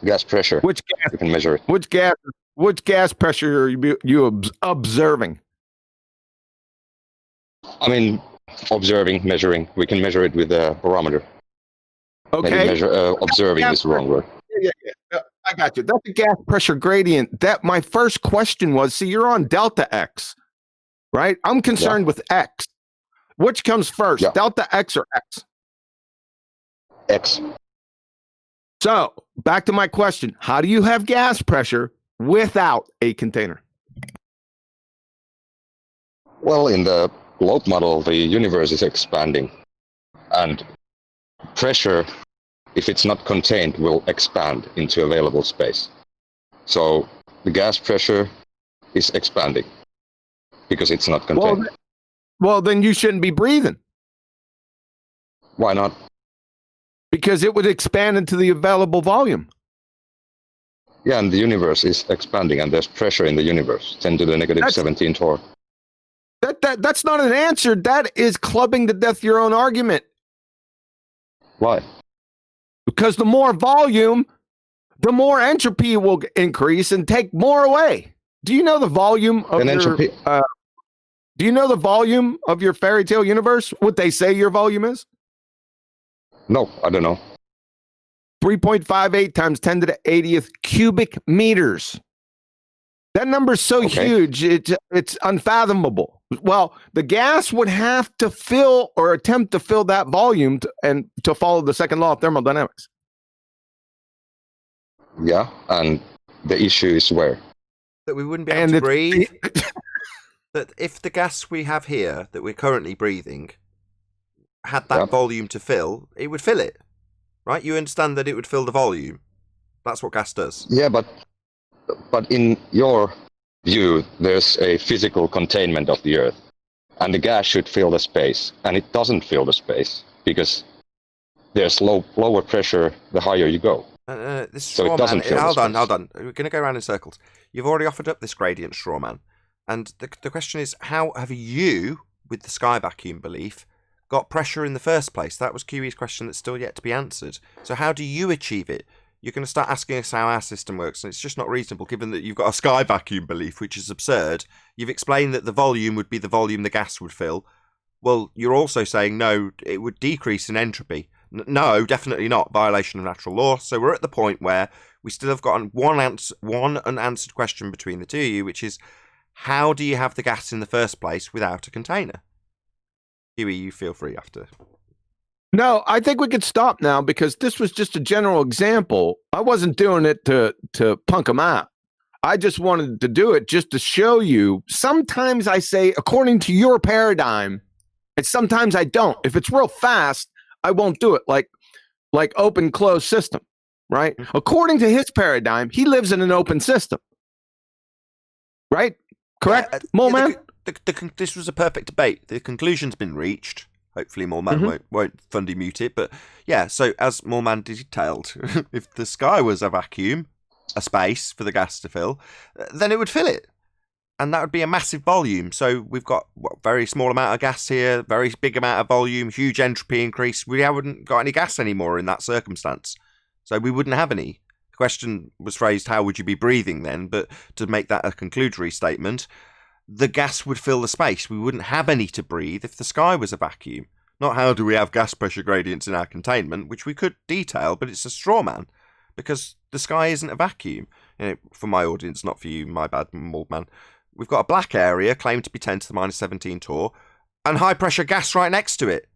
Gas pressure. Which gas? You can measure it. Which gas pressure are you observing? I mean, observing, measuring. We can measure it with a barometer. Okay. Maybe observing is the wrong word. Yeah. I got you. That's a gas pressure gradient. That my first question was, see, you're on delta X, right? I'm concerned with X. Which comes first, delta X or X? X. So back to my question. How do you have gas pressure without a container? Well, in the globe model, the universe is expanding. And pressure, if it's not contained, will expand into available space. So the gas pressure is expanding because it's not contained. Well, then you shouldn't be breathing. Why not? Because it would expand into the available volume. Yeah, and the universe is expanding, and there's pressure in the universe, 10 to the negative 17 torr. That's not an answer. That is clubbing to death your own argument. Why? Because the more volume, the more entropy will increase and take more away. Do you know the volume of do you know the volume of your fairy tale universe? What they say your volume is? No, I don't know. 3.58 times 10 to the 80th cubic meters. That number is so huge, it's unfathomable. Well, the gas would have to fill or attempt to fill that volume to follow the second law of thermodynamics. Yeah, and the issue is where? That we wouldn't be able to breathe. That if the gas we have here that we're currently breathing had that volume to fill, it would fill it, right? You understand that it would fill the volume. That's what gas does. Yeah, but in your view, there's a physical containment of the Earth, and the gas should fill the space, and it doesn't fill the space because there's lower pressure the higher you go. This so straw it doesn't man, fill hold the on, space. hold on. We're going to go around in circles. You've already offered up this gradient straw man, and the question is, how have you, with the sky vacuum belief, got pressure in the first place? That was QE's question that's still yet to be answered. So how do you achieve it? You're going to start asking us how our system works, and it's just not reasonable given that you've got a sky vacuum belief, which is absurd. You've explained that the volume would be the volume the gas would fill. Well, you're also saying, no, it would decrease in entropy. No, definitely not. Violation of natural law. So we're at the point where we still have got one unanswered question between the two of you, which is, how do you have the gas in the first place without a container? Huey, you feel free after. No, I think we could stop now because this was just a general example. I wasn't doing it to punk them out. I just wanted to do it just to show you. Sometimes I say, according to your paradigm, and sometimes I don't. If it's real fast, I won't do it like open closed system, right? Mm-hmm. According to his paradigm, he lives in an open system, right? Correct, Moleman? This was a perfect debate. The conclusion's been reached. Hopefully Moleman won't fundy mute it. But yeah, so as Moleman detailed, if the sky was a vacuum, a space for the gas to fill, then it would fill it. And that would be a massive volume. So we've got very small amount of gas here, very big amount of volume, huge entropy increase. We haven't got any gas anymore in that circumstance. So we wouldn't have any. The question was phrased, how would you be breathing then? But to make that a conclusory statement, the gas would fill the space. We wouldn't have any to breathe if the sky was a vacuum. Not how do we have gas pressure gradients in our containment, which we could detail, but it's a straw man because the sky isn't a vacuum. For my audience, not for you, my bad, old man. We've got a black area claimed to be 10 to the minus 17 torr and high pressure gas right next to it.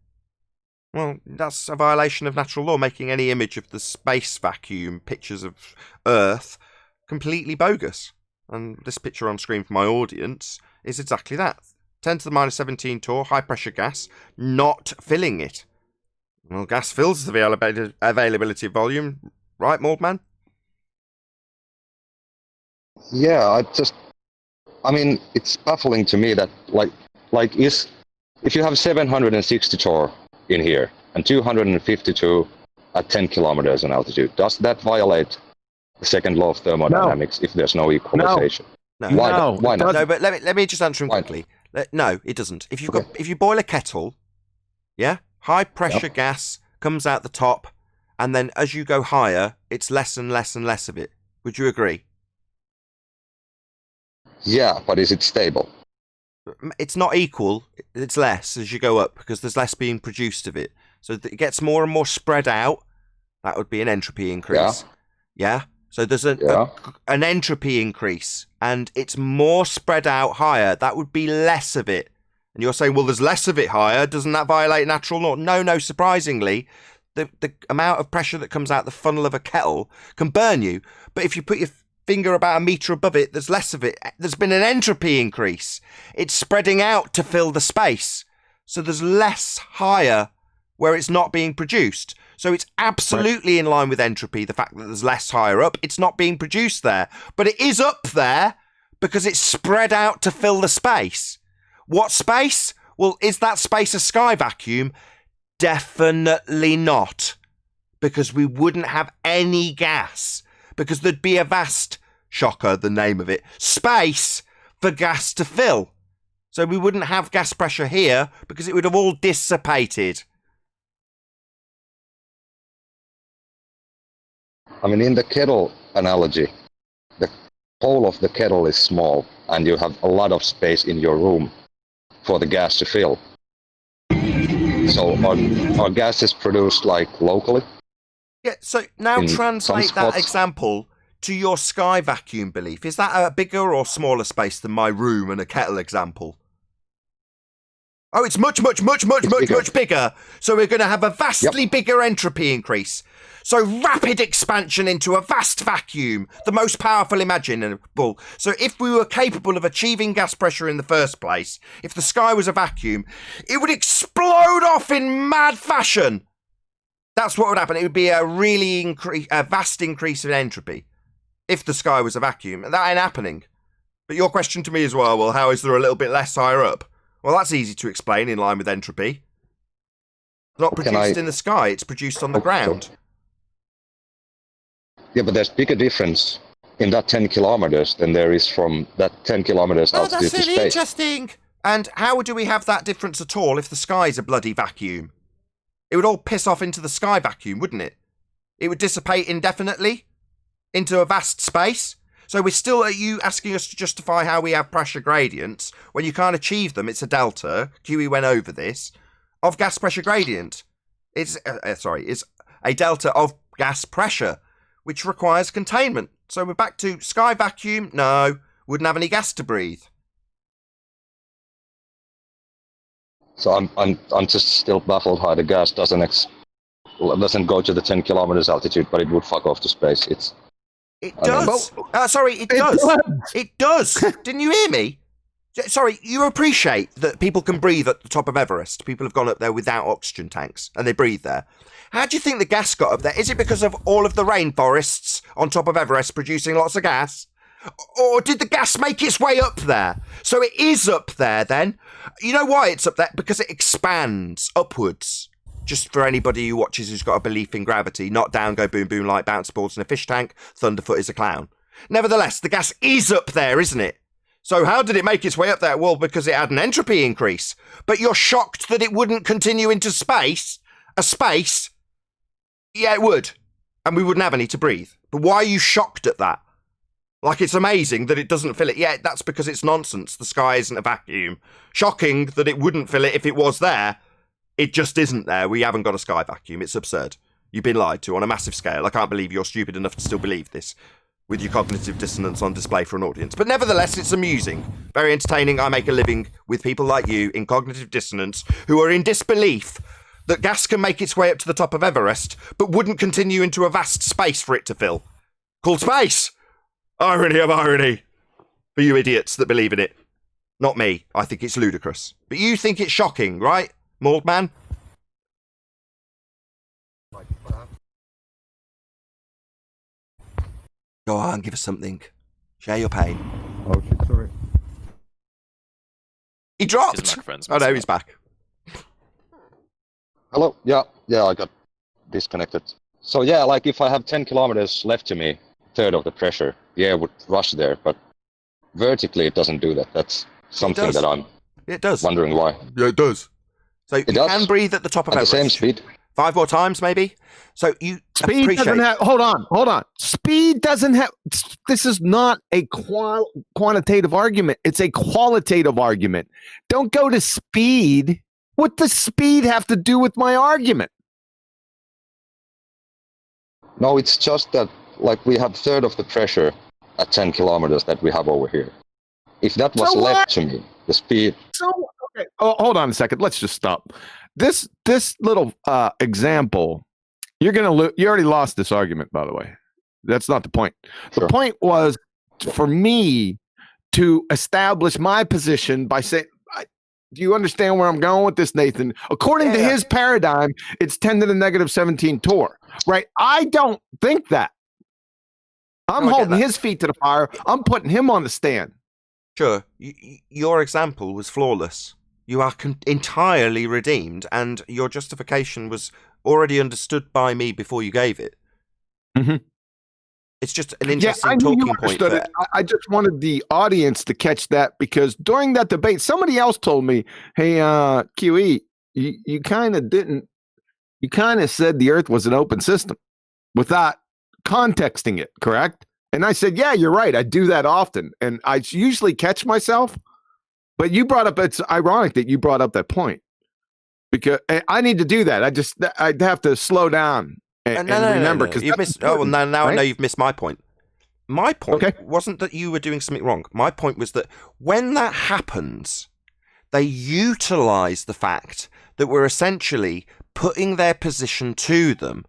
Well, that's a violation of natural law, making any image of the space vacuum pictures of Earth completely bogus. And this picture on screen for my audience is exactly that. 10 to the minus 17 torr, high pressure gas, not filling it. Well, gas fills the availability of volume, right, Moldman? Yeah, I mean, it's baffling to me that if you have 764 in here and 252 at 10 kilometers in altitude, does that violate the second law of thermodynamics if there's no equalization? No. Why not? No, but let me just answer him quickly. No, it doesn't. If you boil a kettle, yeah, high pressure gas comes out the top, and then as you go higher, it's less and less and less of it. Would you agree? Yeah, but is it stable? It's not equal. It's less as you go up because there's less being produced of it. So it gets more and more spread out. That would be an entropy increase. Yeah. So there's an entropy increase, and it's more spread out higher. That would be less of it. And you're saying, well, there's less of it higher. Doesn't that violate natural law? No. Surprisingly, the amount of pressure that comes out the funnel of a kettle can burn you. But if you put your finger about a meter above it, there's less of it. There's been an entropy increase. It's spreading out to fill the space. So there's less higher where it's not being produced. So it's absolutely in line with entropy, the fact that there's less higher up. It's not being produced there. But it is up there because it's spread out to fill the space. What space? Well, is that space a sky vacuum? Definitely not. Because we wouldn't have any gas. Because there'd be a vast, shocker, the name of it, space for gas to fill. So we wouldn't have gas pressure here because it would have all dissipated. I mean, in the kettle analogy, the hole of the kettle is small and you have a lot of space in your room for the gas to fill. So are gases produced like locally? Yeah, so now translate that example to your sky vacuum belief. Is that a bigger or smaller space than my room and a kettle example? Oh, it's much bigger. So we're going to have a vastly bigger entropy increase. So rapid expansion into a vast vacuum, the most powerful imaginable. So if we were capable of achieving gas pressure in the first place, if the sky was a vacuum, it would explode off in mad fashion. That's what would happen. It would be a really vast increase in entropy if the sky was a vacuum. And that ain't happening. But your question to me as well, how is there a little bit less higher up? Well, that's easy to explain in line with entropy. It's not produced in the sky, it's produced on the ground. Yeah, but there's bigger difference in that 10 kilometers than there is from that 10 kilometers altitude to space. That's really interesting. And how do we have that difference at all if the sky's a bloody vacuum? It would all piss off into the sky vacuum, wouldn't it? It would dissipate indefinitely into a vast space. So we're still, are you asking us to justify how we have pressure gradients when you can't achieve them? It's a delta, QE went over this, of gas pressure gradient. It's a delta of gas pressure, which requires containment. So we're back to sky vacuum. No, wouldn't have any gas to breathe. So I'm just still baffled how the gas doesn't go to the 10 kilometers altitude, but it would fuck off to space. It does. It does. It does. Didn't you hear me? Sorry, you appreciate that people can breathe at the top of Everest. People have gone up there without oxygen tanks, and they breathe there. How do you think the gas got up there? Is it because of all of the rainforests on top of Everest producing lots of gas? Or did the gas make its way up there? So it is up there then. You know why it's up there? Because it expands upwards. Just for anybody who watches who's got a belief in gravity, not down, go boom, boom, like bounce balls in a fish tank, Thunderfoot is a clown. Nevertheless, the gas is up there, isn't it? So how did it make its way up there? Well, because it had an entropy increase. But you're shocked that it wouldn't continue into space? A space? Yeah, it would. And we wouldn't have any to breathe. But why are you shocked at that? Like, it's amazing that it doesn't fill it. Yeah, that's because it's nonsense. The sky isn't a vacuum. Shocking that it wouldn't fill it if it was there. It just isn't there. We haven't got a sky vacuum. It's absurd. You've been lied to on a massive scale. I can't believe you're stupid enough to still believe this with your cognitive dissonance on display for an audience. But nevertheless, it's amusing. Very entertaining. I make a living with people like you in cognitive dissonance who are in disbelief that gas can make its way up to the top of Everest but wouldn't continue into a vast space for it to fill. Called space! Irony of irony. For you idiots that believe in it. Not me. I think it's ludicrous. But you think it's shocking, right? Mauled man? Go on, give us something. Share your pain. Oh shit, sorry. He dropped. His microphone's Oh no, he's back. Hello? Yeah, I got disconnected. So yeah, like if I have 10 kilometers left to me, third of the pressure, the air would rush there, but vertically it doesn't do that. That's something that I'm wondering why. Yeah, it does. So you does? can breathe at the top of At the Everest. same speed. 5 more times, maybe. So you Speed appreciate. doesn't have. Hold on. Speed doesn't have. This is not a quantitative argument. It's a qualitative argument. Don't go to speed. What does speed have to do with my argument? No, it's just that like we have third of the pressure at 10 kilometers that we have over here. If that was So what? left to me, the speed. So okay. Oh, hold on a second. Let's just stop. This little example, you're gonna you already lost this argument, by the way. That's not the point. The Sure. point was for me to establish my position by saying, do you understand where I'm going with this, Nathan? According to his paradigm, it's 10 to the negative 17 torr, right? I don't think that. I'm holding his feet to the fire. I'm putting him on the stand. Sure, your example was flawless. You are entirely redeemed, and your justification was already understood by me before you gave it. Mm-hmm. It's just an interesting I knew you talking point. understood it. I just wanted the audience to catch that because during that debate, somebody else told me, hey, QE, you kind of didn't, you kind of said the Earth was an open system without contexting it, correct? And I said, yeah, you're right. I do that often. And I usually catch myself. But you brought up, it's ironic that you brought up that point because I need to do that. I'd have to slow down and remember. No. You've missed. Oh, well, now right? I know you've missed my point. My point wasn't that you were doing something wrong. My point was that when that happens, they utilize the fact that we're essentially putting their position to them.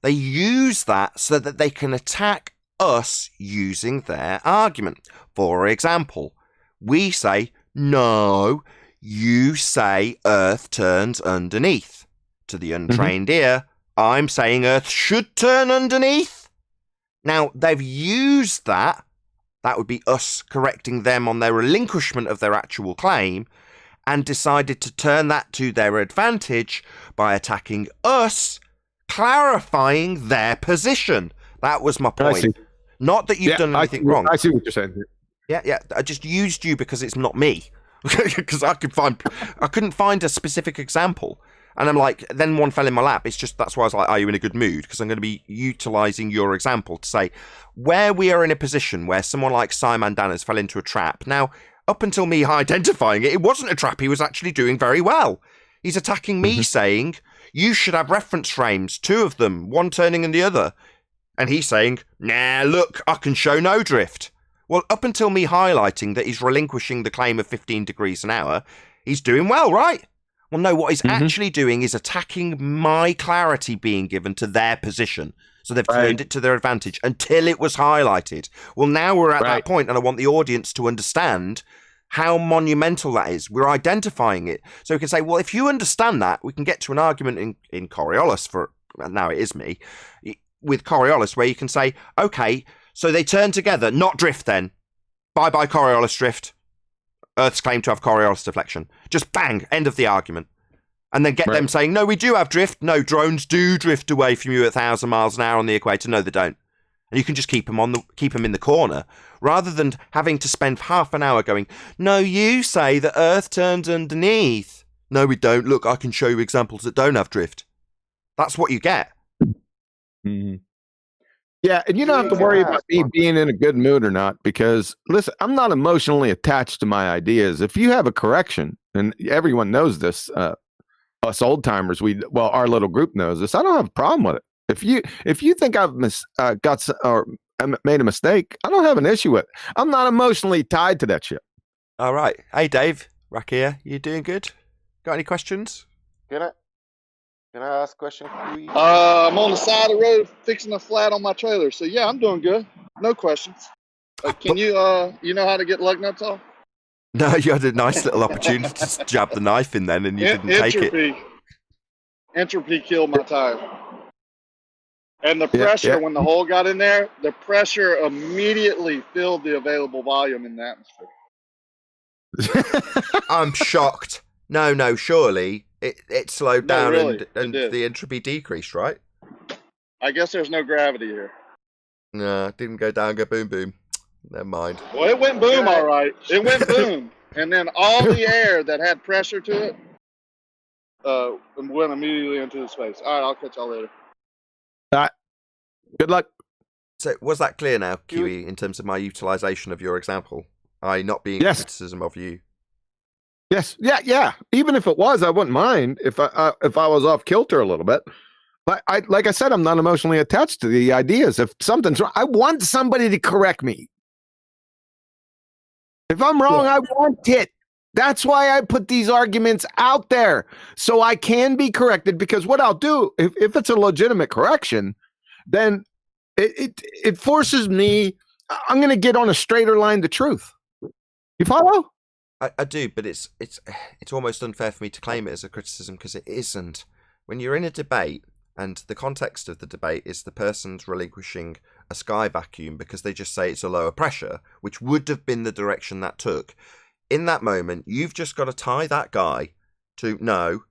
They use that so that they can attack us using their argument. For example, we say, no, you say Earth turns underneath. To the untrained ear, I'm saying Earth should turn underneath. Now, they've used that. That would be us correcting them on their relinquishment of their actual claim, and decided to turn that to their advantage by attacking us, clarifying their position. That was my point. Not that you've done anything wrong. I see what you're saying here. Yeah. I just used you because it's not me. Because I couldn't find a specific example. And I'm like, then one fell in my lap. It's just, that's why I was like, are you in a good mood? Because I'm going to be utilizing your example to say, where we are in a position where someone like Simon Danners fell into a trap. Now, up until me identifying it, it wasn't a trap. He was actually doing very well. He's attacking me saying, you should have reference frames, 2 of them, one turning and the other. And he's saying, nah, look, I can show no drift. Well, up until me highlighting that he's relinquishing the claim of 15 degrees an hour, he's doing well, right? Well, no, what he's actually doing is attacking my clarity being given to their position. So they've turned it to their advantage until it was highlighted. Well, now we're at that point, and I want the audience to understand how monumental that is. We're identifying it. So we can say, well, if you understand that, we can get to an argument in Coriolis, for now it is me, with Coriolis, where you can say, okay, so they turn together, not drift then. Bye-bye Coriolis drift. Earth's claim to have Coriolis deflection. Just bang, end of the argument. And then get them saying, no, we do have drift. No, drones do drift away from you at 1,000 miles an hour on the equator. No, they don't. And you can just keep them in the corner, rather than having to spend half an hour going, no, you say that Earth turns underneath. No, we don't. Look, I can show you examples that don't have drift. That's what you get. Mm-hmm. Yeah, and you don't have to worry about me being in a good mood or not, because listen, I'm not emotionally attached to my ideas. If you have a correction, and everyone knows this, us old timers, our little group knows this. I don't have a problem with it. If you think I've made a mistake, I don't have an issue with it. I'm not emotionally tied to that shit. All right. Hey, Dave, Rakia, you doing good? Got any questions? Can I ask a question? I'm on the side of the road fixing a flat on my trailer. So, yeah, I'm doing good. No questions. Can you know how to get lug nuts off? No, you had a nice little opportunity to just jab the knife in then and you didn't take it. Entropy killed my tire. And the pressure, when the hole got in there, the pressure immediately filled the available volume in the atmosphere. I'm shocked. No, surely it slowed No, down really, and it did. the entropy decreased, right? I guess there's no gravity here. No, it didn't go down, go boom, boom. Never mind. Well, it went boom, all right. It went boom, and then all the air that had pressure to it went immediately into the space. All right, I'll catch y'all later. All right. Good luck. So was that clear now, QE, in terms of my utilization of your example? I not being a criticism of you. Yes. Yeah. Even if it was, I wouldn't mind if I was off kilter a little bit. But like I said, I'm not emotionally attached to the ideas. If something's wrong, I want somebody to correct me. If I'm wrong, I want it. That's why I put these arguments out there so I can be corrected. Because what I'll do, if it's a legitimate correction, then it forces me. I'm going to get on a straighter line to truth. You follow? I do, but it's almost unfair for me to claim it as a criticism because it isn't. When you're in a debate and the context of the debate is the person's relinquishing a sky vacuum because they just say it's a lower pressure, which would have been the direction that took. In that moment, you've just got to tie that guy to, no,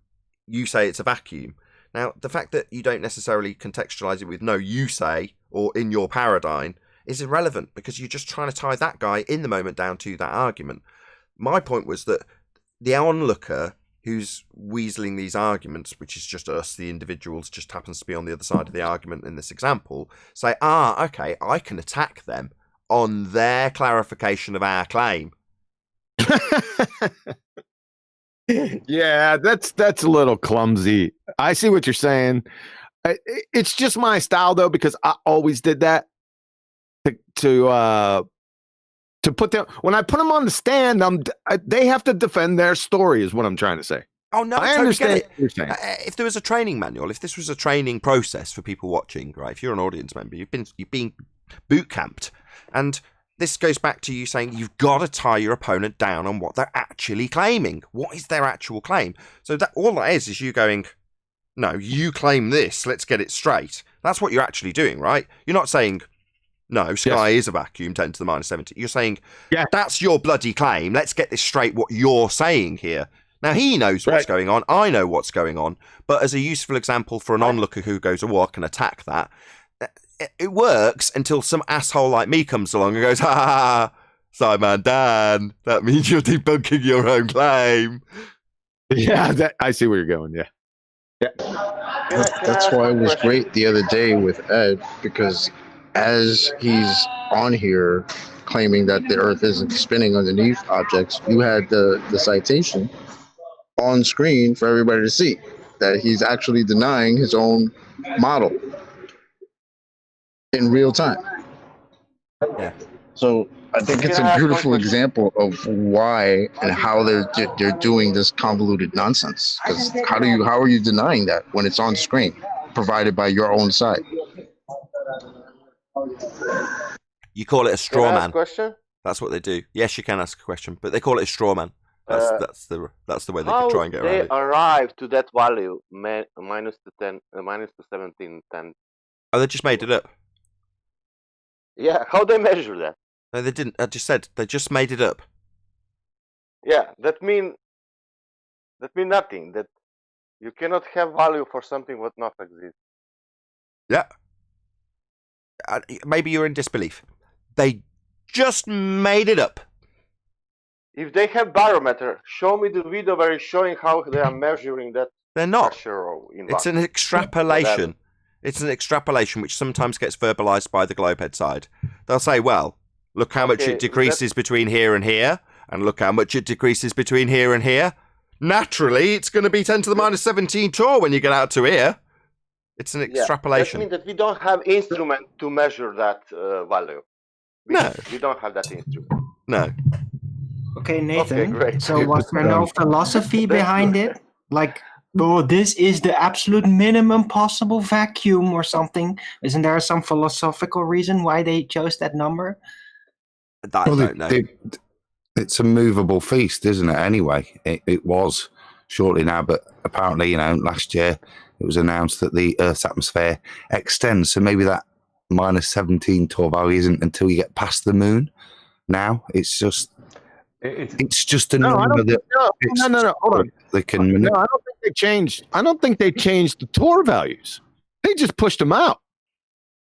you say it's a vacuum. Now, the fact that you don't necessarily contextualize it with, no, you say, or in your paradigm, is irrelevant because you're just trying to tie that guy in the moment down to that argument. My point was that the onlooker who's weaseling these arguments, which is just us, the individuals, just happens to be on the other side of the argument in this example, say, okay, I can attack them on their clarification of our claim. Yeah, that's a little clumsy. I see what you're saying. It's just my style, though, because I always did that to put them when I put them on the stand. They have to defend their story, is what I'm trying to say. Oh no, I understand what you're saying. If there was a training manual, if this was a training process for people watching, right? If you're an audience member, you've been boot camped, and this goes back to you saying you've got to tie your opponent down on what they're actually claiming. What is their actual claim? So that all that is you going, no, you claim this. Let's get it straight. That's what you're actually doing, right? You're not saying, no, sky is a vacuum, 10 to the minus 70. You're saying, that's your bloody claim. Let's get this straight, what you're saying here. Now, he knows what's going on. I know what's going on. But as a useful example for an onlooker who goes, I can attack that, it works until some asshole like me comes along and goes, Simon Dan, that means you're debunking your own claim. Yeah, I see where you're going, yeah. That's why it was great the other day with Ed, because as he's on here claiming that the Earth isn't spinning underneath objects, you had the citation on screen for everybody to see that he's actually denying his own model in real time. Yeah. So I think it's a beautiful example of why and how they're doing this convoluted nonsense. Because how are you denying that when it's on screen, provided by your own side? You call it a straw man. Question? That's what they do. Yes, you can ask a question, but they call it a straw man. That's the way they could try and get around it. How they arrive to that value, minus the 10, minus the 17, 10? Oh, they just made it up. Yeah, how they measure that? No, they didn't. I just said they just made it up. Yeah, that mean nothing. That you cannot have value for something what not exists. Yeah. Maybe you're in disbelief. They just made it up. If they have barometer, show me the video where it's showing how they are measuring that. They're not. Pressure or It's an extrapolation. It's an extrapolation which sometimes gets verbalized by the globehead side. They'll say, well, look how much it decreases between here and here, and look how much it decreases between here and here. Naturally, it's going to be 10 to the minus 17 torr when you get out to here. It's an extrapolation. That means that we don't have instrument to measure that value. We don't have that instrument. No. Okay, Nathan. Okay, great. So was there no philosophy behind it? Like, this is the absolute minimum possible vacuum or something? Isn't there some philosophical reason why they chose that number? I don't know. It's a movable feast, isn't it? Anyway, it was shortly now, but apparently, last year it was announced that the Earth's atmosphere extends. So maybe that minus 17 torr value isn't until you get past the moon. Now it's just It's just a No, I number don't. that No. Hold on. they can No, I don't think they changed. I don't think they changed the Tor values. They just pushed them out.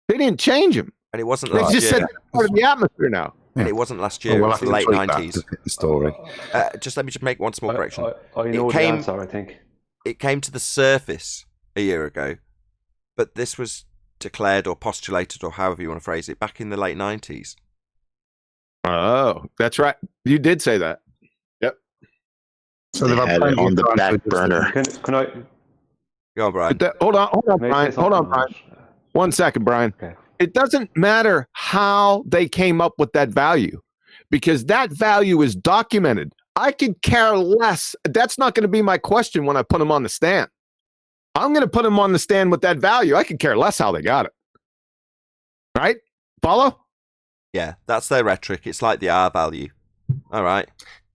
They didn't change them. And it wasn't They last just year. said they're part of the atmosphere now. And it wasn't last year. Well, we'll it was the have late to tweet that 90s. to fit the story. Just let me just make one small correction. I know the answer, I think. It came to the surface a year ago, but this was declared or postulated, or however you want to phrase it, back in the late 90s. Oh, that's right. You did say that. Yep. So they've had it on the back burner. Can I? Go on, Brian. Hold on, Brian. Hold on, Brian. 1 second, Brian. Okay. It doesn't matter how they came up with that value, because that value is documented. I could care less. That's not going to be my question when I put them on the stand. I'm going to put them on the stand with that value. I could care less how they got it. Right? Follow? Yeah, that's their rhetoric. It's like the R value. All right,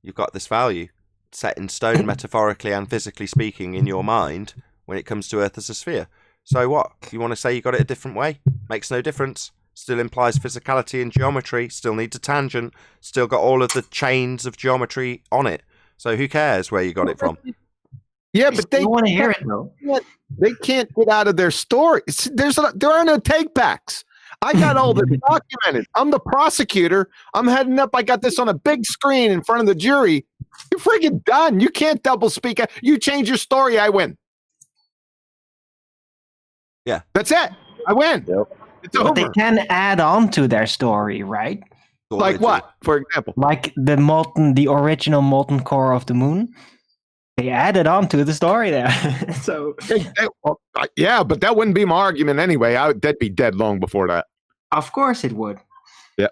you've got this value set in stone, metaphorically and physically speaking, in your mind when it comes to Earth as a sphere. So what? You want to say you got it a different way? Makes no difference. Still implies physicality and geometry. Still needs a tangent. Still got all of the chains of geometry on it. So who cares where you got it from? Yeah, but they want to hear it though. They can't get out of their story. There are no takebacks. I got all this documented. I'm the prosecutor. I'm heading up. I got this on a big screen in front of the jury. You're freaking done. You can't double speak. You change your story, I win. Yeah. That's it. I win. Yep. It's But over. they can add on to their story, right? Like what, for example? Like the original molten core of the moon. They added on to the story there. So Yeah, but that wouldn't be my argument anyway. That'd be dead long before that. of course it would. Yeah.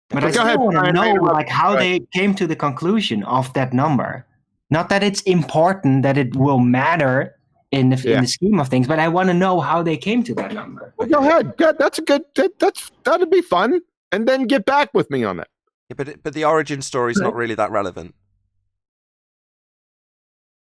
But I Go still ahead, want to Brian. know like how they came to the conclusion of that number. Not that it's important that it will matter in the scheme of things, but I want to know how they came to that number. Well, go ahead. That's a good. That'd be fun. And then get back with me on that. Yeah, but the origin story is not really that relevant.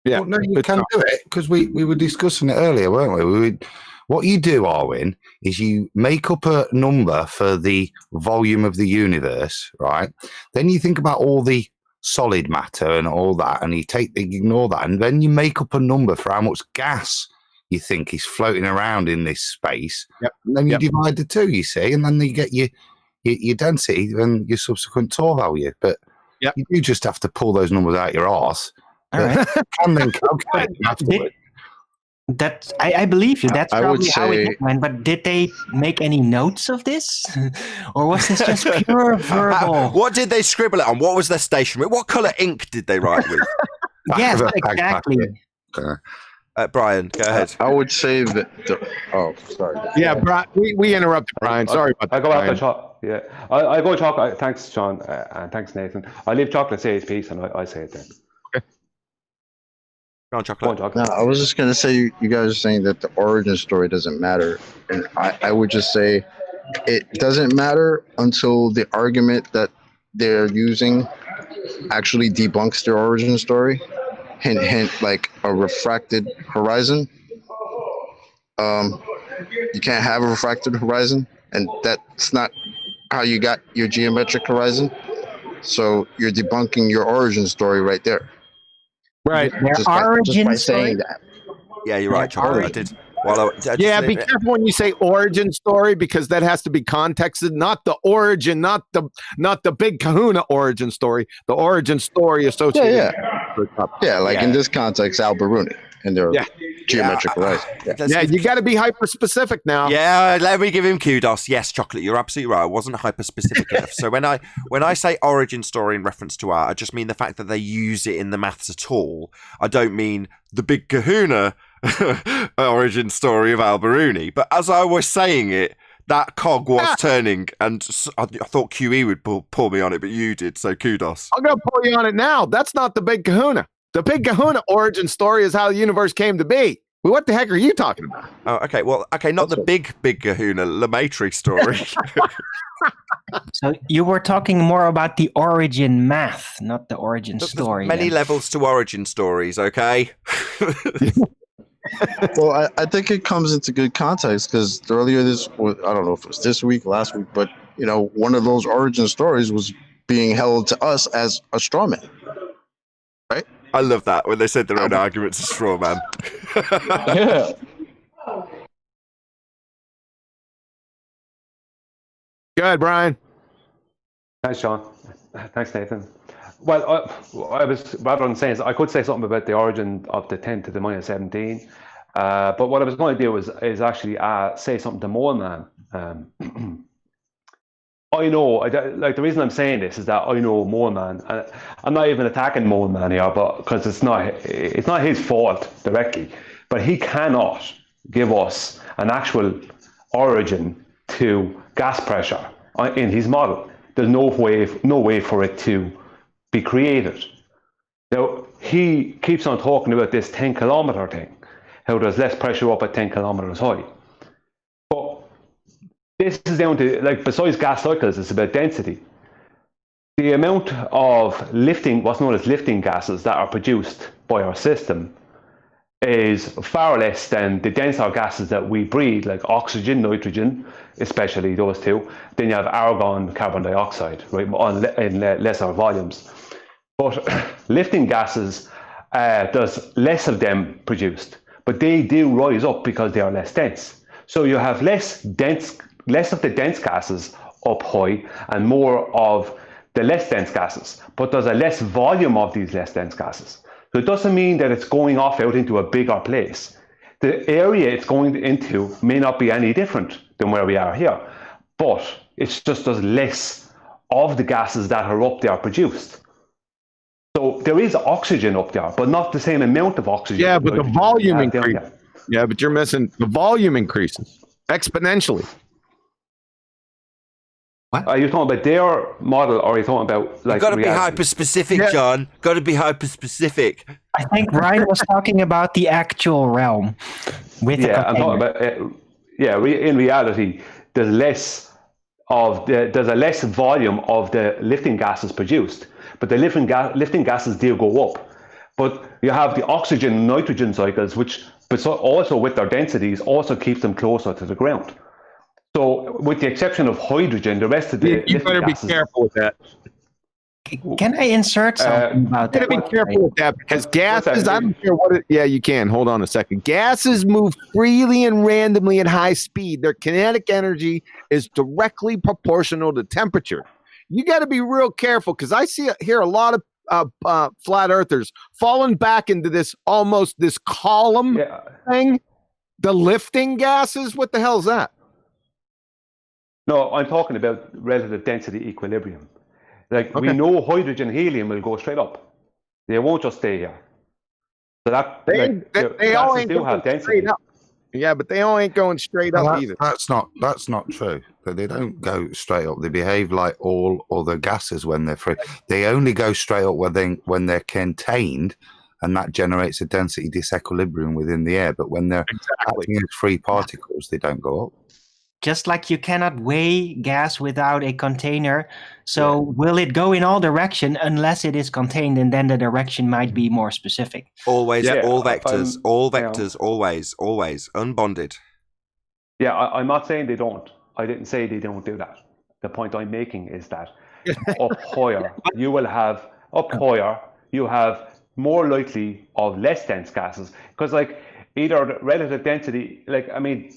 Yeah, Well, no, you can do it because we were discussing it earlier, weren't we? What you do, Arwin, is you make up a number for the volume of the universe, right? Then you think about all the solid matter and all that, and you ignore that, and then you make up a number for how much gas you think is floating around in this space. Yep. And then you divide the two, you see, and then you get your density and your subsequent Tor value. But you do just have to pull those numbers out your arse. All right. And then calculate them afterwards. I believe you. That's I would probably how say- it went. But did they make any notes of this, or was this just pure verbal? What did they scribble it on? What was their stationery? What colour ink did they write with? Yes, exactly. Brian, go ahead. I would say that. Oh, sorry. Yeah, Brian, we interrupted Brian. Sorry about that. I go after Brian. chocolate. Yeah, I go chocolate. Thanks, John, and thanks, Nathan. I leave chocolate say his piece, and I say it then. Go on, chocolate. No, I was just gonna say you guys are saying that the origin story doesn't matter, and I would just say it doesn't matter until the argument that they're using actually debunks their origin story. Hint, like a refracted horizon. You can't have a refracted horizon, and that's not how you got your geometric horizon. So you're debunking your origin story right there. Right. Just by saying that. Yeah, you're right, chocolate. I did. Well, Be careful when you say origin story, because that has to be contexted. Not the origin, not the big Kahuna origin story. The origin story associated. Yeah. In this context, Al-Biruni and their geometric horizon. Yeah, you got to be hyper specific now. Yeah, let me give him kudos. Yes, chocolate, you're absolutely right. I wasn't hyper specific enough. So when I say origin story in reference to art, I just mean the fact that they use it in the maths at all. I don't mean the big Kahuna origin story of Al-Biruni. But as I was saying it, that cog was turning, and I thought QE would pull me on it, but you did, so kudos. I'm going to pull you on it now. That's not the big Kahuna. The big Kahuna origin story is how the universe came to be. Well, what the heck are you talking about? Oh, okay. Well, okay, not the big Kahuna, Lemaitre story. So you were talking more about the origin math, not the origin story. Many levels to origin stories, okay? Well, I think it comes into good context because earlier I don't know if it was this week, last week, but one of those origin stories was being held to us as a straw man, right? I love that when they said their own arguments as straw man. Yeah. Go ahead, Brian. Thanks, Sean. Thanks, Nathan. Well, I was rather than saying, I could say something about the origin of the 10 to the minus 17, but what I was going to do is actually say something to Mole Man. I know, like the reason I'm saying this is that I know Mole Man, and I'm not even attacking Mole Man here, but because it's not his fault directly, but he cannot give us an actual origin to gas pressure in his model. There's no way for it to be created. Now, he keeps on talking about this 10-kilometer thing, how there's less pressure up at 10 kilometers high. But this is down to, like, besides gas cycles, it's about density. The amount of lifting, what's known as lifting gases that are produced by our system is far less than the denser gases that we breathe, like oxygen, nitrogen, especially those two. Then you have argon, carbon dioxide, right, in lesser volumes. But lifting gases, there's less of them produced, but they do rise up because they are less dense. So you have less of the dense gases up high and more of the less dense gases, but there's a less volume of these less dense gases. So it doesn't mean that it's going off out into a bigger place. The area it's going into may not be any different than where we are here, but it's just there's less of the gases that are up there produced. So there is oxygen up there, but not the same amount of oxygen. Yeah, but the volume increases. Yeah, but you're missing the volume increases exponentially. What? Are you talking about their model, or are you talking about like? You've got to be hyper specific, yeah. John. Got to be hyper specific. I think Ryan was talking about the actual realm. I'm talking about. In reality, there's a less volume of the lifting gases produced, but the lifting gases do go up. But you have the oxygen nitrogen cycles, which also with their densities also keeps them closer to the ground. So, with the exception of hydrogen, the rest of the you better be careful with that. Can I insert something about that? You gotta be careful with that because gases. I don't care what it. Yeah, you can. Hold on a second. Gases move freely and randomly at high speed. Their kinetic energy is directly proportional to temperature. You got to be real careful because I hear a lot of flat earthers falling back into this column thing. The lifting gases. What the hell is that? No, I'm talking about relative density equilibrium. Like we know hydrogen, helium will go straight up. They won't just stay here. So that they all ain't going straight up. Yeah, but they all ain't going straight up either. That's not true. They don't go straight up. They behave like all other gases when they're free. They only go straight up when they're contained, and that generates a density disequilibrium within the air. But when they're acting as free particles, they don't go up. Just like you cannot weigh gas without a container, so will it go in all direction unless it is contained, and then the direction might be more specific. Always, all vectors, always, unbonded. Yeah, I'm not saying they don't. I didn't say they don't do that. The point I'm making is that up higher, you have more likely of less dense gases, because like either the relative density,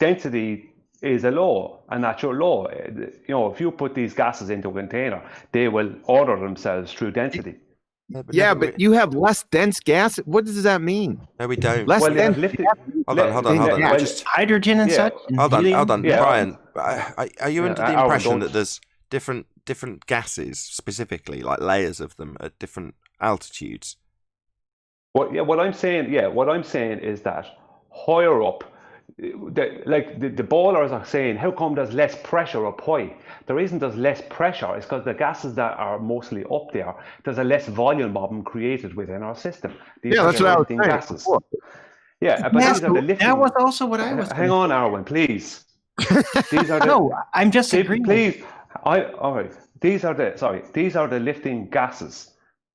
density is a law, a natural law. You know, if you put these gases into a container, they will order themselves through density. But you have less dense gas. What does that mean? No, we don't. Less dense. Hold on. Just hydrogen and such. Hold on. Yeah. Brian, are you under the impression that there's different gases, specifically like layers of them at different altitudes? What I'm saying is that higher up, the ballers are saying, how come there's less pressure up high? The reason there's less pressure is because the gases that are mostly up there, there's a less volume of them created within our system. That's what I was saying. Gases. Yeah, but these are the lifting. That was also what I was. Hang on, Arwen, please. These are no, I'm just agreeing. Please, all right. These are the lifting gases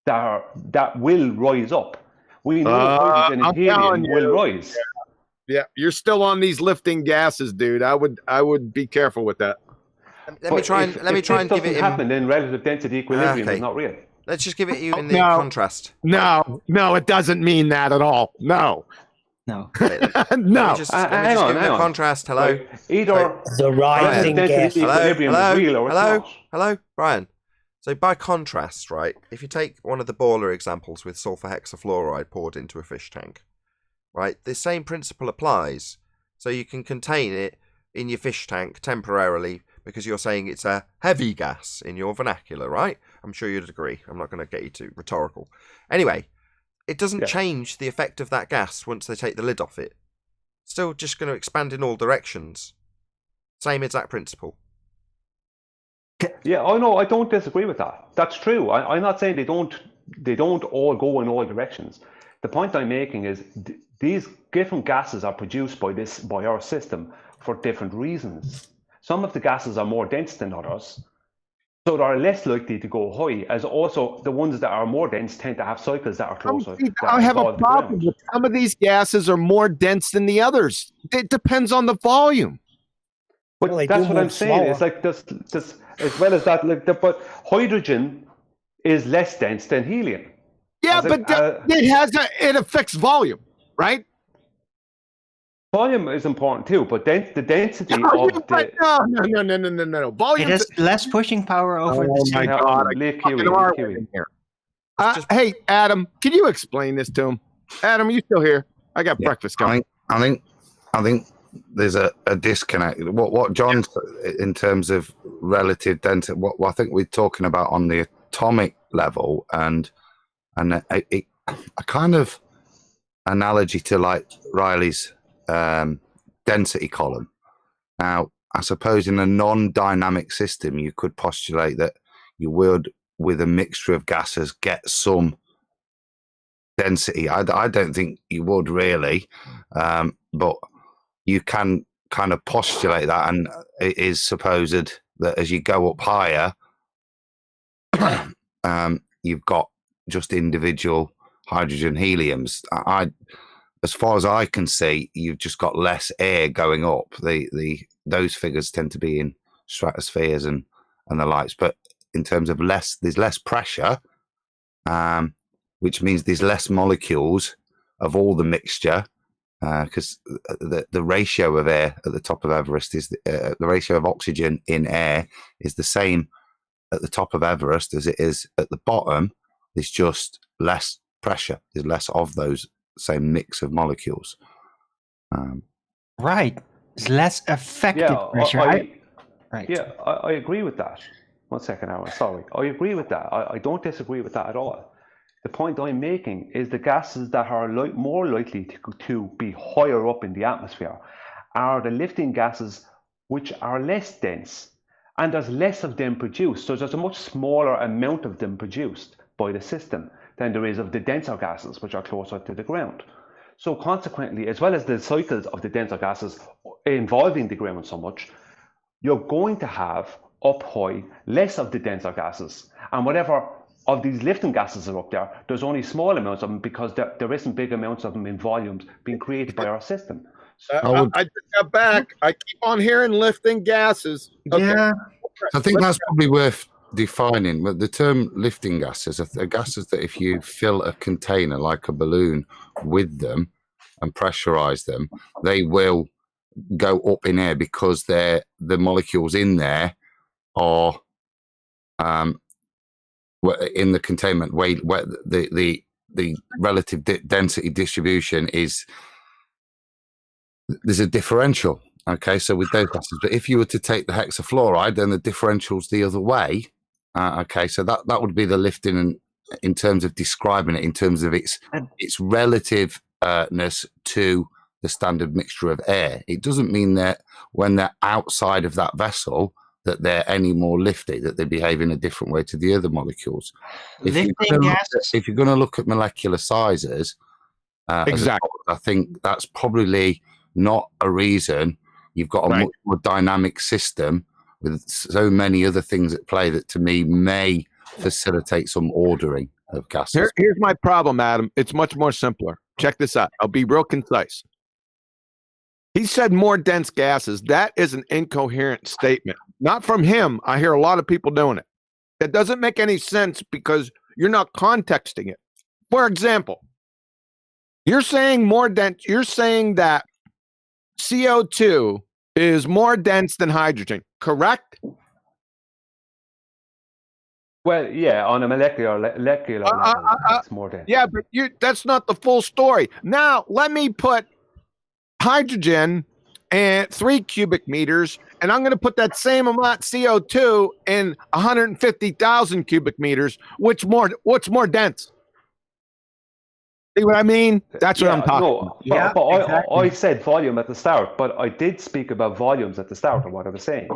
that will rise up. We know hydrogen and helium will rise. Yeah, you're still on these lifting gases, dude. I would be careful with that. Let me try and give it happen. Then relative density equilibrium is not real. Let's just give it you in the contrast. No, it doesn't mean that at all. No. No. Let me just give it a contrast. Hello. Like either the rising gas. Hello, Brian. So by contrast, right, if you take one of the boiler examples with sulfur hexafluoride poured into a fish tank, right, the same principle applies. So you can contain it in your fish tank temporarily because you're saying it's a heavy gas in your vernacular, right? I'm sure you'd agree. I'm not going to get you too rhetorical. Anyway, it doesn't change the effect of that gas once they take the lid off it. Still just going to expand in all directions. Same exact principle. Yeah, I know. I don't disagree with that. That's true. I'm not saying they don't all go in all directions. The point I'm making is these different gases are produced by our system for different reasons. Some of the gases are more dense than others, so they are less likely to go high. As also the ones that are more dense tend to have cycles that are closer. I have a problem with some of these gases are more dense than the others. It depends on the volume. But well, that's what I'm saying. It's like this as well as that. But hydrogen is less dense than helium. Yeah, but it affects volume, right? Volume is important too, but the density No. Volume. It has less pushing power over the my God! Hey, Adam, can you explain this to him? Adam, are you still here? I got breakfast coming. I think there's a disconnect. What John, in terms of relative density, what I think we're talking about on the atomic level, and a kind of analogy to like Riley's density column. Now, I suppose in a non-dynamic system, you could postulate that you would, with a mixture of gases, get some density. I don't think you would really, but you can kind of postulate that, and it is supposed that as you go up higher, you've got just individual hydrogen heliums. As far as I can see, you've just got less air going up. Those figures tend to be in stratospheres and the likes. But in terms of there's less pressure, which means there's less molecules of all the mixture, because the ratio of air at the top of Everest is the ratio of oxygen in air is the same at the top of Everest as it is at the bottom. There's just less pressure. There's less of those same mix of molecules. Right. It's less effective pressure. I agree with that. 1 second, Aaron. Sorry. I agree with that. I don't disagree with that at all. The point I'm making is the gases that are more likely to be higher up in the atmosphere are the lifting gases which are less dense, and there's less of them produced. So there's a much smaller amount of them produced by the system than there is of the denser gases, which are closer to the ground. So consequently, as well as the cycles of the denser gases involving the ground so much, you're going to have up high less of the denser gases. And whatever of these lifting gases are up there, there's only small amounts of them because there isn't big amounts of them in volumes being created by our system. I just got back. I keep on hearing lifting gases. Okay. Yeah. I think that's probably worth defining. But the term lifting gases are gases that if you fill a container like a balloon with them and pressurize them, they will go up in air because the molecules in there are in the containment where the relative density distribution is, there's a differential. Okay, so with those gases, but if you were to take the hexafluoride, then the differential's the other way. Okay, so that would be the lifting in terms of describing it, in terms of its relativeness to the standard mixture of air. It doesn't mean that when they're outside of that vessel that they're any more lifty, that they behave in a different way to the other molecules. If you're going to look at molecular sizes, exactly, I think that's probably not a reason. You've got a much more dynamic system with so many other things at play that, to me, may facilitate some ordering of gases. Here's my problem, Adam. It's much more simpler. Check this out. I'll be real concise. He said more dense gases. That is an incoherent statement. not from him. I hear a lot of people doing it. It doesn't make any sense because you're not contexting it. For example, you're saying that CO2 is more dense than hydrogen, correct? Well, yeah, on a molecular level, it's more dense. Yeah, but that's not the full story. Now, let me put hydrogen and 3 cubic meters, and I'm going to put that same amount CO2 in 150,000 cubic meters. What's more dense? See what I mean? That's what I'm talking about. Yeah, but exactly. I said volume at the start, but I did speak about volumes at the start of what I was saying.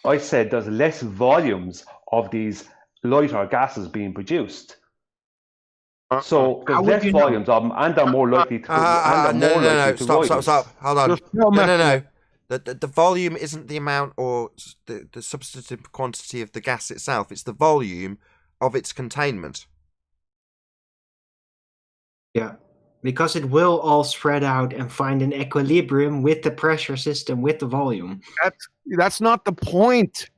I said there's less volumes of these lighter gases being produced. So there's less volumes of them, and they're more likely to. Stop. Hold on. No. The volume isn't the amount or the substantive quantity of the gas itself. It's the volume of its containment. Yeah, because it will all spread out and find an equilibrium with the pressure system, with the volume. That's not the point.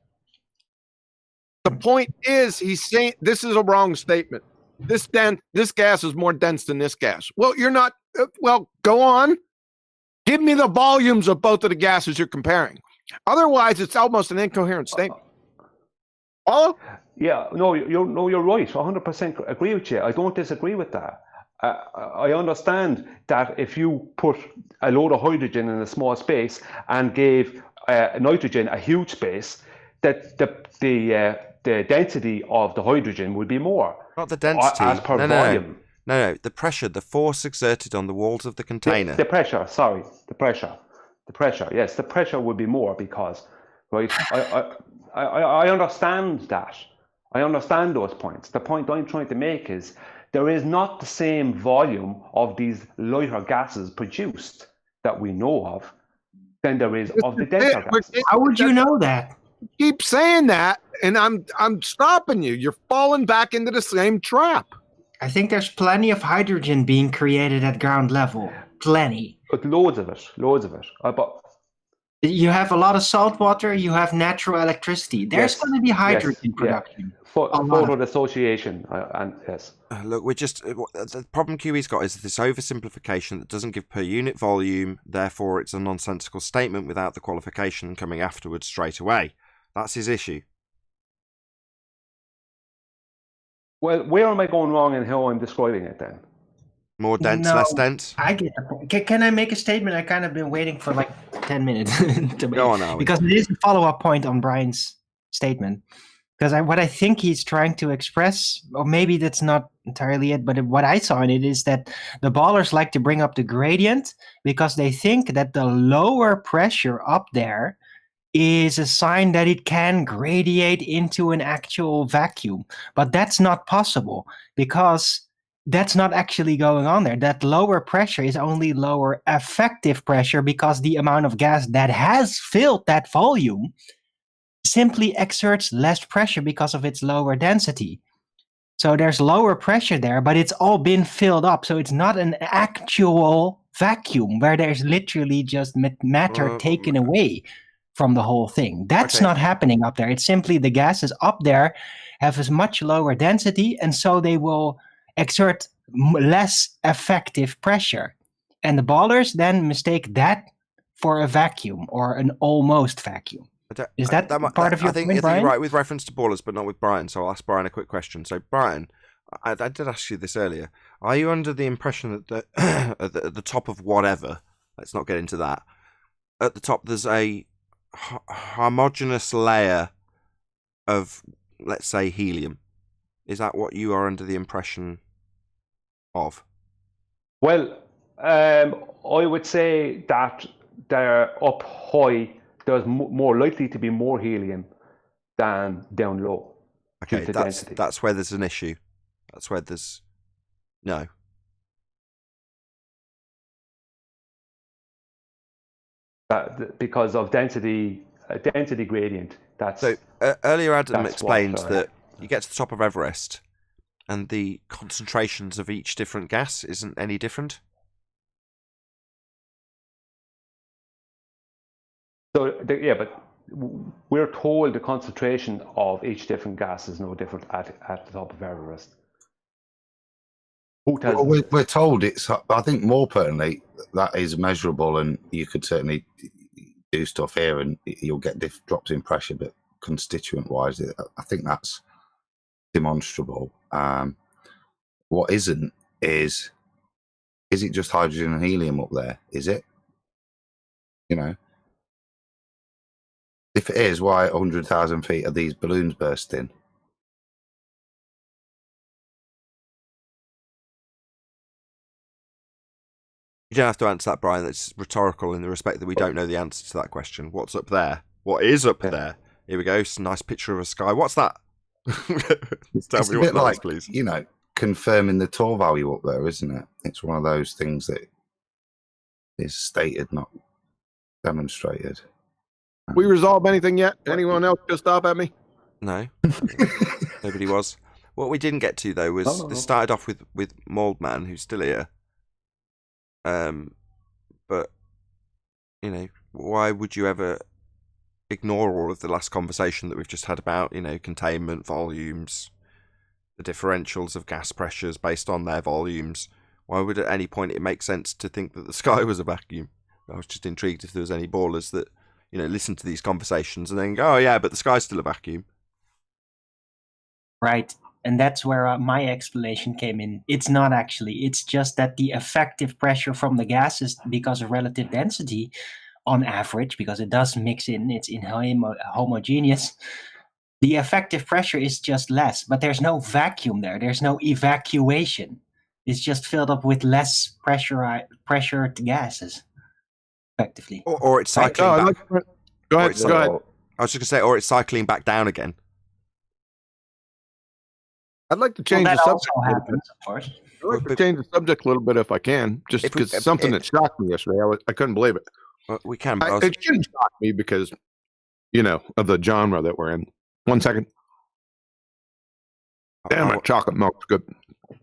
The point is, he's saying this is a wrong statement. This gas is more dense than this gas. Well, you're not. Well, go on. Give me the volumes of both of the gases you're comparing. Otherwise, it's almost an incoherent statement. Oh, yeah, you're right. 100% agree with you. I don't disagree with that. I understand that if you put a load of hydrogen in a small space and gave nitrogen a huge space, that the density of the hydrogen would be more. Not the density. As per volume. No. The pressure, the force exerted on the walls of the container. The pressure. Yes, the pressure would be more because, right? I understand that. I understand those points. The point I'm trying to make is there is not the same volume of these lighter gases produced that we know of than there is of the denser gases. How would you know that? Keep saying that, and I'm stopping you. You're falling back into the same trap. I think there's plenty of hydrogen being created at ground level. Plenty. But loads of it. But you have a lot of salt water. You have natural electricity. There's going to be hydrogen production. Photo association, and yes. Look, we're just the problem QE's got is this oversimplification that doesn't give per unit volume. Therefore, it's a nonsensical statement without the qualification coming afterwards straight away. That's his issue. Well, where am I going wrong in how I'm describing it then? More dense, less dense? I get the point. Can I make a statement? I kind of been waiting for like 10 minutes to go on, Alan. Because it is a follow-up point on Brian's statement. Because what I think he's trying to express, or maybe that's not entirely it, but what I saw in it is that the ballers like to bring up the gradient because they think that the lower pressure up there is a sign that it can gradiate into an actual vacuum. But that's not possible because that's not actually going on there. That lower pressure is only lower effective pressure because the amount of gas that has filled that volume simply exerts less pressure because of its lower density. So there's lower pressure there, but it's all been filled up. So it's not an actual vacuum where there's literally just matter taken away from the whole thing. That's not happening up there. It's simply the gases up there have a much lower density, and so they will exert less effective pressure. And the ballers then mistake that for a vacuum or an almost vacuum. Is that part of your point, Brian? You're right with reference to ballers, but not with Brian. So I'll ask Brian a quick question. So Brian, I did ask you this earlier. Are you under the impression that at the top of whatever, let's not get into that, at the top there's a homogeneous layer of, let's say, helium? Is that what you are under the impression of? Well, I would say that they're up high. There's more likely to be more helium than down low. Okay, that's where there's an issue. That's where there's no. Because of density gradient. That's so. Earlier, Adam explained that you get to the top of Everest, and the concentrations of each different gas isn't any different. So but we're told the concentration of each different gas is no different at the top of Everest. Who tells Well, us? we're told it's, I think more pertinently, that is measurable, and you could certainly do stuff here and you'll get drops in pressure, but constituent-wise, I think that's demonstrable. What isn't is it just hydrogen and helium up there? Is it? You know? If it is, why at 100,000 feet are these balloons bursting? You don't have to answer that, Brian. That's rhetorical in the respect that we don't know the answer to that question. What's up there? What is up there? Here we go. It's a nice picture of a sky. What's that? Tell It's me a what bit that like, is, please. you know, confirming the Tor value up there, isn't it? It's one of those things that is stated, not demonstrated. We resolve anything yet? Anyone else just stop at me? No. Nobody was. What we didn't get to, though, was this started off with Moldman, who's still here. But, you know, why would you ever ignore all of the last conversation that we've just had about, you know, containment, volumes, the differentials of gas pressures based on their volumes? Why would at any point it make sense to think that the sky was a vacuum? I was just intrigued if there was any ballers that, you know, listen to these conversations and then go, oh yeah, but the sky's still a vacuum. Right. And that's where my explanation came in. It's not actually. It's just that the effective pressure from the gases, because of relative density, on average, because it does mix in, it's in homogeneous, the effective pressure is just less. But there's no vacuum there. There's no evacuation. It's just filled up with less pressured gases, effectively. Or it's cycling back. Go ahead. Go ahead. I was just going to say, or it's cycling back down again. I'd like to change the subject. Also happens, of course. I'd like to change the subject a little bit if I can, just because something that shocked me yesterday. I couldn't believe it. Well, we can. It shouldn't shock me because, you know, of the genre that we're in. 1 second. Damn it, chocolate milk's good.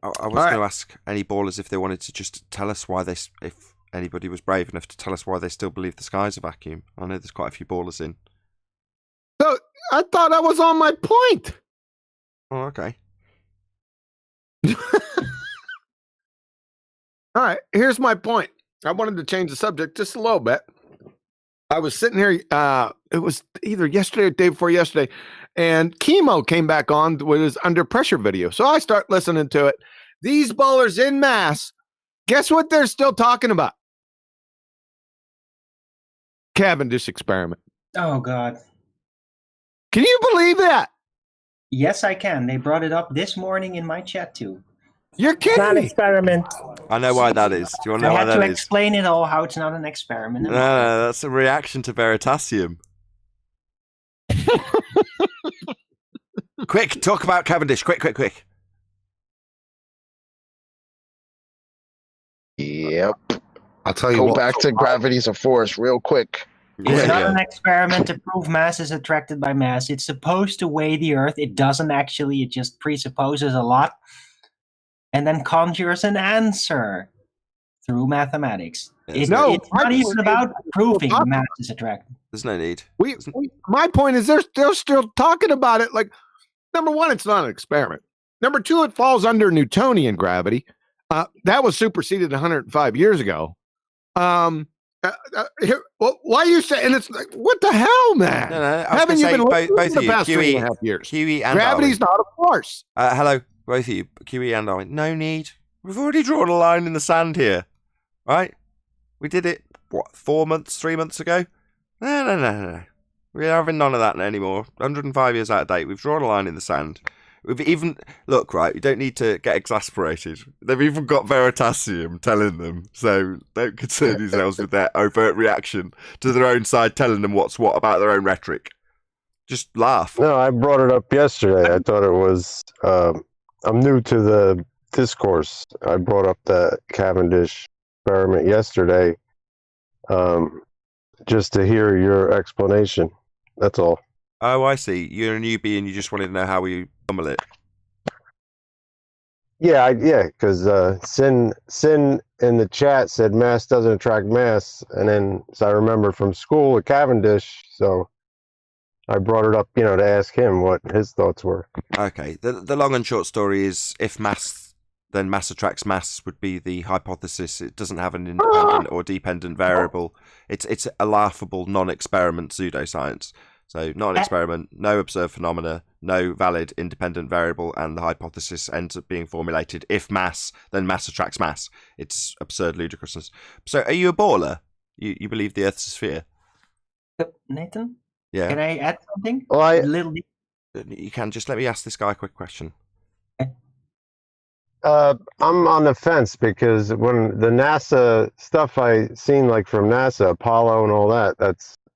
I was going to ask any ballers if they wanted to just tell us why they, if anybody was brave enough to tell us why they still believe the sky's a vacuum. I know there's quite a few ballers in. So I thought I was on my point. Oh, okay. All right, here's my point. I wanted to change the subject just a little bit. I was sitting here, it was either yesterday or the day before yesterday, and Chemo came back on with his under pressure video. So I start listening to it. These ballers en masse, guess what they're still talking about? Cavendish experiment. Oh, God. Can you believe that? Yes, I can. They brought it up this morning in my chat, too. You're kidding Not me. an experiment. I know why that is. Do you want to know why that is? I had to explain it all, how it's not an experiment. No, that's a reaction to Veritasium. Quick, talk about Cavendish. Quick. Yep. I'll tell you Go what. back to gravity's a force real quick. It's not an experiment to prove mass is attracted by mass. It's supposed to weigh the Earth. It doesn't actually. It just presupposes a lot and then conjures an answer through mathematics. It's not even about proving mass is attracted. There's no need. My point is they're still talking about it. Like, number one, it's not an experiment. Number two, it falls under Newtonian gravity. That was superseded 105 years ago. Why you say? And it's like, what the hell, man? No. Haven't you been both of the you, past QE, 3.5 years? QE and Gravity's Darwin. not a force. Hello, both of you, QE and Darwin. No need. We've already drawn a line in the sand here, right? We did it, 3 months ago? No. We're having none of that anymore. 105 years out of date. We've drawn a line in the sand. We've even, look, right, you don't need to get exasperated. They've even got Veritasium telling them, so don't concern yourselves with their overt reaction to their own side telling them what's what about their own rhetoric. Just laugh. No, I brought it up yesterday. I thought it was, I'm new to the discourse. I brought up the Cavendish experiment yesterday just to hear your explanation. That's all. Oh, I see. You're a newbie and you just wanted to know how we pummel it. Yeah, because Sin in the chat said mass doesn't attract mass, and then so I remember from school at Cavendish. So I brought it up, to ask him what his thoughts were. Okay. The long and short story is, if mass, then mass attracts mass would be the hypothesis. It doesn't have an independent or dependent variable. It's a laughable non-experiment pseudoscience. So not an experiment, no observed phenomena, no valid independent variable, and the hypothesis ends up being formulated: if mass, then mass attracts mass. It's absurd ludicrousness. So are you a baller? You believe the Earth's a sphere? Nathan? Yeah. Can I add something? Well, You can. Just let me ask this guy a quick question. I'm on the fence because when the NASA stuff I seen, like from NASA, Apollo and all that,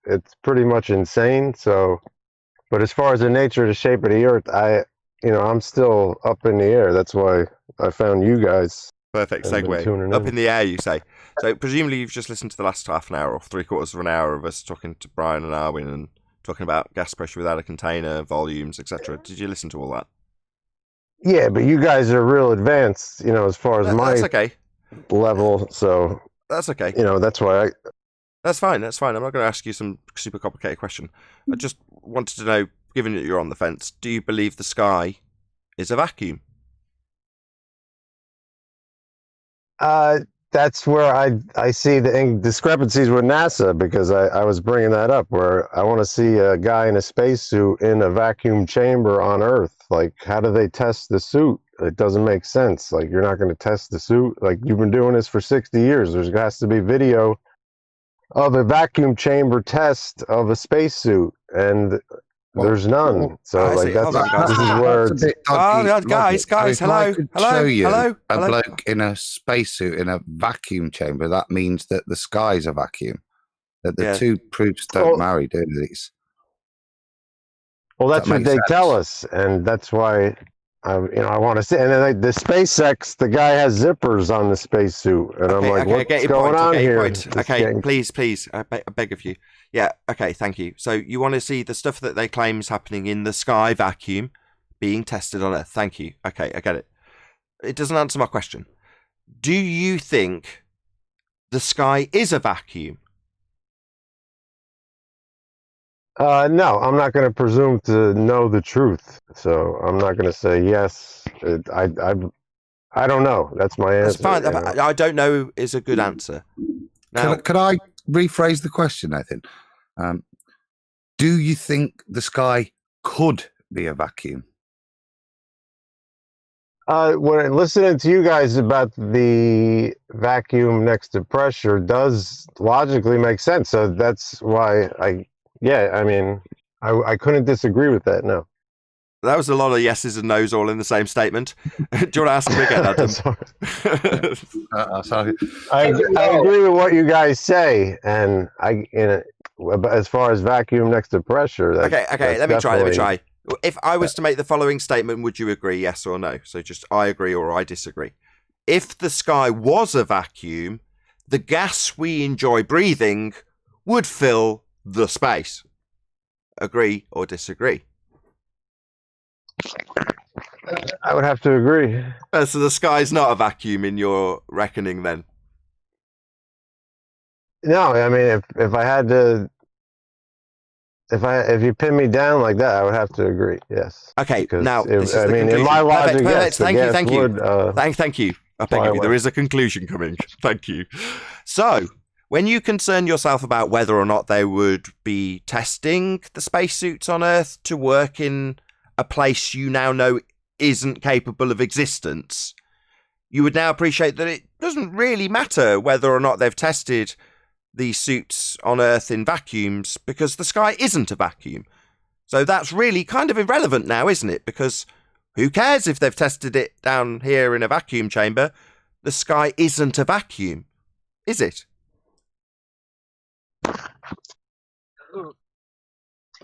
it's pretty much insane. So, but as far as the nature, the shape of the Earth, I'm still up in the air. That's why I found you guys. Perfect segue. Up in the air, you say. So presumably you've just listened to the last half an hour or 3/4 of an hour of us talking to Brian and Arwin and talking about gas pressure without a container, volumes, etc. Did you listen to all that? Yeah, but you guys are real advanced, as far as my that's okay. level. So that's okay. That's why That's fine. That's fine. I'm not going to ask you some super complicated question. I just wanted to know, given that you're on the fence, do you believe the sky is a vacuum? That's where I see the discrepancies with NASA, because I was bringing that up, where I want to see a guy in a spacesuit in a vacuum chamber on Earth. Like, how do they test the suit? It doesn't make sense. Like, you're not going to test the suit. Like, you've been doing this for 60 years. There has to be video of a vacuum chamber test of a spacesuit, and there's none. So this is where guys, hello, show you hello. A bloke in a spacesuit in a vacuum chamber. That means that the sky's a vacuum. That the two proofs don't marry, do these? Well, that's what they tell us, and that's why I want to see. And then the SpaceX, the guy has zippers on the spacesuit, and I'm like, what's going on here? Okay, please, I beg of you. Yeah, okay, thank you. So you want to see the stuff that they claim is happening in the sky vacuum being tested on Earth. Thank you. Okay, I get it. It doesn't answer my question. Do you think the sky is a vacuum? No, I'm not going to presume to know the truth, so I'm not going to say yes. I don't know. That's my answer. That's fine. I don't know is a good answer. Now, could I rephrase the question, Nathan? Do you think the sky could be a vacuum? When listening to you guys about the vacuum next to pressure does logically make sense. So that's why I couldn't disagree with that. No. That was a lot of yeses and nos all in the same statement. Do you want to ask me again, Adam? Sorry. I agree with what you guys say, and as far as vacuum next to pressure. Okay. Let me try. If I was to make the following statement, would you agree, yes or no? So just I agree or I disagree. If the sky was a vacuum, the gas we enjoy breathing would fill the space. Agree or disagree? I would have to agree. So the sky's not a vacuum in your reckoning, then? No, I mean, if I had to, if you pin me down like that, I would have to agree. Yes. Okay. Now, in my logic, yes, thank you. Thank you. I beg of you. There is a conclusion coming. Thank you. So, when you concern yourself about whether or not they would be testing the spacesuits on Earth to work in a place you now know isn't capable of existence, you would now appreciate that it doesn't really matter whether or not they've tested these suits on Earth in vacuums, because the sky isn't a vacuum. So that's really kind of irrelevant now, isn't it? Because who cares if they've tested it down here in a vacuum chamber? The sky isn't a vacuum, is it?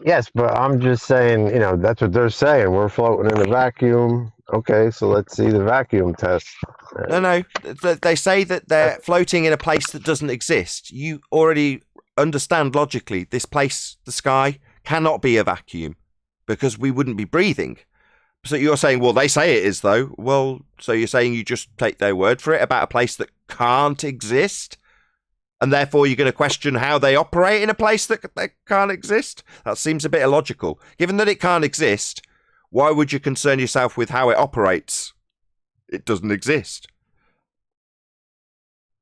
Yes, but I'm just saying, that's what they're saying. We're floating in a vacuum. Okay, so let's see the vacuum test. No. They say that they're floating in a place that doesn't exist. You already understand logically this place, the sky, cannot be a vacuum because we wouldn't be breathing. So you're saying, well, they say it is, though. Well, so you're saying you just take their word for it about a place that can't exist? and therefore you're going to question how they operate in a place that can't exist? That seems a bit illogical. Given that it can't exist, why would you concern yourself with how it operates? It doesn't exist.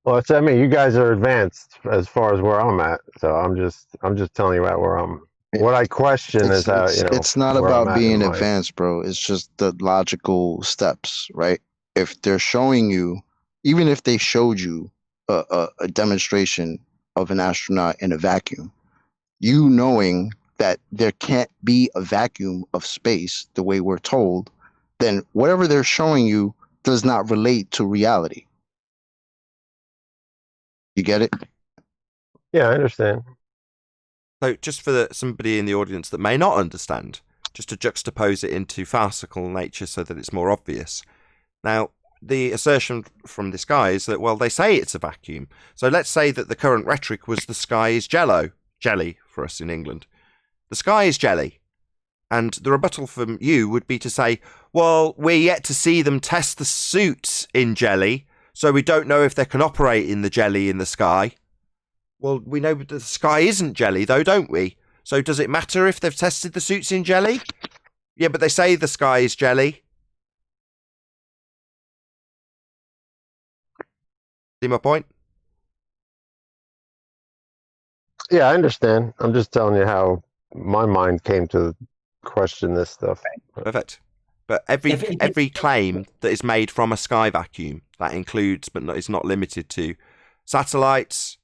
Well, I mean, you guys are advanced as far as where I'm at, so I'm just telling you about where I'm. What I question is how it's not about being advanced, bro. It's just the logical steps, right? If they're showing you, even if they showed you a demonstration of an astronaut in a vacuum, you knowing that there can't be a vacuum of space the way we're told, then whatever they're showing you does not relate to reality. You get it? Yeah, I understand. So just for somebody in the audience that may not understand, just to juxtapose it into farcical nature so that it's more obvious. Now, the assertion from this guy is that, well, they say it's a vacuum. So let's say that the current rhetoric was the sky is jelly for us in England. The sky is jelly. And the rebuttal from you would be to say, well, we're yet to see them test the suits in jelly, so we don't know if they can operate in the jelly in the sky. Well, we know the sky isn't jelly, though, don't we? So does it matter if they've tested the suits in jelly? Yeah, but they say the sky is jelly. See my point? Yeah, I understand. I'm just telling you how my mind came to question this stuff. Perfect. But every claim that is made from a sky vacuum, that includes, but is not limited to, satellites,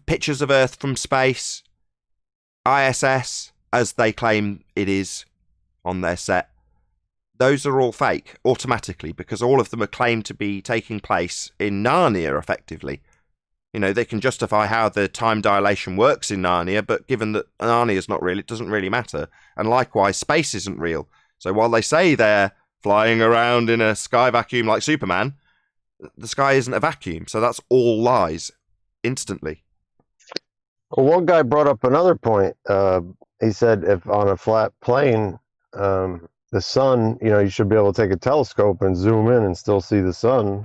pictures of Earth from space, ISS, as they claim it is on their set, those are all fake automatically because all of them are claimed to be taking place in Narnia, effectively. You know, they can justify how the time dilation works in Narnia, but given that Narnia is not real, it doesn't really matter. And likewise, space isn't real. So while they say they're flying around in a sky vacuum like Superman, the sky isn't a vacuum. So that's all lies instantly. Well, one guy brought up another point. He said if on a flat plane, the sun, you should be able to take a telescope and zoom in and still see the sun.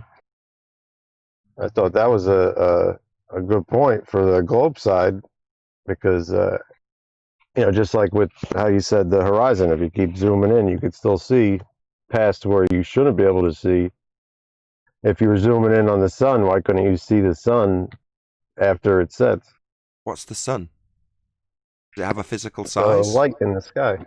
I thought that was a good point for the globe side because, just like with how you said the horizon, if you keep zooming in, you could still see past where you shouldn't be able to see. If you were zooming in on the sun, why couldn't you see the sun after it sets? What's the sun? Does it have a physical size? Light in the sky.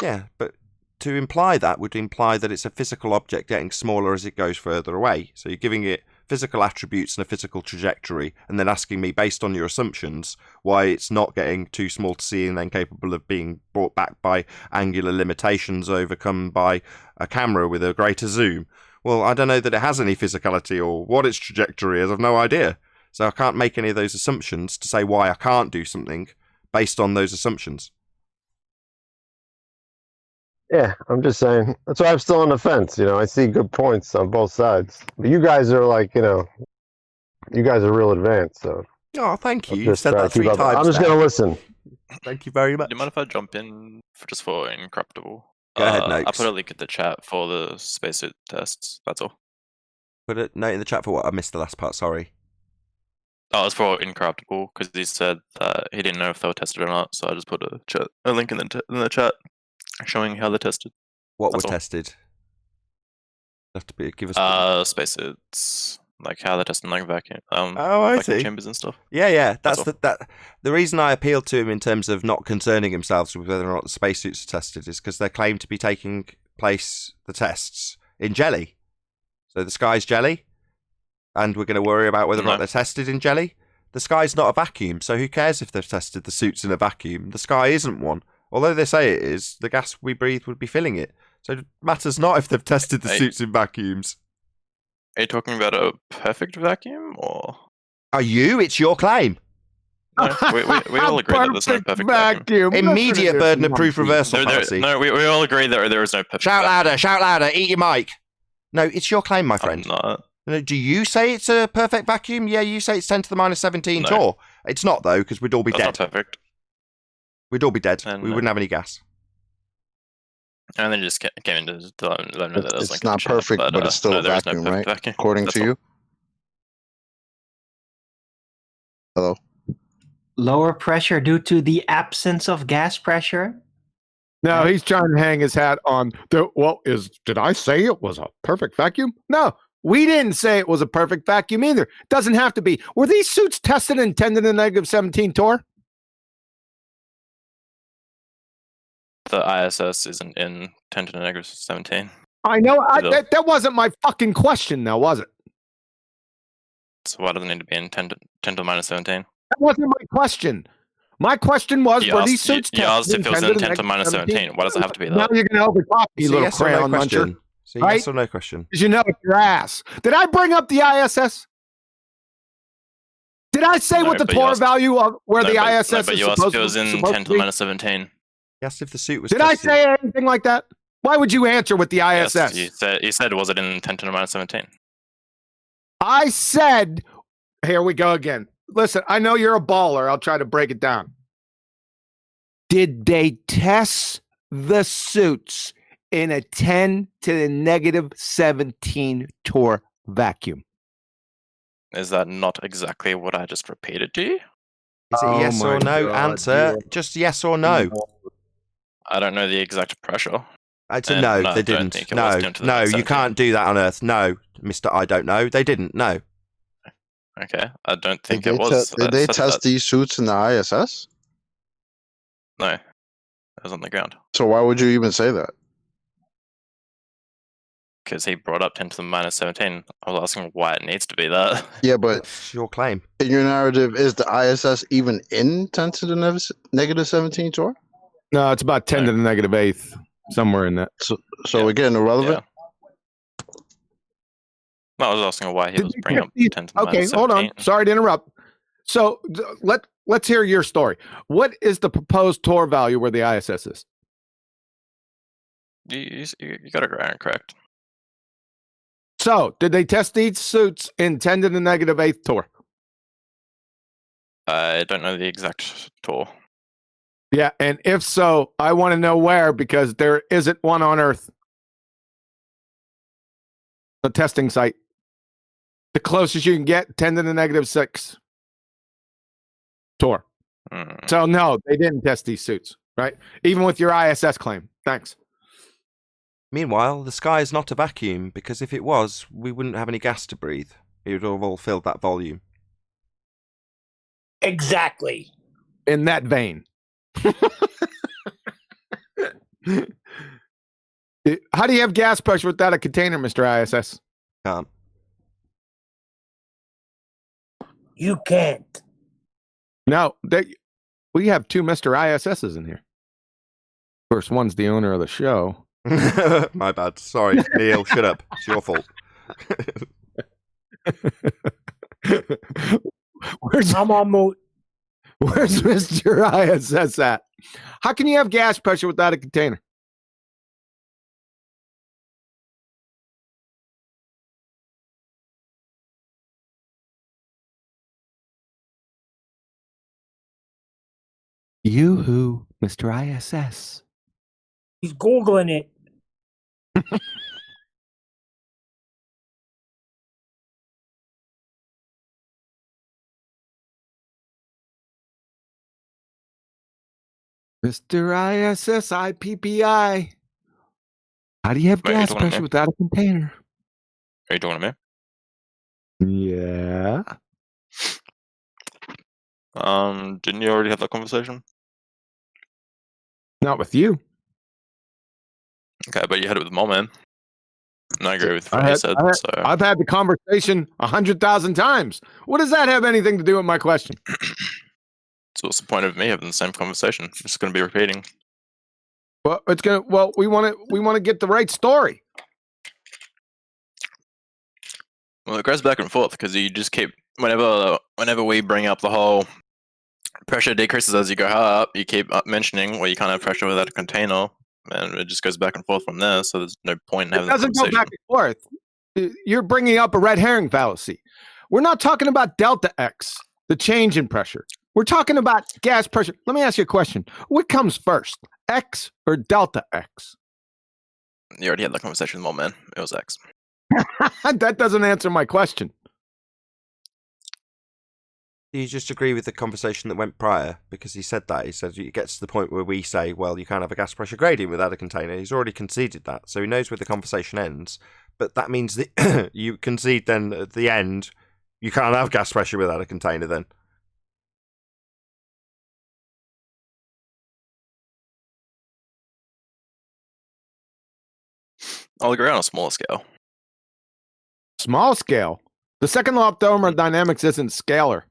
Yeah, but to imply that would imply that it's a physical object getting smaller as it goes further away. So you're giving it physical attributes and a physical trajectory, and then asking me, based on your assumptions, why it's not getting too small to see and then capable of being brought back by angular limitations overcome by a camera with a greater zoom. Well, I don't know that it has any physicality or what its trajectory is. I've no idea. So I can't make any of those assumptions to say why I can't do something based on those assumptions. Yeah, I'm just saying. That's why I'm still on the fence. I see good points on both sides. But you guys are like, you guys are real advanced. So. Oh, thank you. You said that 3 times. I'm just going to listen. Thank you very much. Do you mind if I jump in just for Incorruptible? Go ahead, Noakes. I put a link in the chat for the spacesuit tests. That's all. Put a note in the chat for what? I missed the last part. Sorry. Oh, it's for Incorruptible because he said that he didn't know if they were tested or not. So I just put a link in the chat showing how they're tested. What were tested? Have to give us spacesuits, like how they're testing like vacuum. I see. Chambers and stuff. Yeah. That's the reason I appealed to him in terms of not concerning themselves with whether or not the spacesuits are tested is because they claim to be taking place the tests in jelly. So the sky's jelly, and we're going to worry about whether or not they're tested in jelly. The sky's not a vacuum, so who cares if they've tested the suits in a vacuum? The sky isn't one. Although they say it is, the gas we breathe would be filling it. So it matters not if they've tested the suits in vacuums. Are you talking about a perfect vacuum, or? Are you? It's your claim. No, we all agree that there's no perfect vacuum. Immediate burden of proof reversal policy. No, we all agree that there is no perfect vacuum. Shout louder, eat your mic. No, it's your claim, my friend. I'm not. Do you say it's a perfect vacuum? Yeah, you say it's 10 to the minus 17 torr. It's not, though, because we'd all be dead. That's not perfect. We'd all be dead. We wouldn't have any gas. And then just came in to let them know that it was it's not perfect, but it's still a vacuum, right? According to you? Hello? Lower pressure due to the absence of gas pressure? No, he's trying to hang his hat on did I say it was a perfect vacuum? No, we didn't say it was a perfect vacuum either. It doesn't have to be. Were these suits tested in 10 to the negative 17 torr? The ISS isn't in 10 to the negative 17. I know. That wasn't my fucking question now, was it? So why does it need to be in 10 to the minus 17? That wasn't my question. My question was, You were asked, these suits you asked tested if it was in 10 to the minus 17. Why does it have to be Now that? you're going to overtalk me, It's a little yes or no crayon muncher. question. It's a Right? yes or no question. Because you know it's your ass. Did I bring up the ISS? Did I say No, what the but you torr asked- value of where the ISS but is you asked if supposed it was in supposed 10 to be? the minus 17. Yes, if the suit was Did I tested. say anything like that? Why would you answer with the ISS? Yes, you said was it in 10 to the minus 17? I said, here we go again. Listen, I know you're a baller. I'll try to break it down. Did they test the suits in a 10 to the negative 17 torr vacuum? Is that not exactly what I just repeated to you? Is it a yes Oh or my no God, answer? dude. Just yes or no. I don't know the exact pressure. It's a And no, no, I they don't didn't. think it was No, 10 to the no, minus you 17. can't do that on Earth. No, Mr. I don't know. They didn't. No. Okay, I don't think Did it was. Did I they said test that. these suits in the ISS? No, it was on the ground. So why would you even say that? Because he brought up 10 to the minus 17. I was asking why it needs to be that. Yeah, but It's your claim. in your narrative, is the ISS even in 10 to the negative 17 torr? No, it's about 10 to the negative 8th, somewhere in that. So again, irrelevant? No, I was asking why he was they bringing test up these- 10 to the Okay, minus 17. hold on. Sorry to interrupt. So let's hear your story. What is the proposed torr value where the ISS is? You got it right and correct. So, did they test these suits in 10 to the negative 8th torr? I don't know the exact tour. Yeah, and if so, I want to know where because there isn't one on Earth. A testing site. The closest you can get, 10 to the negative 6 torr. So, no, they didn't test these suits, right? Even with your ISS claim. Thanks. Meanwhile, the sky is not a vacuum because if it was, we wouldn't have any gas to breathe. It would have all filled that volume. Exactly. In that vein. How do you have gas pressure without a container, Mr. ISS? Can't. You can't. No, we have two Mr. ISSs in here. Of course, one's the owner of the show. My bad. Sorry, Neil. Shut up. It's your fault. I'm on mute. Where's Mr. ISS at? How can you have gas pressure without a container? Yoo-hoo, Mr. ISS. He's Googling it. Mr. ISS IPPI. How do you have Wait, gas you talking to pressure me? without a container? Are you talking to me? Yeah. Didn't you already have that conversation? Not with you. Okay, but you had it with Mom, man. And I agree with what he said. So I've had the conversation 100,000 times. What does that have anything to do with my question? so what's the point of me having the same conversation? I'm just going to be repeating. Well, we want to get the right story. Well, it goes back and forth because you just keep whenever we bring up the whole pressure decreases as you go up, you keep mentioning well you can't have pressure without a container, and it just goes back and forth from there. So there's no point in having It doesn't the go conversation. back and forth. You're bringing up a red herring fallacy. We're not talking about delta X, the change in pressure. We're talking about gas pressure. Let me ask you a question. What comes first, X or delta X? You already had that conversation with Mom, man. It was X. That doesn't answer my question. Do you just agree with the conversation that went prior? Because he said that. He said it gets to the point where we say, well, you can't have a gas pressure gradient without a container. He's already conceded that. So he knows where the conversation ends. But that means that you concede then at the end, you can't have gas pressure without a container then. I'll agree on a smaller scale. Small scale. The second law of thermodynamics isn't scalar.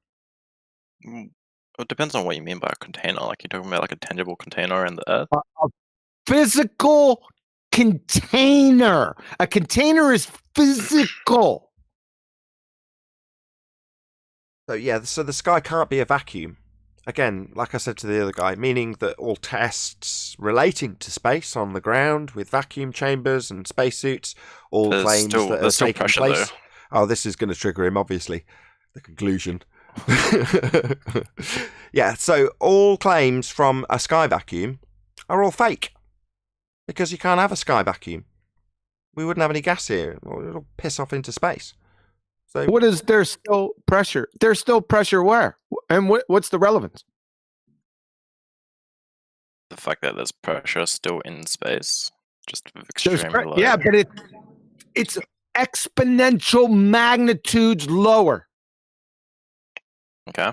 It depends on what you mean by a container. Like, you're talking about like a tangible container in the earth? A physical container. A container is physical. So the sky can't be a vacuum. Again, like I said to the other guy, meaning that all tests relating to space on the ground with vacuum chambers and spacesuits, all claims that are taking place. Oh, this is going to trigger him, obviously. The conclusion. Yeah, so all claims from a sky vacuum are all fake. Because you can't have a sky vacuum. We wouldn't have any gas here. It'll piss off into space. So what is there still pressure? There's still pressure where? And what's the relevance? The fact that there's pressure still in space. Just extremely low. Yeah, but it's exponential magnitudes lower. Okay.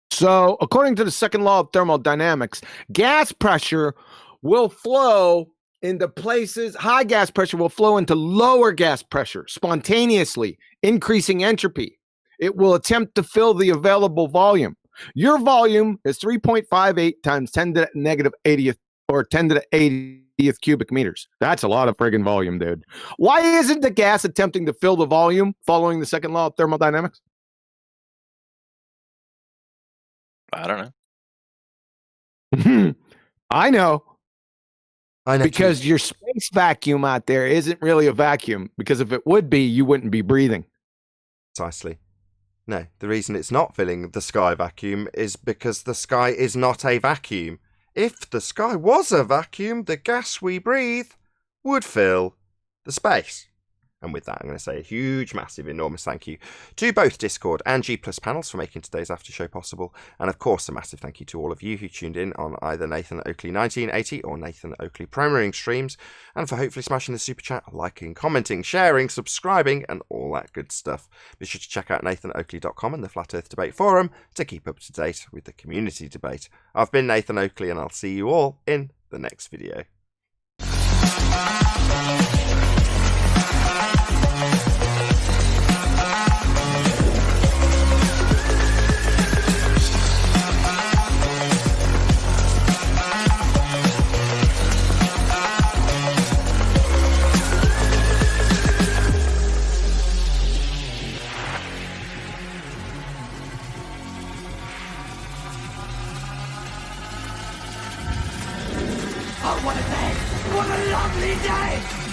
So, according to the second law of thermodynamics, gas pressure will flow into places, high gas pressure will flow into lower gas pressure spontaneously, increasing entropy. It will attempt to fill the available volume. Your volume is 3.58 times 10 to the negative 80th or 10 to the 80th cubic meters. That's a lot of friggin' volume, dude. Why isn't the gas attempting to fill the volume following the second law of thermodynamics? I don't know. I know. Because too. your space vacuum out there isn't really a vacuum. Because if it would be, you wouldn't be breathing. Precisely. No, the reason it's not filling the sky vacuum is because the sky is not a vacuum. If the sky was a vacuum, the gas we breathe would fill the space. And with that, I'm going to say a huge, massive, enormous thank you to both Discord and G Plus panels for making today's after show possible. And of course, a massive thank you to all of you who tuned in on either Nathan Oakley 1980 or Nathan Oakley Premiering streams, and for hopefully smashing the super chat, liking, commenting, sharing, subscribing, and all that good stuff. Be sure to check out nathanoakley.com and the Flat Earth Debate Forum to keep up to date with the community debate. I've been Nathan Oakley, and I'll see you all in the next video. Oh, what a day! What a lovely day!